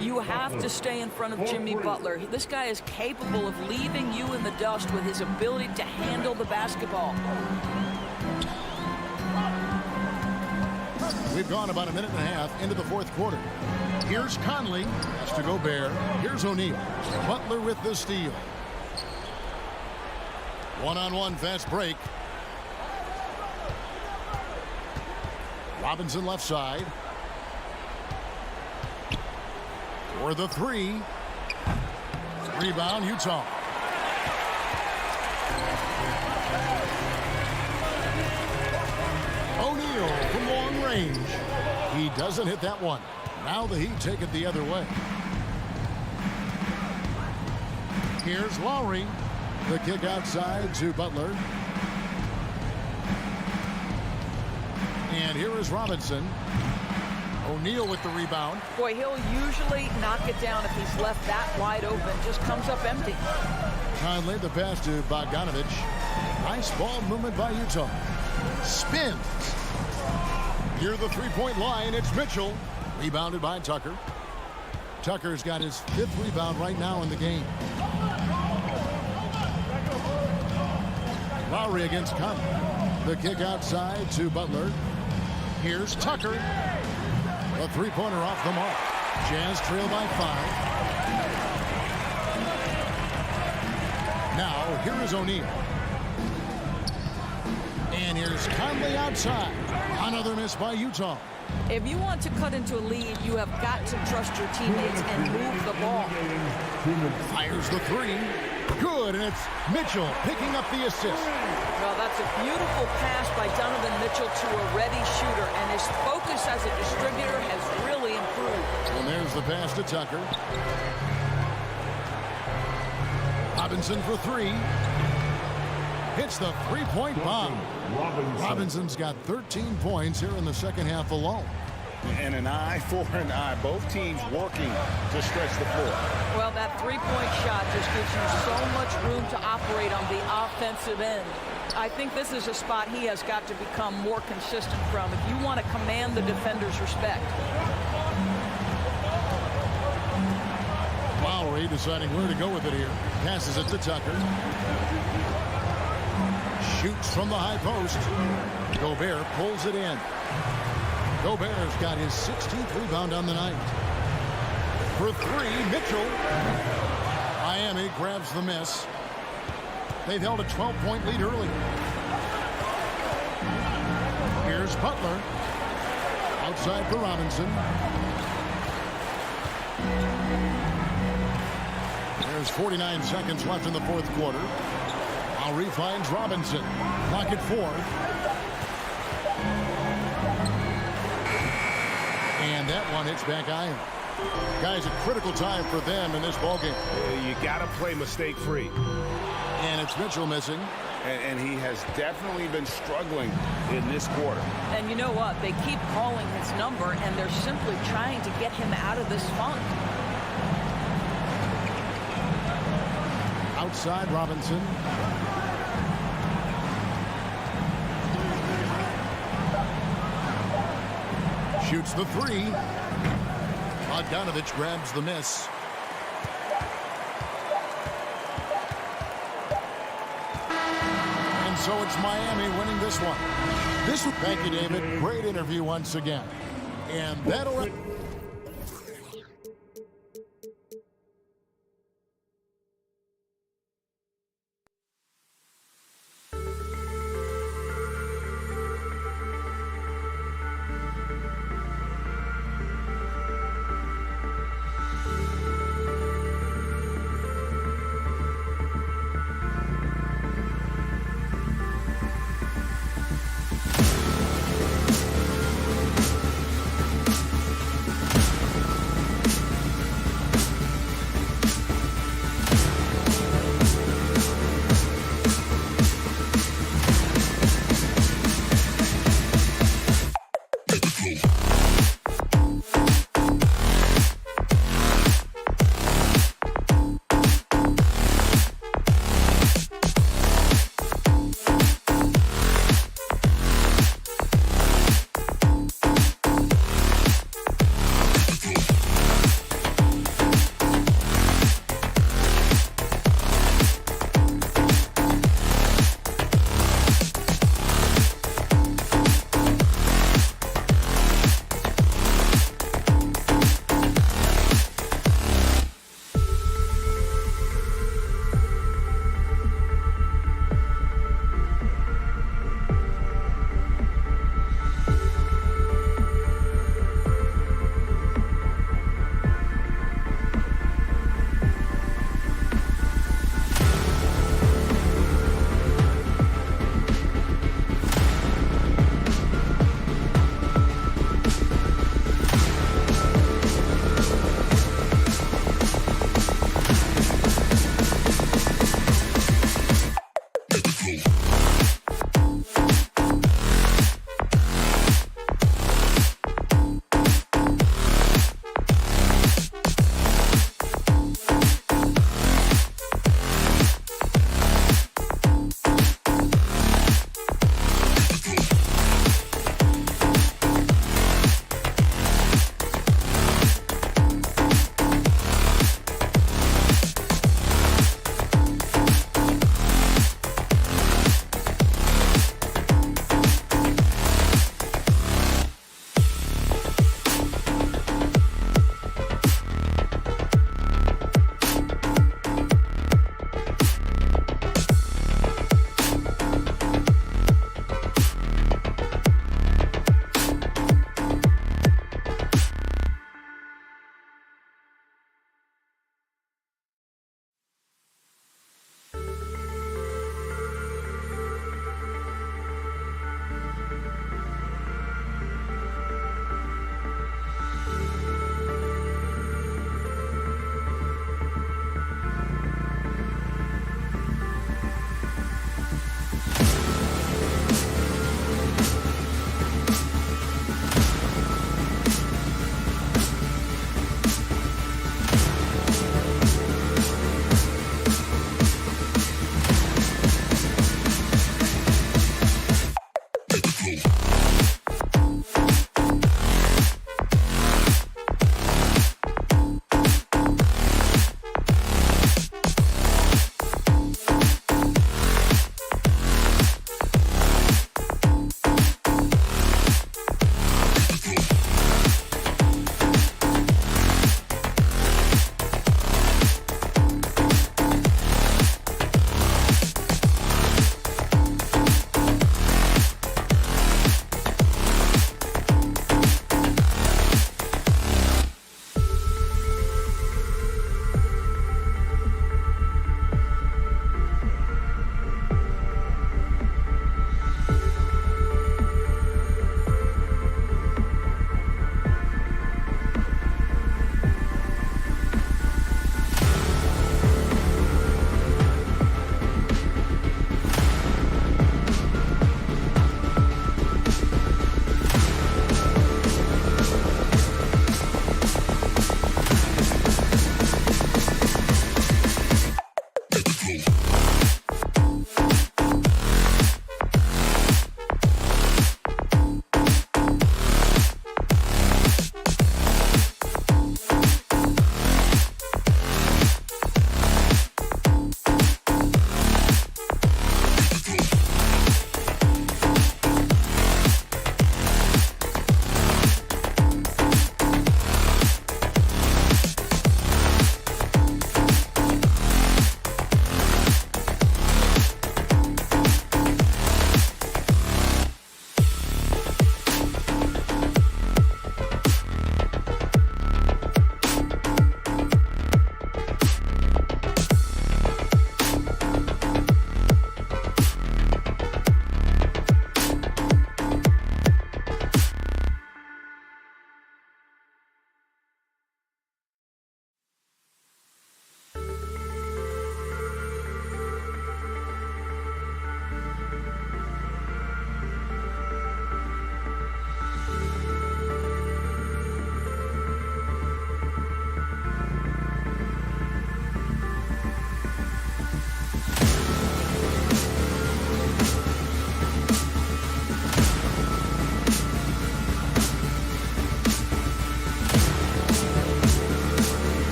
You have to stay in front of Jimmy Butler. This guy is capable of leaving you in the dust with his ability to handle the basketball.
We've gone about a minute and a half into the 4th quarter. Here's Conley. Has to Gobert. Here's O'Neal. Butler with the steal. One-on-one fast break. Robinson left side. For the 3. Rebound, Utah. O'Neal from long range. He doesn't hit that one. Now the Heat take it the other way. Here's Lowry. The kick outside to Butler. And here is Robinson. O'Neal with the rebound.
Boy, he'll usually knock it down if he's left that wide open. Just comes up empty.
Conley the pass to Bogdanovich. Nice ball movement by Utah. Spins. Near the 3-point line, it's Mitchell. Rebounded by Tucker. Tucker's got his 5th rebound right now in the game. Lowry against Conley. The kick outside to Butler. Here's Tucker. A 3-pointer off the mark. Jazz trail by 5. Now, here is O'Neal. And here's Conley outside. Another miss by Utah.
If you want to cut into a lead, you have got to trust your teammates and move the ball.
Fires the 3. Good, and it's Mitchell picking up the assist.
Well, that's a beautiful pass by Donovan Mitchell to a ready shooter, and his focus as a distributor has really improved.
And there's the pass to Tucker. Robinson for 3. Hits the 3-point bomb. Robinson's got 13 points here in the second half alone.
And an eye for an eye. Both teams working to stretch the floor.
Well, that 3-point shot just gives you so much room to operate on the offensive end. I think this is a spot he has got to become more consistent from if you want to command the defender's respect.
Lowry deciding where to go with it here. Passes it to Tucker. Shoots from the high post. Gobert pulls it in. Gobert's got his 16th rebound on the night. For 3, Mitchell. Miami grabs the miss. They've held a 12-point lead early. Here's Butler. Outside for Robinson. There's 49 seconds left in the 4th quarter. Lowry finds Robinson. Clock at 4. And that one hits back iron. Guys, a critical time for them in this ballgame.
You got to play mistake-free.
And it's Mitchell missing.
And he has definitely been struggling in this quarter.
And you know what? They keep calling his number, and they're simply trying to get him out of this funk.
Outside Robinson. Shoots the 3. Bogdanovich grabs the miss. And so it's Miami winning this one. Thank you, David. Great interview once again. And that'll...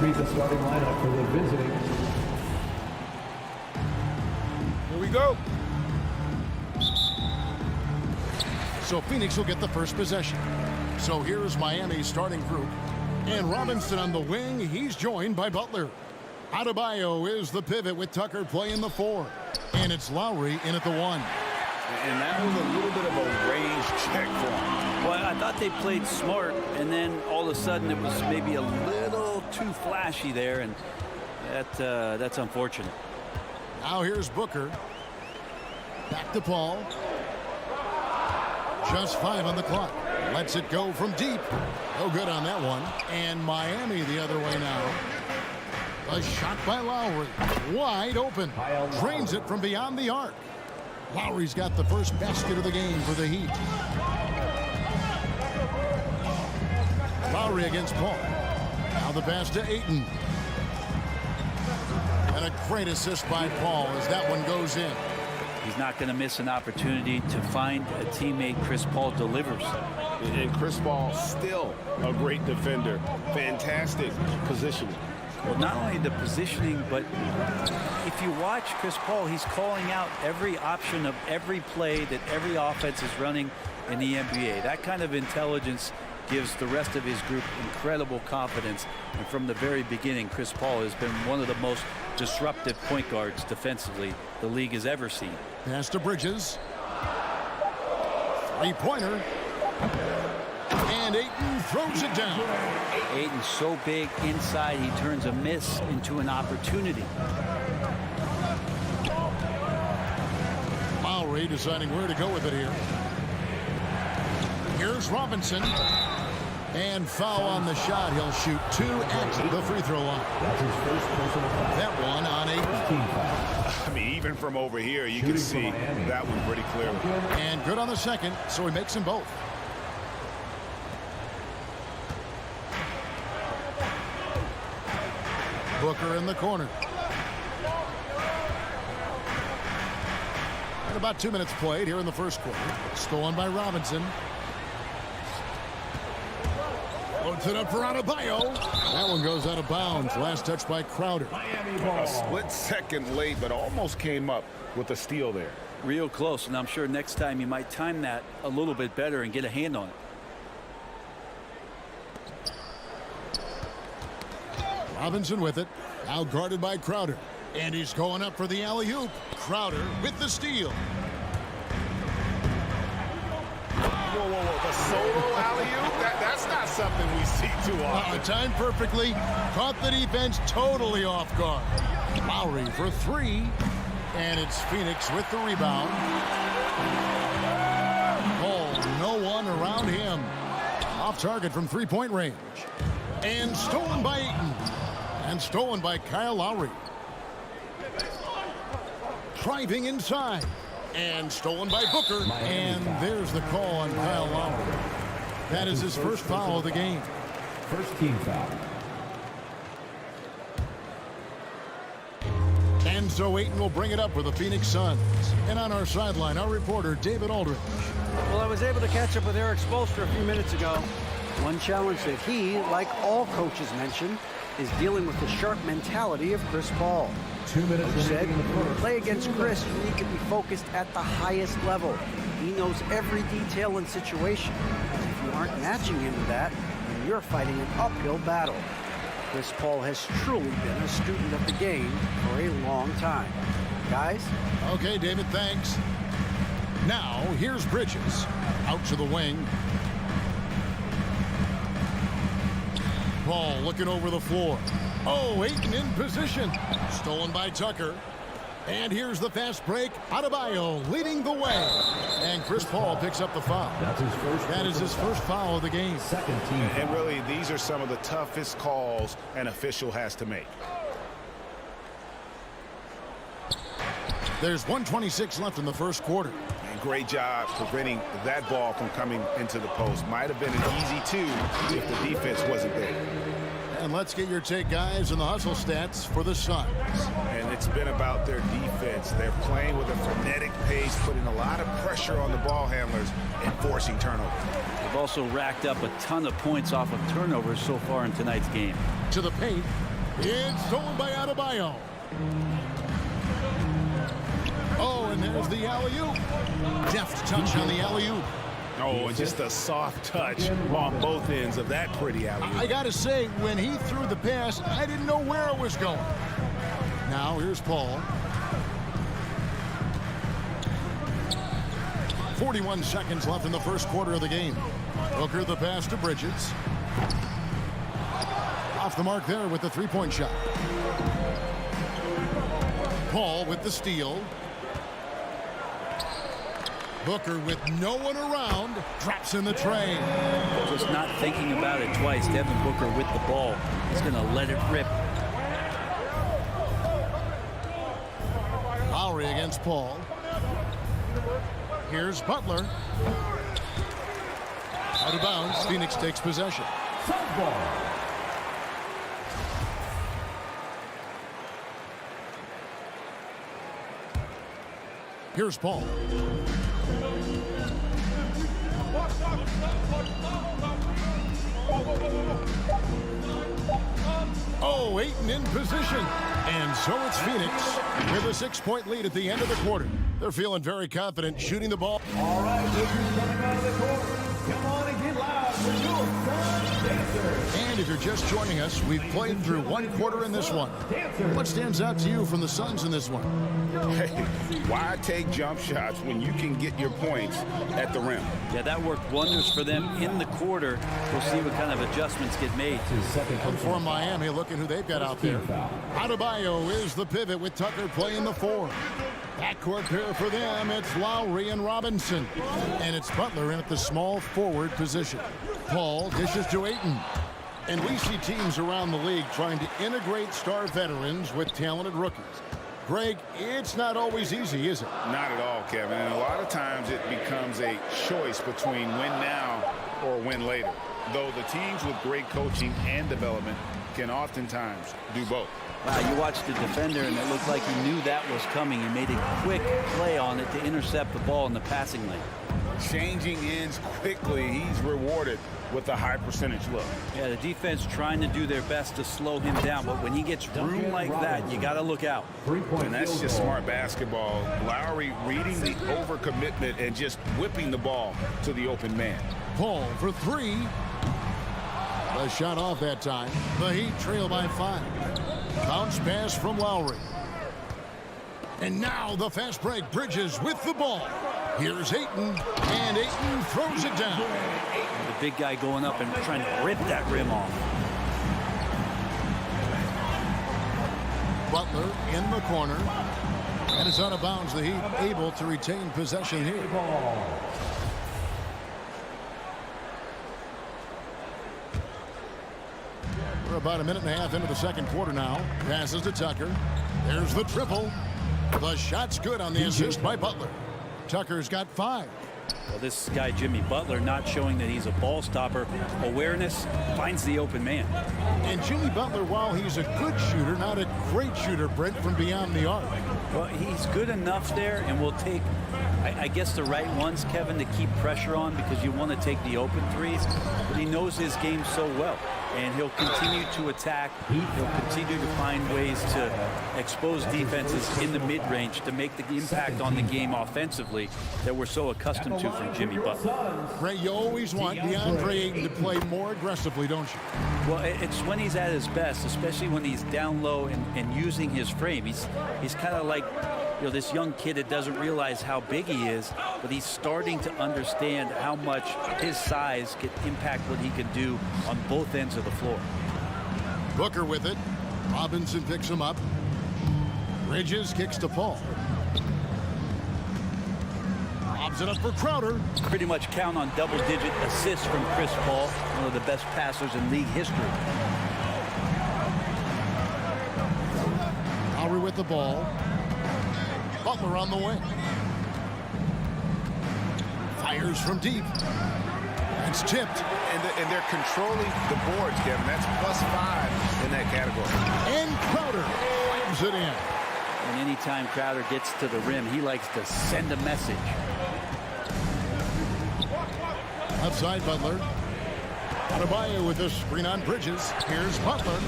meet the starting lineup for the visiting.
Here we go.
So Phoenix will get the first possession. So here's Miami's starting group. And Robinson on the wing. He's joined by Butler. Adebayo is the pivot with Tucker playing the 4. And it's Lowry in at the 1.
And that was a little bit of a range check for him.
Well, I thought they played smart, and then all of a sudden it was maybe a little too flashy there, and that's unfortunate.
Now here's Booker. Back to Paul. Just 5 on the clock. Lets it go from deep. No good on that one. And Miami the other way now. A shot by Lowry. Wide open. Drains it from beyond the arc. Lowry's got the first basket of the game for the Heat. Lowry against Paul. Now the pass to Ayton. And a great assist by Paul as that one goes in.
He's not going to miss an opportunity to find a teammate. Chris Paul delivers.
And Chris Paul still a great defender. Fantastic positioning.
Well, not only the positioning, but if you watch Chris Paul, he's calling out every option of every play that every offense is running in the NBA. That kind of intelligence gives the rest of his group incredible confidence. And from the very beginning, Chris Paul has been one of the most disruptive point guards defensively the league has ever seen.
Pass to Bridges. Three-pointer. And Ayton throws it down.
Ayton's so big inside, he turns a miss into an opportunity.
Lowry deciding where to go with it here. Here's Robinson. And foul on the shot. He'll shoot 2 at the free throw line.
That's his first personal foul.
That one on Ayton.
I mean, even from over here, you can see that one pretty clearly.
And good on the second, so he makes them both. Booker in the corner. And about 2 minutes played here in the first quarter. Stolen by Robinson. Loads it up for Adebayo. That one goes out of bounds. Last touch by Crowder.
A split second late, but almost came up with a steal there.
Real close, and I'm sure next time you might time that a little bit better and get a hand on it.
Robinson with it. Now guarded by Crowder. And he's going up for the alley-oop. Crowder with the steal.
Whoa, whoa, whoa. The solo alley-oop? That's not something we see too often.
Timed perfectly. Caught the defense totally off guard. Lowry for 3. And it's Phoenix with the rebound. Oh, no one around him. Off target from three-point range. And stolen by Ayton. And stolen by Kyle Lowry. Driving inside. And stolen by Booker. And there's the call on Kyle Lowry. That is his first foul of the game.
First team foul.
And so Ayton will bring it up for the Phoenix Suns. And on our sideline, our reporter, David Aldridge.
Well, I was able to catch up with Eric Spoelstra a few minutes ago. One challenge that he, like all coaches mentioned, is dealing with the sharp mentality of Chris Paul.
2 minutes
Coach said,
remaining in the
to
first.
play against Chris, you need to be focused at the highest level. He knows every detail and situation. If you aren't matching him with that, then you're fighting an uphill battle. Chris Paul has truly been a student of the game for a long time. Guys?
Okay, David, thanks. Now, here's Bridges. Out to the wing. Paul looking over the floor. Oh, Ayton in position. Stolen by Tucker. And here's the fast break. Adebayo leading the way. And Chris Paul picks up the foul.
That's his first.
That is his first foul of the game.
Second team
And
foul.
really, these are some of the toughest calls an official has to make.
There's 1:26 left in the first quarter.
And great job preventing that ball from coming into the post. Might have been an easy 2 if the defense wasn't there.
And let's get your take, guys, on the hustle stats for the Suns.
And it's been about their defense. They're playing with a frenetic pace, putting a lot of pressure on the ball handlers and forcing turnovers.
They've also racked up a ton of points off of turnovers so far in tonight's game.
To the paint. It's stolen by Adebayo. Oh, and there's the alley-oop. Deft touch on the alley-oop.
Oh, and just a soft touch on both ends of that pretty alley-oop.
I gotta say, when he threw the pass, I didn't know where it was going. Now here's Paul. 41 seconds left in the first quarter of the game. Booker the pass to Bridges. Off the mark there with the three-point shot. Paul with the steal. Booker with no one around, drops in the tray.
Just not thinking about it twice. Devin Booker with the ball. He's going to let it rip.
Lowry against Paul. Here's Butler. Out of bounds, Phoenix takes possession. Here's Paul. Oh, Ayton in position. And so it's Phoenix with a 6-point lead at the end of the quarter. They're feeling very confident shooting the ball.
All right, Lakers coming out of the court. Come on and get loud for your Sun Dancers.
And if you're just joining us, we've played through one quarter in this one. What stands out to you from the Suns in this one?
Hey, why take jump shots when you can get your points at the rim?
Yeah, that worked wonders for them in the quarter. We'll see what kind of adjustments get made.
And for Miami, look at who they've got out there. Adebayo is the pivot with Tucker playing the 4. Backcourt pair for them, it's Lowry and Robinson. And it's Butler in at the small forward position. Paul dishes to Ayton. And we see teams around the league trying to integrate star veterans with talented rookies. Greg, it's not always easy, is it?
Not at all, Kevin. And a lot of times it becomes a choice between win now or win later. Though the teams with great coaching and development can oftentimes do both.
Wow, you watched the defender, and it looked like he knew that was coming. He made a quick play on it to intercept the ball in the passing lane.
Changing ends quickly, he's rewarded with a high percentage look.
Yeah, the defense trying to do their best to slow him down, but when he gets room like that, you got to look out.
And that's just smart basketball. Lowry reading the overcommitment and just whipping the ball to the open man.
Paul for 3. The shot off that time. The Heat trail by 5. Bounce pass from Lowry. And now the fast break. Bridges with the ball. Here's Ayton, and Ayton throws it down.
The big guy going up and trying to rip that rim off.
Butler in the corner. And it's out of bounds. The Heat able to retain possession here. We're about a minute and a half into the second quarter now. Passes to Tucker. There's the triple. The shot's good on the assist by Butler. Tucker's got 5.
Well, this guy, Jimmy Butler, not showing that he's a ball stopper. Awareness, finds the open man.
And Jimmy Butler, while he's a good shooter, not a great shooter, Brent, from beyond the arc.
Well, he's good enough there, and will take, I guess, the right ones, Kevin, to keep pressure on, because you want to take the open threes. But he knows his game so well, and he'll continue to attack. He'll continue to find ways to expose defenses in the mid-range to make the impact on the game offensively that we're so accustomed to from Jimmy Butler.
Ray, you always want DeAndre Ayton to play more aggressively, don't you?
Well, it's when he's at his best, especially when he's down low and using his frame. He's kind of like, you know, this young kid that doesn't realize how big he is, but he's starting to understand how much his size can impact what he can do on both ends of the floor.
Booker with it. Robinson picks him up. Bridges kicks to Paul. Lobs it up for Crowder.
Pretty much count on double-digit assists from Chris Paul, one of the best passers in league history.
Lowry with the ball. Butler on the wing. Fires from deep. It's tipped.
And they're controlling the boards, Kevin. That's +5 in that category.
And Crowder slams it in.
And anytime Crowder gets to the rim, he likes to send a message.
Outside Butler. Adebayo with the screen on Bridges. Here's Butler.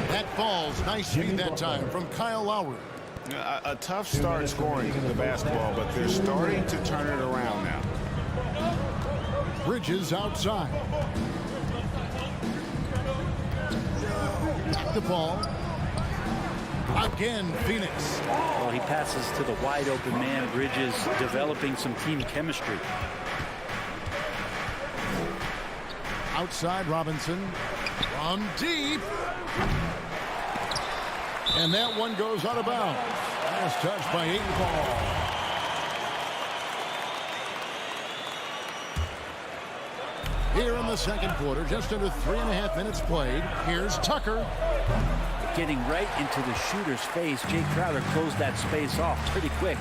That falls. Nice feed that time from Kyle Lowry.
A tough start scoring the basketball, but they're starting to turn it around now.
Bridges outside. The ball. Again, Phoenix.
Well, he passes to the wide open man. Bridges developing some team chemistry.
Outside Robinson. From deep. And that one goes out of bounds. Last touch by Ayton ball. Here in the second quarter, just under 3.5 minutes played. Here's Tucker.
Getting right into the shooter's face. Jay Crowder closed that space off pretty quick.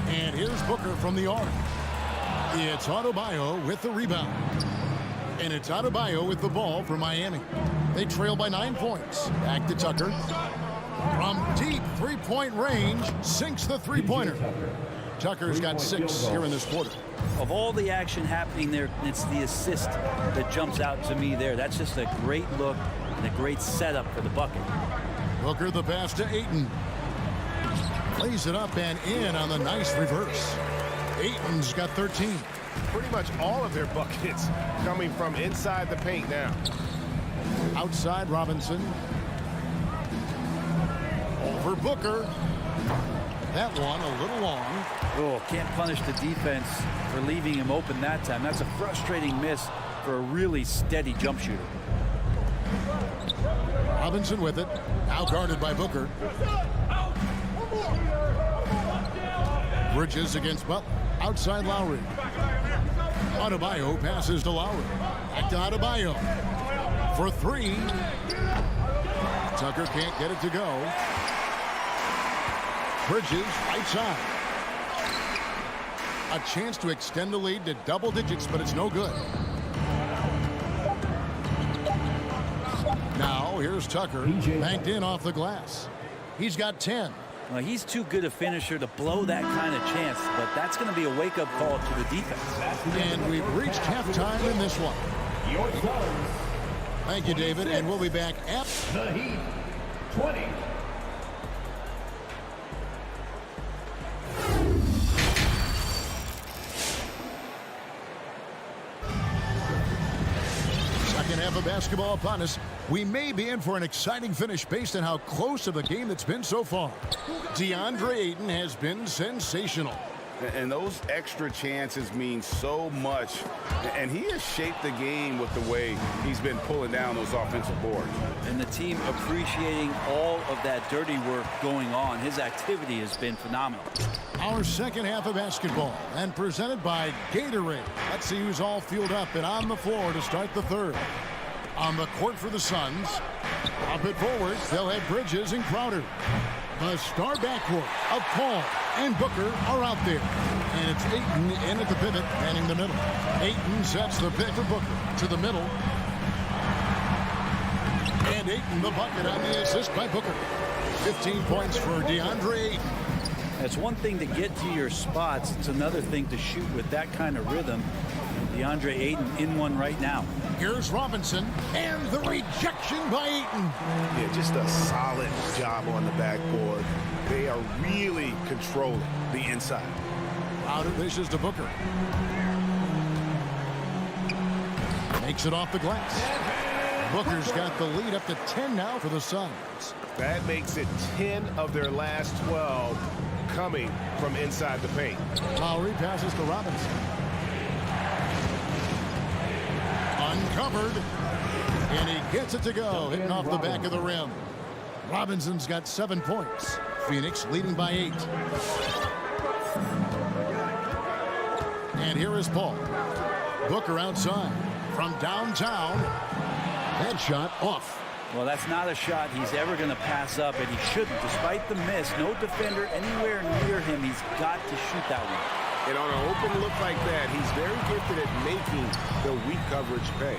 And here's Booker from the arc. It's Adebayo with the rebound. And it's Adebayo with the ball for Miami. They trail by 9 points. Back to Tucker. From deep three-point range, sinks the three-pointer. Tucker's got 6 here in this quarter.
Of all the action happening there, it's the assist that jumps out to me there. That's just a great look and a great setup for the bucket.
Booker the pass to Ayton. Lays it up and in on the nice reverse. Ayton's got 13.
Pretty much all of their buckets coming from inside the paint now.
Outside Robinson. Over Booker. That one a little long.
Oh, can't punish the defense for leaving him open that time. That's a frustrating miss for a really steady jump shooter.
Robinson with it. Now guarded by Booker. Bridges against Butler. Outside Lowry. Adebayo passes to Lowry. Back to Adebayo. For 3. Tucker can't get it to go. Bridges right side. A chance to extend the lead to double digits, but it's no good. Now here's Tucker. Banked in off the glass. He's got 10.
Well, he's too good a finisher to blow that kind of chance, but that's going to be a wake-up call to the defense.
And we've reached halftime in this one. Thank you, David, and we'll be back after
the Heat 20.
Second half of basketball upon us. We may be in for an exciting finish based on how close of a game it's been so far. DeAndre Ayton has been sensational.
And those extra chances mean so much. And he has shaped the game with the way he's been pulling down those offensive boards.
And the team appreciating all of that dirty work going on. His activity has been phenomenal.
Our second half of basketball and presented by Gatorade. Let's see who's all fueled up and on the floor to start the third. On the court for the Suns. Up it forward. They'll have Bridges and Crowder. The star backcourt of Paul and Booker are out there. And it's Ayton in at the pivot, manning the middle. Ayton sets the pick for Booker to the middle. And Ayton the bucket on the assist by Booker. 15 points for DeAndre Ayton.
It's one thing to get to your spots. It's another thing to shoot with that kind of rhythm. DeAndre Ayton in one right now.
Here's Robinson, and the rejection by Ayton.
Yeah, just a solid job on the backboard. They are really controlling the inside.
Out of dishes to Booker. Makes it off the glass. Booker's got the lead up to 10 now for the Suns.
That makes it 10 of their last 12 coming from inside the paint.
Lowry passes to Robinson. Uncovered. And he gets it to go, hitting off the back of the rim. Robinson's got 7 points. Phoenix leading by 8. And here is Paul. Booker outside from downtown. That shot off.
Well, that's not a shot he's ever going to pass up, and he shouldn't. Despite the miss, no defender anywhere near him. He's got to shoot that one.
And on an open look like that, he's very gifted at making the weak coverage pay.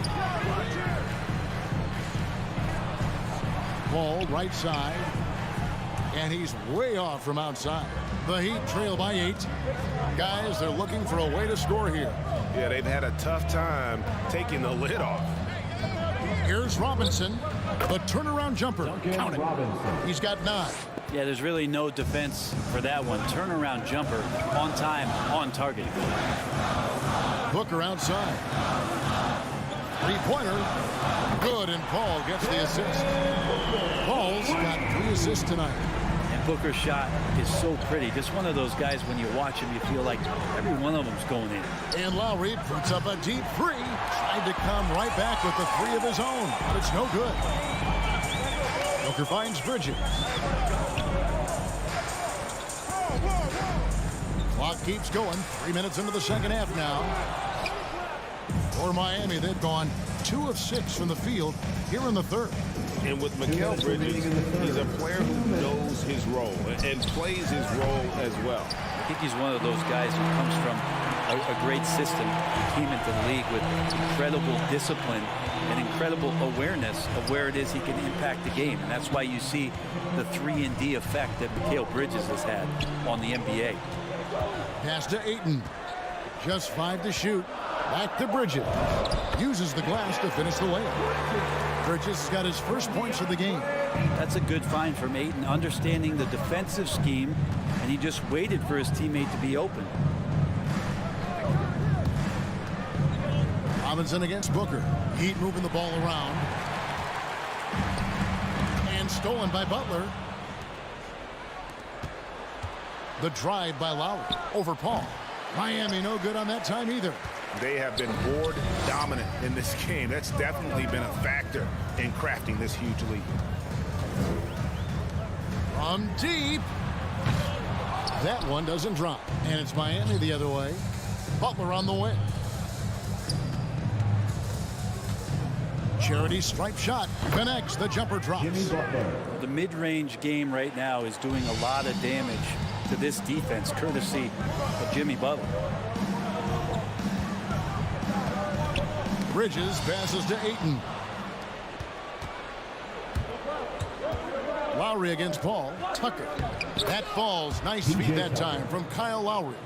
Paul right side. And he's way off from outside. The Heat trail by 8. Guys, they're looking for a way to score here.
Yeah, they've had a tough time taking the lid off.
Here's Robinson. The turnaround jumper. Count it. He's got 9.
Yeah, there's really no defense for that one. Turnaround jumper, on time, on target.
Booker outside. Three-pointer. Good, and Paul gets the assist. Paul's got 3 assists tonight.
And Booker's shot is so pretty. Just one of those guys, when you watch him, you feel like every one of them's going in.
And Lowry puts up a deep 3. Tried to come right back with the 3 of his own, but it's no good. Booker finds Bridges. Clock keeps going. 3 minutes into the second half now. For Miami, they've gone 2 of 6 from the field here in the third.
And with Mikal Bridges, he's a player who knows his role and plays his role as well.
I think he's one of those guys who comes from a great system. He came into the league with incredible discipline and incredible awareness of where it is he can impact the game. And that's why you see the 3-and-D effect that Mikal Bridges has had on the NBA.
Pass to Ayton. Just 5 to shoot. Back to Bridges. Uses the glass to finish the layup. Bridges has got his first points of the game.
That's a good find from Ayton, understanding the defensive scheme, and he just waited for his teammate to be open.
Robinson against Booker. Heat moving the ball around. And stolen by Butler. The drive by Lowry over Paul. Miami no good on that time either.
They have been board dominant in this game. That's definitely been a factor in crafting this huge lead.
From deep. That one doesn't drop. And it's Miami the other way. Butler on the wing. Charity stripe shot. Connects. The jumper drops.
The mid-range game right now is doing a lot of damage to this defense, courtesy of Jimmy Butler.
Bridges passes to Ayton. Lowry against Paul. Tucker. That falls. Nice feed that time from Kyle Lowry.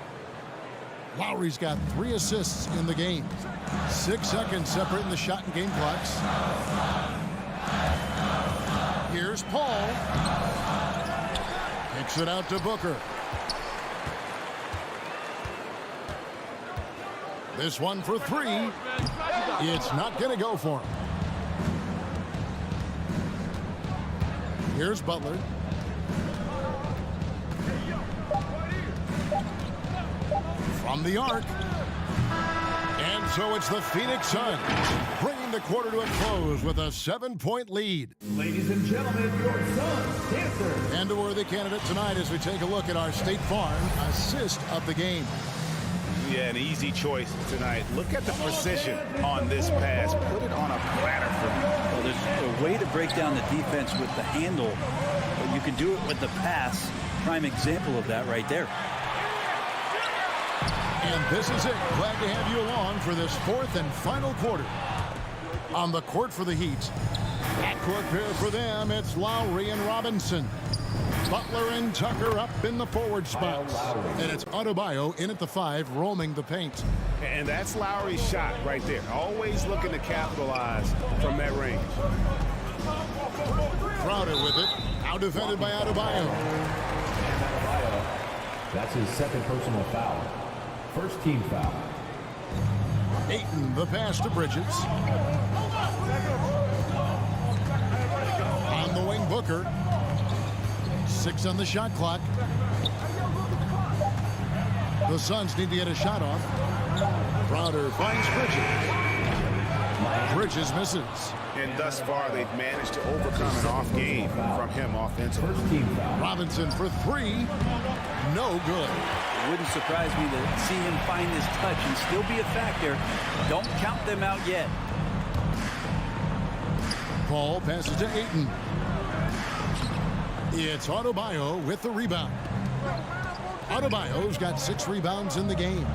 Lowry's got 3 assists in the game. 6 seconds separating the shot and game clocks. Here's Paul. Kicks it out to Booker. This one for 3. It's not going to go for him. Here's Butler. From the arc. And so it's the Phoenix Suns bringing the quarter to a close with a 7-point lead.
Ladies and gentlemen, your Suns dancer.
And a worthy candidate tonight as we take a look at our State Farm assist of the game.
Yeah, an easy choice tonight. Look at the precision on this pass. Put it on a platter for me.
Well, there's a way to break down the defense with the handle, but you can do it with the pass. Prime example of that right there.
And this is it. Glad to have you along for this 4th and final quarter. On the court for the Heat. At court pair for them, it's Lowry and Robinson. Butler and Tucker up in the forward spots. And it's Adebayo in at the 5, roaming the paint.
And that's Lowry's shot right there. Always looking to capitalize from that range.
Crowder with it. Now defended by Adebayo.
That's his 2nd personal foul. First team foul.
Ayton, the pass to Bridges. On the wing, Booker. 6 on the shot clock. The Suns need to get a shot off. Crowder finds Bridges. Bridges misses.
And thus far, they've managed to overcome an off game from him offensively.
Robinson for 3. No good.
It wouldn't surprise me to see him find his touch and still be a factor. Don't count them out yet.
Paul passes to Ayton. It's Adebayo with the rebound. Adebayo's got 6 rebounds in the game.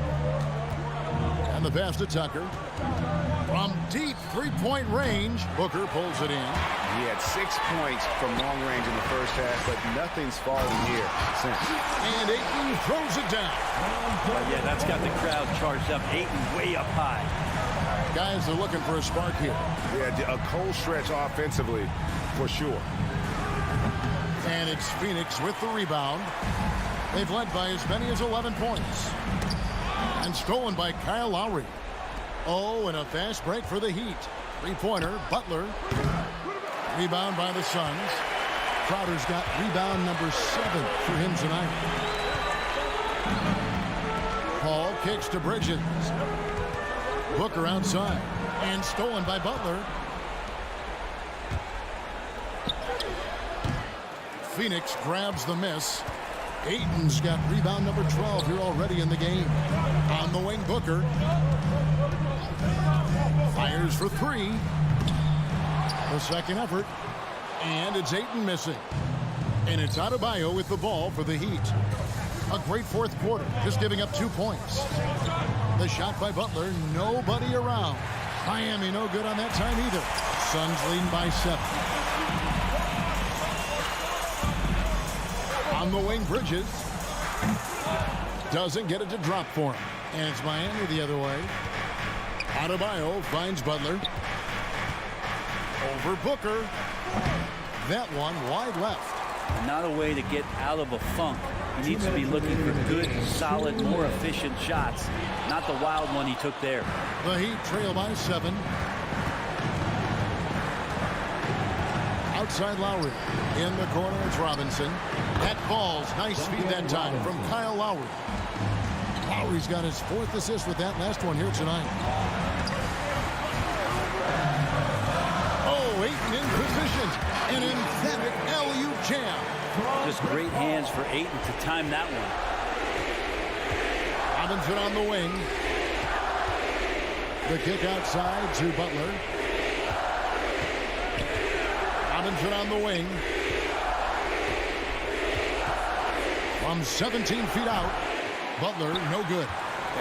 And the pass to Tucker. From deep 3-point range, Booker pulls it in.
He had 6 points from long range in the first half, but nothing's fallen here since.
And Ayton throws it down.
Yeah, that's got the crowd charged up. Ayton way up high.
Guys are looking for a spark here.
Yeah, a cold stretch offensively for sure.
And it's Phoenix with the rebound. They've led by as many as 11 points. And stolen by Kyle Lowry. Oh, and a fast break for the Heat. Three-pointer, Butler. Rebound by the Suns. Crowder's got rebound number 7 for him tonight. Paul kicks to Bridges. Booker outside. And stolen by Butler. Phoenix grabs the miss. Ayton's got rebound number 12 here already in the game. On the wing, Booker. Fires for 3. The second effort. And it's Ayton missing. And it's Adebayo with the ball for the Heat. A great fourth quarter, just giving up 2 points. The shot by Butler, nobody around. Miami no good on that time either. Suns leading by 7. On the wing, Bridges. Doesn't get it to drop for him. And it's Miami the other way. Adebayo finds Butler. Over Booker. That one wide left.
Not a way to get out of a funk. He needs to be looking for good, solid, more efficient shots. Not the wild one he took there.
The Heat trail by 7. Outside Lowry. In the corner, it's Robinson. That falls. Nice feed that time from Kyle Lowry. Lowry's got his 4th assist with that last one here tonight. Oh, Ayton in position. An emphatic alley-oop jam.
Just great hands for Ayton to time that one.
Robinson on the wing. The kick outside to Butler. Robinson on the wing. From 17 feet out. Butler, no good.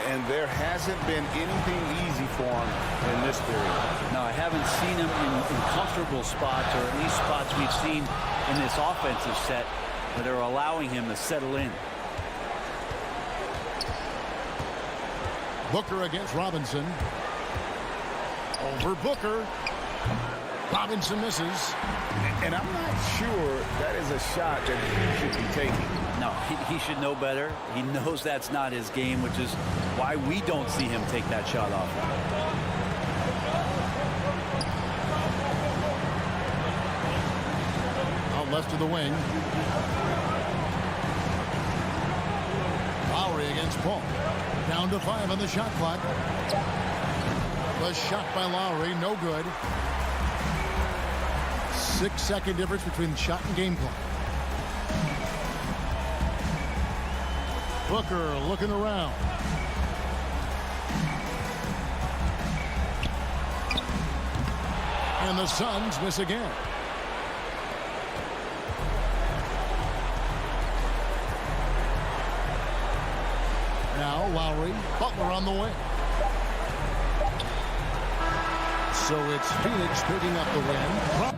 And there hasn't been anything easy for him in this period.
No, I haven't seen him in comfortable spots, or at least spots we've seen in this offensive set that are allowing him to settle in.
Booker against Robinson. Over Booker. Robinson misses.
And I'm not sure that is a shot that he should be taking.
No, he should know better. He knows that's not his game, which is why we don't see him take that shot off.
Out left to the wing. Lowry against Paul. Down to 5 on the shot clock. The shot by Lowry, no good. 6-second difference between shot and game clock. Booker looking around. And the Suns miss again. Now Lowry, Butler on the wing. So it's Phoenix picking up the win.